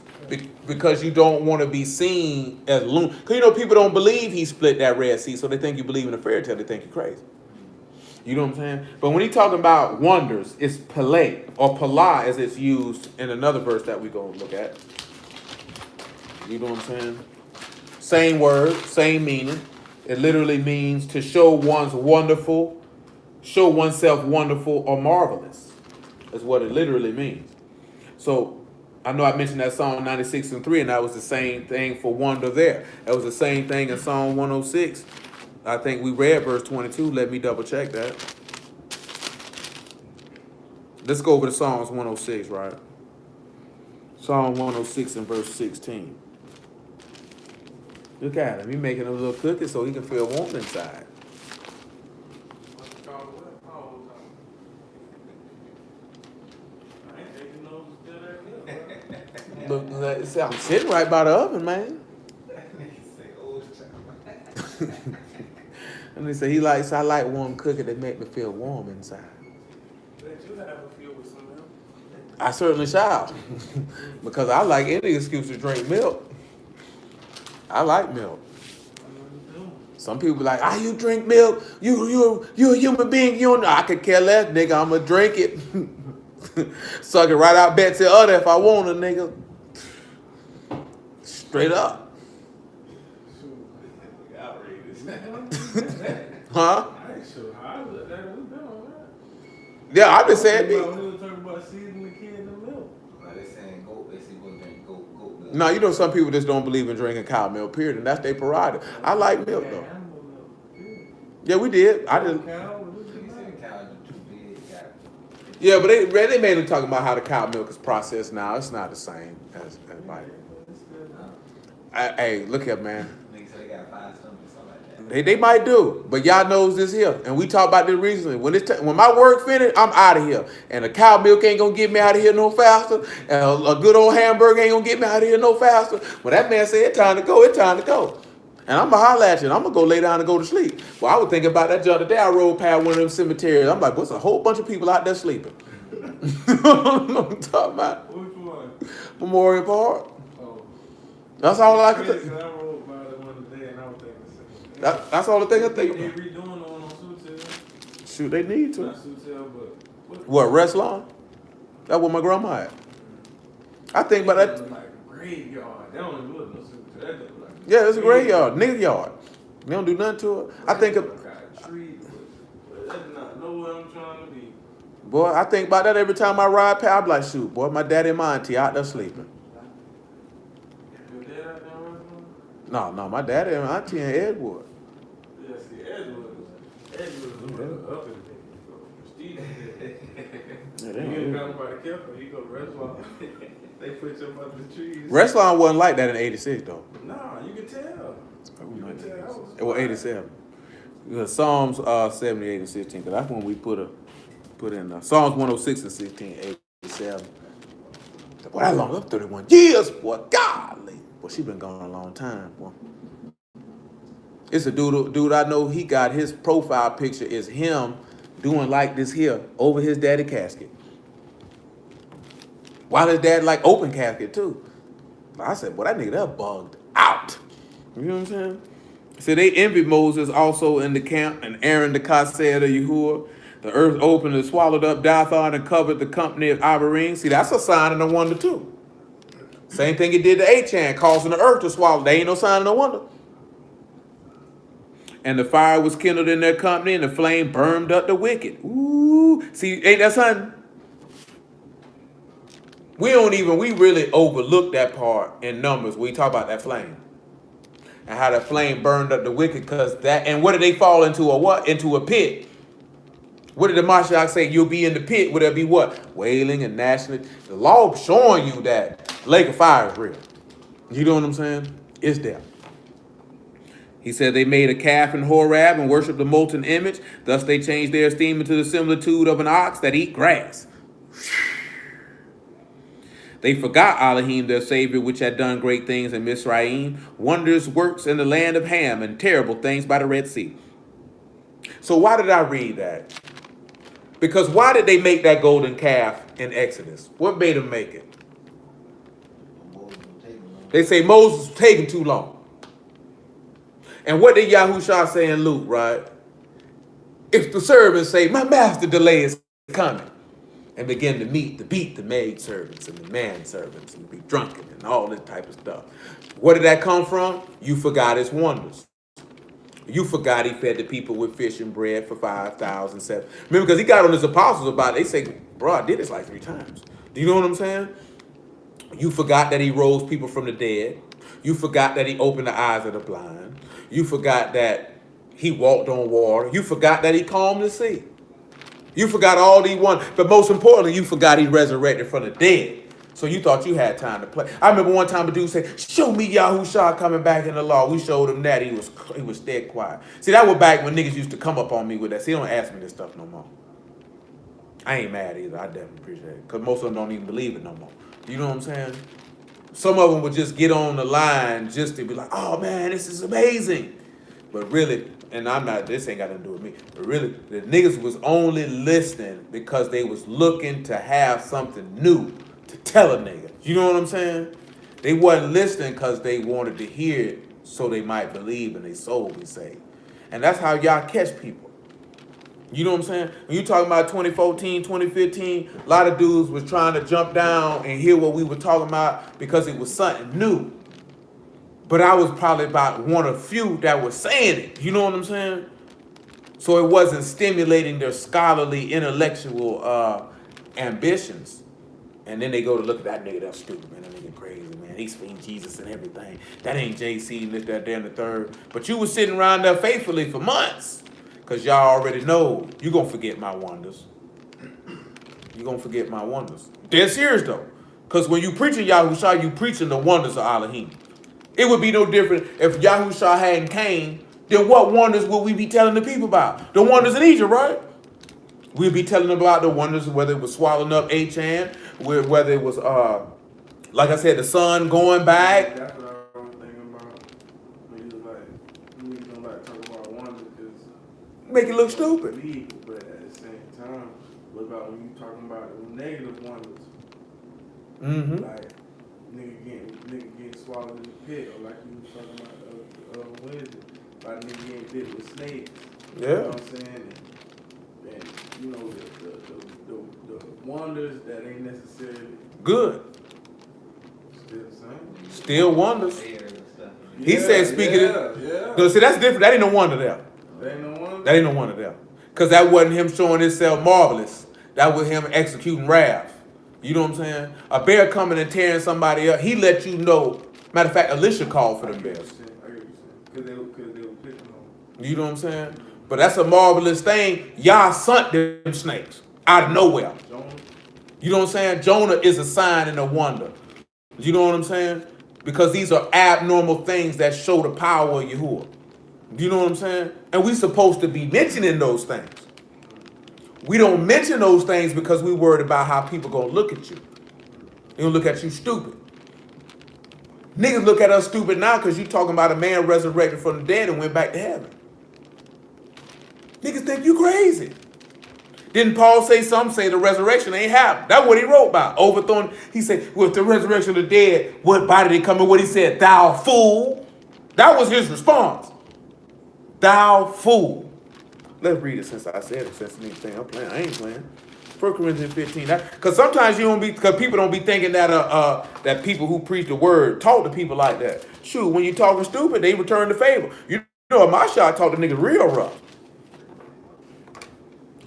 because you don't want to be seen as loon. Because, you know, people don't believe he split that Red Sea, so they think you believe in a fairy tale. They think you're crazy. You know what I'm saying? But when he's talking about wonders, it's pele or pala as it's used in another verse that we're going to look at. You know what I'm saying? Same word, same meaning. It literally means to show oneself wonderful or marvelous. That's what it literally means. So I know I mentioned that Psalm 96 and 3, and that was the same thing for wonder there. That was the same thing in Psalm 106. I think we read verse 22. Let me double check that. Let's go over to Psalms 106, right? Psalm 106 and verse 16. Look at him. He's making a little cookie so he can feel warm inside. I said, I'm sitting right by the oven, man. And they say I like warm cooking that make me feel warm inside. Bet you have a few with some milk. I certainly shall. Because I like any excuse to drink milk. I like milk. Some people be like, you drink milk? You a human being, you don't know. I could care less, nigga, I'ma drink it. Suck it right out Betsy udder if I want a nigga. Straight up. Huh? I ain't sure how I look at it. We been on that. Yeah, I been saying We it. were talking about seasoning the kid in the milk. They saying goat. They say go drink goat milk. No, you know some people just don't believe in drinking cow milk, period, and that's their prerogative. I like milk though. Animal milk. Period. Yeah, we did. I did. Cow, what is They it? say the cows are too big. Yeah, but they mainly talking about how the cow milk is processed now. It's not the same as like. It's good. Hey, look here, man. Niggas say they got 5 stomachs or something like that. They might do, but y'all knows this here, and we talked about this recently. When my work finished, I'm out of here, and the cow milk ain't gonna get me out of here no faster, and a good old hamburger ain't gonna get me out of here no faster. When that man said it's time to go, it's time to go. And I'm gonna holler at you, and I'm gonna go lay down and go to sleep. Well, I was thinking about that the other day. I rode past one of them cemeteries. I'm like, what's a whole bunch of people out there sleeping? You know what I'm talking about? Which one? Memorial Park. Oh. That's all I can Crazy, think. 'cause I rode by the one today and I was thinking the same. That's all the thing I They think about. redoing the one on Sutil. Shoot, they need to. Not Sutil, but What, Restlawn? That's where my grandma at. I think about that. Look like a graveyard. That don't even look no Sutil. That look like Yeah, it's a graveyard, nigga yard. They don't do nothing to it. I think, like a tree, but that's not nowhere I'm trying to be. boy, I think about that every time I ride past. I'm like, shoot, boy, my daddy and my auntie out there sleeping. Your dad out there right now? No, my daddy and my auntie in Edgewood. Yeah, see, Edgewood is a little up in there. Steve Yeah, you ain't got nobody careful. You go to restaurant. They put you up under the trees. Restlawn wasn't like that in '86 though. Nah, you can tell. You can tell. That was It was '87. It was Psalms 78 and 16, because that's when we put in Psalms 106 and 16, 87. Boy, that long up 31 years, boy. Golly. Boy, she been gone a long time, boy. It's a dude I know, he got his profile picture is him doing like this here over his daddy casket. While his dad like open casket too. I said, boy, that nigga that bugged out. You know what I'm saying? So they envied Moses also in the camp, and Aaron the Kaseh of Yahuwah. The earth opened and swallowed up Dathan and covered the company of Abiram. See, that's a sign and a wonder too. Same thing it did to Achan, causing the earth to swallow. They ain't no sign and no wonder. And the fire was kindled in their company, and the flame burned up the wicked. Ooh, see, ain't that something? We really overlook that part in Numbers. We talk about that flame. And how the flame burned up the wicked, and what did they fall into? Into a pit. What did the Mashiach say? You'll be in the pit. Would there be what? Wailing and gnashing. The law showing you that lake of fire is real. You know what I'm saying? It's there. He said they made a calf in Horeb and worshiped the molten image. Thus they changed their esteem into the similitude of an ox that eat grass. They forgot Elohim, their Savior, which had done great things in Mizraim, wondrous works in the land of Ham, and terrible things by the Red Sea. So why did I read that? Because why did they make that golden calf in Exodus? What made them make it? They say Moses was taking too long. And what did Yahushua say in Luke, right? If the servants say, my master delay is coming, and begin to beat the maid servants and the man servants and be drunken and all this type of stuff. Where did that come from? You forgot his wonders. You forgot he fed the people with fish and bread for 5,000. Remember, because he got on his apostles about it. They say, bro, I did this like 3 times. Do you know what I'm saying? You forgot that he rose people from the dead. You forgot that he opened the eyes of the blind. You forgot that he walked on water. You forgot that he calmed the sea. You forgot all these ones, but most importantly, you forgot he resurrected from the dead. So you thought you had time to play. I remember one time a dude said, show me Yahushua coming back in the law. We showed him that. He was dead quiet. See, that was back when niggas used to come up on me with that. See, they don't ask me this stuff no more. I ain't mad either. I definitely appreciate it. Because most of them don't even believe it no more. You know what I'm saying? Some of them would just get on the line just to be like, oh man, this is amazing. But really, and I'm not, this ain't got nothing to do with me, but really, the niggas was only listening because they was looking to have something new to tell a nigga. You know what I'm saying? They wasn't listening because they wanted to hear it so they might believe and their soul be saved. And that's how y'all catch people. You know what I'm saying? When you talking about 2014, 2015, a lot of dudes was trying to jump down and hear what we were talking about because it was something new. But I was probably about one of few that was saying it. You know what I'm saying? So it wasn't stimulating their scholarly, intellectual ambitions. And then they go to look at that nigga, that's stupid, man. That nigga crazy, man. He's speaking Jesus and everything. That ain't JC, and this, that, there, and the third. But you was sitting around there faithfully for months. Because y'all already know you're going to forget my wonders. You're going to forget my wonders. Dead serious, though. Because when you preaching Yahushua, you preaching the wonders of Elohim. It would be no different if Yahushua hadn't came. Then what wonders would we be telling the people about? The wonders in Egypt, right? We'd be telling them about the wonders, whether it was swallowing up Achan, whether it was, like I said, the sun going back. That's what I was thinking about. When you don't like talk about wonders because Make it look stupid. but at the same time, what about when you talking about the negative wonders? Mm-hmm. Like nigga getting swallowed in the pit, or like you was talking about Wednesday, like nigga getting bit with snakes. Yeah. You know what I'm saying? And you know the wonders that ain't necessarily Good. still the same. Still wonders. Air and stuff. He said, speaking yeah. No, see, that's different. That ain't no wonder there. That ain't no wonder. That ain't no wonder there. Because that wasn't him showing himself marvelous. That was him executing wrath. You know what I'm saying? A bear coming and tearing somebody up, he let you know. Matter of fact, Alicia called for them bears. I get what you're saying. Because they were picking on. You know what I'm saying? But that's a marvelous thing. Y'all sunk them snakes out of nowhere. Jonah. You know what I'm saying? Jonah is a sign and a wonder. You know what I'm saying? Because these are abnormal things that show the power of Yahuwah. You know what I'm saying? And we supposed to be mentioning those things. We don't mention those things because we worried about how people gonna look at you. They gonna look at you stupid. Niggas look at us stupid now because you talking about a man resurrected from the dead and went back to heaven. Niggas think you crazy. Didn't Paul say something? Say the resurrection ain't happened. That's what he wrote about. Overthrown. He said, with the resurrection of the dead, what body they come in? What he said, thou fool. That was his response. Thou fool. Let's read it since I said it. Since I'm playing. I ain't playing. 1 Corinthians 15. Because sometimes you don't be, because people don't be thinking that that people who preach the word talk to people like that. Shoot, when you talking stupid, they return the favor. You know, my shot talk to niggas real rough.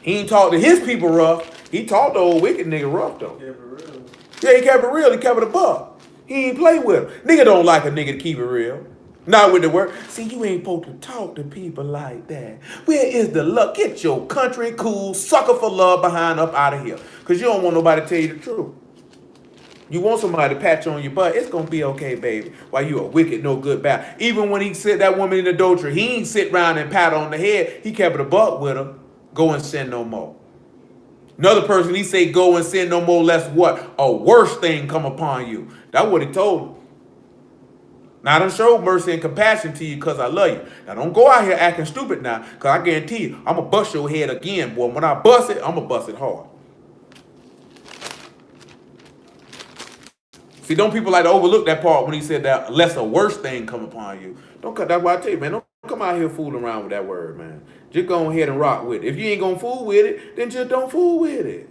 He ain't talk to his people rough. He talked to old wicked nigga rough though. Yeah, for real. Yeah, he kept it real. He kept it a buck. He ain't play with him. Nigga don't like a nigga to keep it real. Not with the word. See, you ain't supposed to talk to people like that. Where is the love? Get your country cool sucker for love behind up out of here. Because you don't want nobody to tell you the truth. You want somebody to pat you on your butt. It's going to be okay, baby. While you a wicked, no good, bad. Even when he said that woman in adultery, he ain't sit around and pat her on the head. He kept it a buck with her. Go and sin no more. Another person, he say, go and sin no more, lest what? A worse thing come upon you. That's what he told him. Now, I done showed mercy and compassion to you because I love you. Now, don't go out here acting stupid now, because I guarantee you, I'm going to bust your head again, boy. When I bust it, I'm going to bust it hard. See, don't people like to overlook that part when he said that, lest a worse thing come upon you. Don't cut that. Why I tell you, man, don't come out here fooling around with that word, man. Just go ahead and rock with it. If you ain't going to fool with it, then just don't fool with it.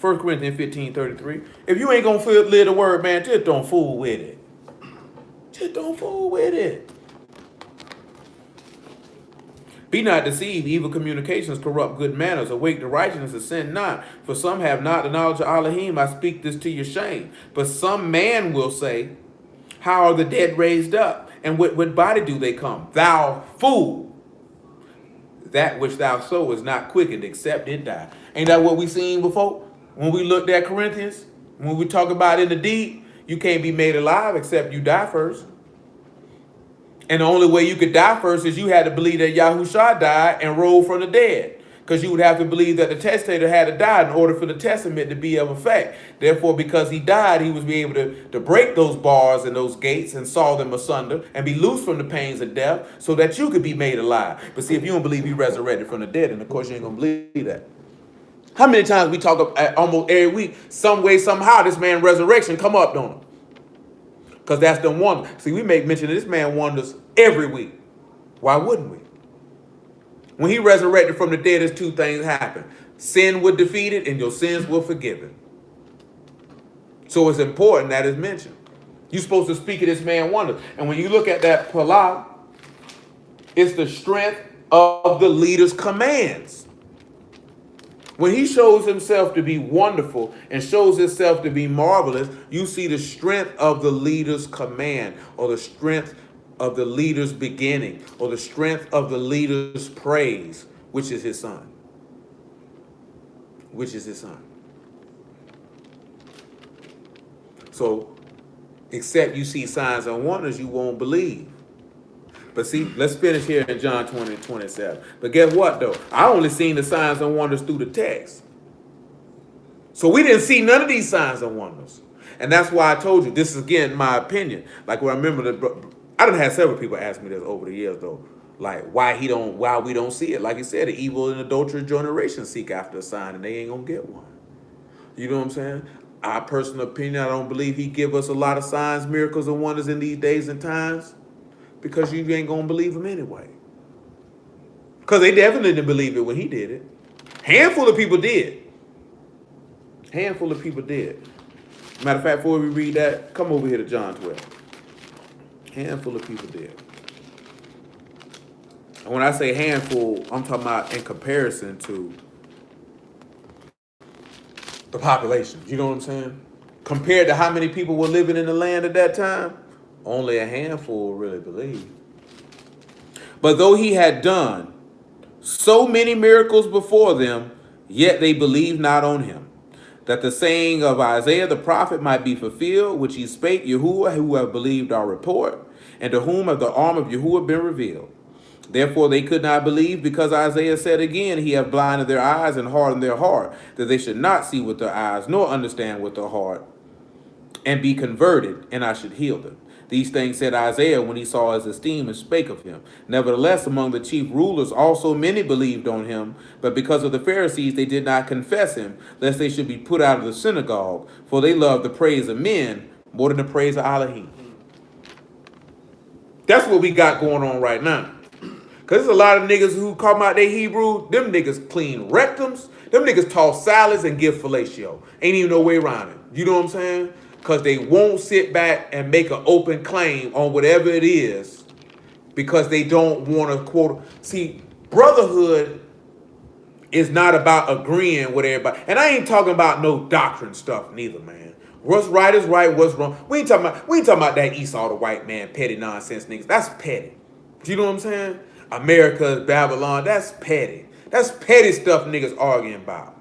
1 Corinthians 15:33. If you ain't going to live the word, man, just don't fool with it. Just don't fool with it. Be not deceived. Evil communications corrupt good manners. Awake to righteousness and sin not. For some have not the knowledge of Elohim. I speak this to your shame. But some man will say, how are the dead raised up? And what body do they come? Thou fool. That which thou sow is not quickened except it die. Ain't that what we seen before? When we looked at Corinthians, when we talk about in the deed, you can't be made alive except you die first. And the only way you could die first is you had to believe that Yahushua died and rose from the dead. Because you would have to believe that the testator had to die in order for the testament to be of effect. Therefore, because he died, he was be able to break those bars and those gates and saw them asunder and be loose from the pains of death so that you could be made alive. But see, if you don't believe he resurrected from the dead, and of course you ain't going to believe that. How many times we talk almost every week, some way, somehow, this man resurrection come up, don't it? Because that's the wonder. See, we make mention of this man wonders every week. Why wouldn't we? When he resurrected from the dead, there's two things happen. Sin was defeated and your sins were forgiven. So it's important that it's mentioned. You're supposed to speak of this man wonders. And when you look at that pala, it's the strength of the leader's commands. When he shows himself to be wonderful and shows himself to be marvelous, you see the strength of the leader's command, or the strength of the leader's beginning, or the strength of the leader's praise, which is his son. Which is his son. So, except you see signs and wonders, you won't believe. But see, let's finish here in John 20:27. But guess what, though? I only seen the signs and wonders through the text. So we didn't see none of these signs and wonders. And that's why I told you, this is, again, my opinion. Like, when I remember, I done had several people ask me this over the years, though. Like, why we don't see it. Like he said, the evil and adulterous generation seek after a sign, and they ain't going to get one. You know what I'm saying? Our personal opinion, I don't believe he give us a lot of signs, miracles, and wonders in these days and times. Because you ain't gonna believe him anyway. Because they definitely didn't believe it when he did it. Handful of people did. Handful of people did. Matter of fact, before we read that, come over here to John 12. Handful of people did. And when I say handful, I'm talking about in comparison to the population. You know what I'm saying? Compared to how many people were living in the land at that time, only a handful really believed. But though he had done so many miracles before them, yet they believed not on him, that the saying of Isaiah the prophet might be fulfilled, which he spake, Yahuwah, who have believed our report, and to whom have the arm of Yahuwah been revealed. Therefore they could not believe, because Isaiah said again, he hath blinded their eyes and hardened their heart, that they should not see with their eyes, nor understand with their heart, and be converted, and I should heal them. These things said Isaiah when he saw his esteem and spake of him. Nevertheless, among the chief rulers also many believed on him, but because of the Pharisees they did not confess him, lest they should be put out of the synagogue, for they loved the praise of men more than the praise of Elohim. That's what we got going on right now. Because there's a lot of niggas who come out they Hebrew, them niggas clean rectums, them niggas toss salads and give fellatio. Ain't even no way around it. You know what I'm saying? Because they won't sit back and make an open claim on whatever it is, because they don't want to quote. See, brotherhood is not about agreeing with everybody. And I ain't talking about no doctrine stuff neither, man. What's right is right, what's wrong. We ain't talking about that Esau the white man, petty nonsense niggas. That's petty. You know what I'm saying? America, Babylon, that's petty. That's petty stuff niggas arguing about.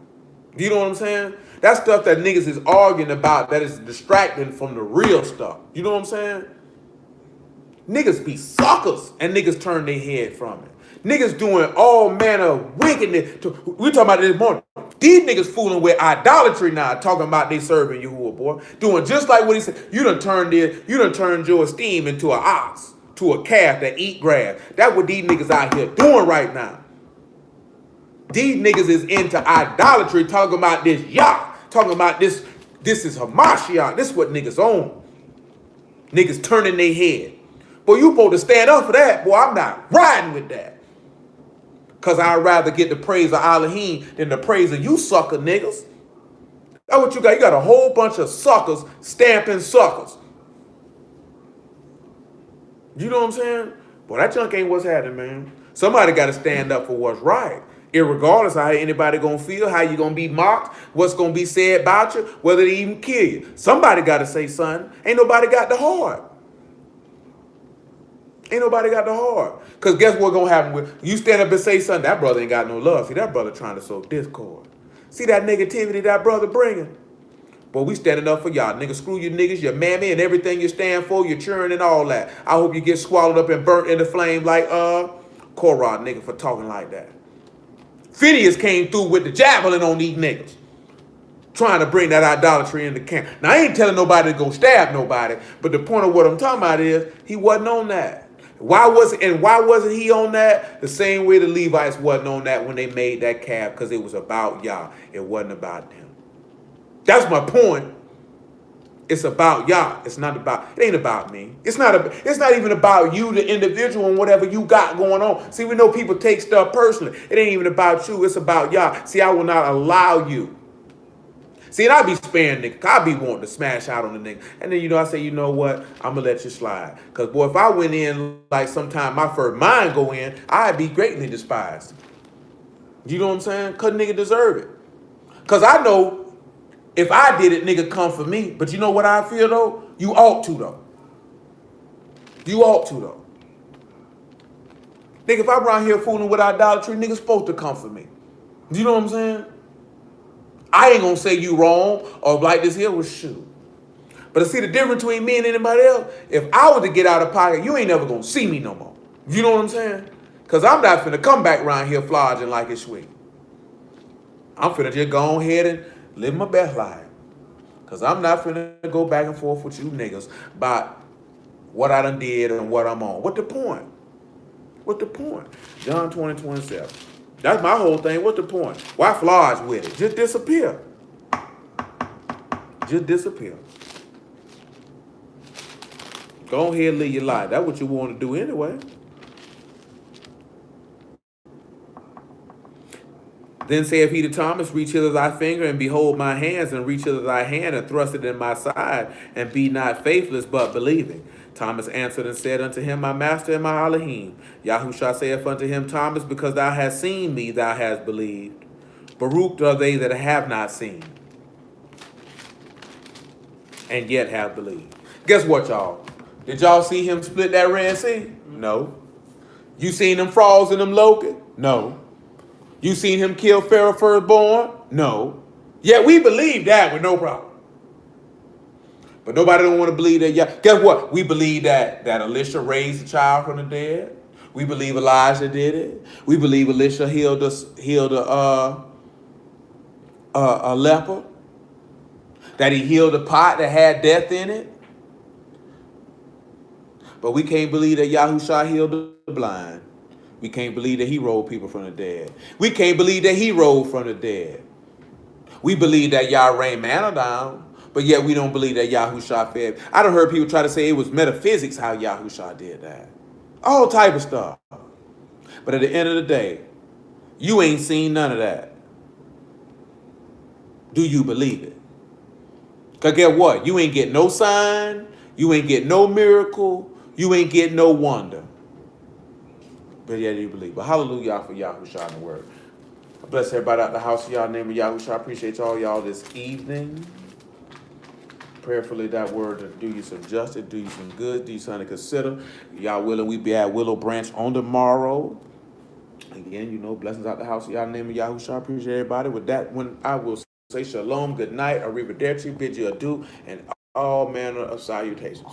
You know what I'm saying? That's stuff that niggas is arguing about that is distracting from the real stuff. You know what I'm saying? Niggas be suckers and niggas turn their head from it. Niggas doing all manner of wickedness. We talking about this morning. These niggas fooling with idolatry now, talking about they serving Yahuwah, boy. Doing just like what he said. You done turned your esteem into an ox, to a calf that eat grass. That's what these niggas out here doing right now. These niggas is into idolatry, talking about this Yah. Talking about this is Hamashiach. This is what niggas own. Niggas turning their head. Boy, you supposed to stand up for that. Boy, I'm not riding with that. Because I'd rather get the praise of Elohim than the praise of you sucker niggas. That's what you got. You got a whole bunch of suckers stamping suckers. You know what I'm saying? Boy, that junk ain't what's happening, man. Somebody got to stand up for what's right. Irregardless of how anybody gonna feel, how you gonna be mocked, what's gonna be said about you, whether they even kill you. Somebody gotta say something. Ain't nobody got the heart. Ain't nobody got the heart. Because guess what's gonna happen with you stand up and say something, that brother ain't got no love. See, that brother trying to sow discord. See that negativity that brother bringing? Boy, we standing up for y'all. Niggas, screw you niggas, your mammy and everything you stand for, your churn and all that. I hope you get swallowed up and burnt in the flame like Korah, nigga, for talking like that. Phineas came through with the javelin on these niggas, trying to bring that idolatry in the camp. Now, I ain't telling nobody to go stab nobody, but the point of what I'm talking about is he wasn't on that. Why wasn't he on that? The same way the Levites wasn't on that when they made that calf, because it was about Yah. It wasn't about them. That's my point. It's about Yah. It ain't about me. It's not even about you, the individual, and whatever you got going on. See, we know people take stuff personally. It ain't even about you. It's about Yah. See, I will not allow you. See, and I be sparing nigga. I be wanting to smash out on the nigga. And then, I say, you know what? I'm going to let you slide. Because, boy, if I went in like sometime my first mind go in, I'd be greatly despised. You know what I'm saying? Because nigga deserve it. Because I know if I did it, nigga come for me. But you know what I feel, though? You ought to, though. You ought to, though. Nigga, if I'm around here fooling with idolatry, nigga's supposed to come for me. You know what I'm saying? I ain't gonna say you wrong or like this here was shoot. But I see the difference between me and anybody else. If I was to get out of pocket, you ain't never gonna see me no more. You know what I'm saying? Because I'm not finna come back around here flogging like it's sweet. I'm finna just go ahead and live my best life. Because I'm not finna go back and forth with you niggas about what I done did and what I'm on. What the point? What the point? John 20:27. That's my whole thing. What's the point? Why flogs with it? Just disappear. Just disappear. Go ahead and live your life. That's what you want to do anyway. Then saith he to Thomas, reach hither thy finger, and behold my hands, and reach hither thy hand, and thrust it in my side, and be not faithless, but believing. Thomas answered and said unto him, my master and my Elohim. Yahushua saith unto him, Thomas, because thou hast seen me, thou hast believed. Baruch are they that have not seen, and yet have believed. Guess what, y'all? Did y'all see him split that Red Sea? No. You seen them frogs and them locusts? No. You seen him kill Pharaoh firstborn? No. Yet we believe that with no problem. But nobody don't want to believe that. Yeah. Guess what? We believe that Elisha raised a child from the dead. We believe Elijah did it. We believe Elisha healed a leper. That he healed a pot that had death in it. But we can't believe that Yahushua healed the blind. We can't believe that he rolled people from the dead. We can't believe that he rose from the dead. We believe that Yah rained manna down, but yet we don't believe that Yahushua fed. I done heard people try to say it was metaphysics how Yahushua did that. All type of stuff. But at the end of the day, you ain't seen none of that. Do you believe it? Because guess what? You ain't get no sign. You ain't get no miracle. You ain't get no wonder. But yeah, you believe. But hallelujah for Yahushua in the word. I bless everybody out the house of y'all. Name of Yahushua. I appreciate y'all this evening. Prayerfully that word to do you some justice, do you some good, do you something to consider. Y'all willing, we be at Willow Branch on tomorrow. Again, blessings out the house of y'all. Name of Yahushua. I appreciate everybody. With that, when I will say shalom, good night, arrivederci, bid you adieu, and all manner of salutations.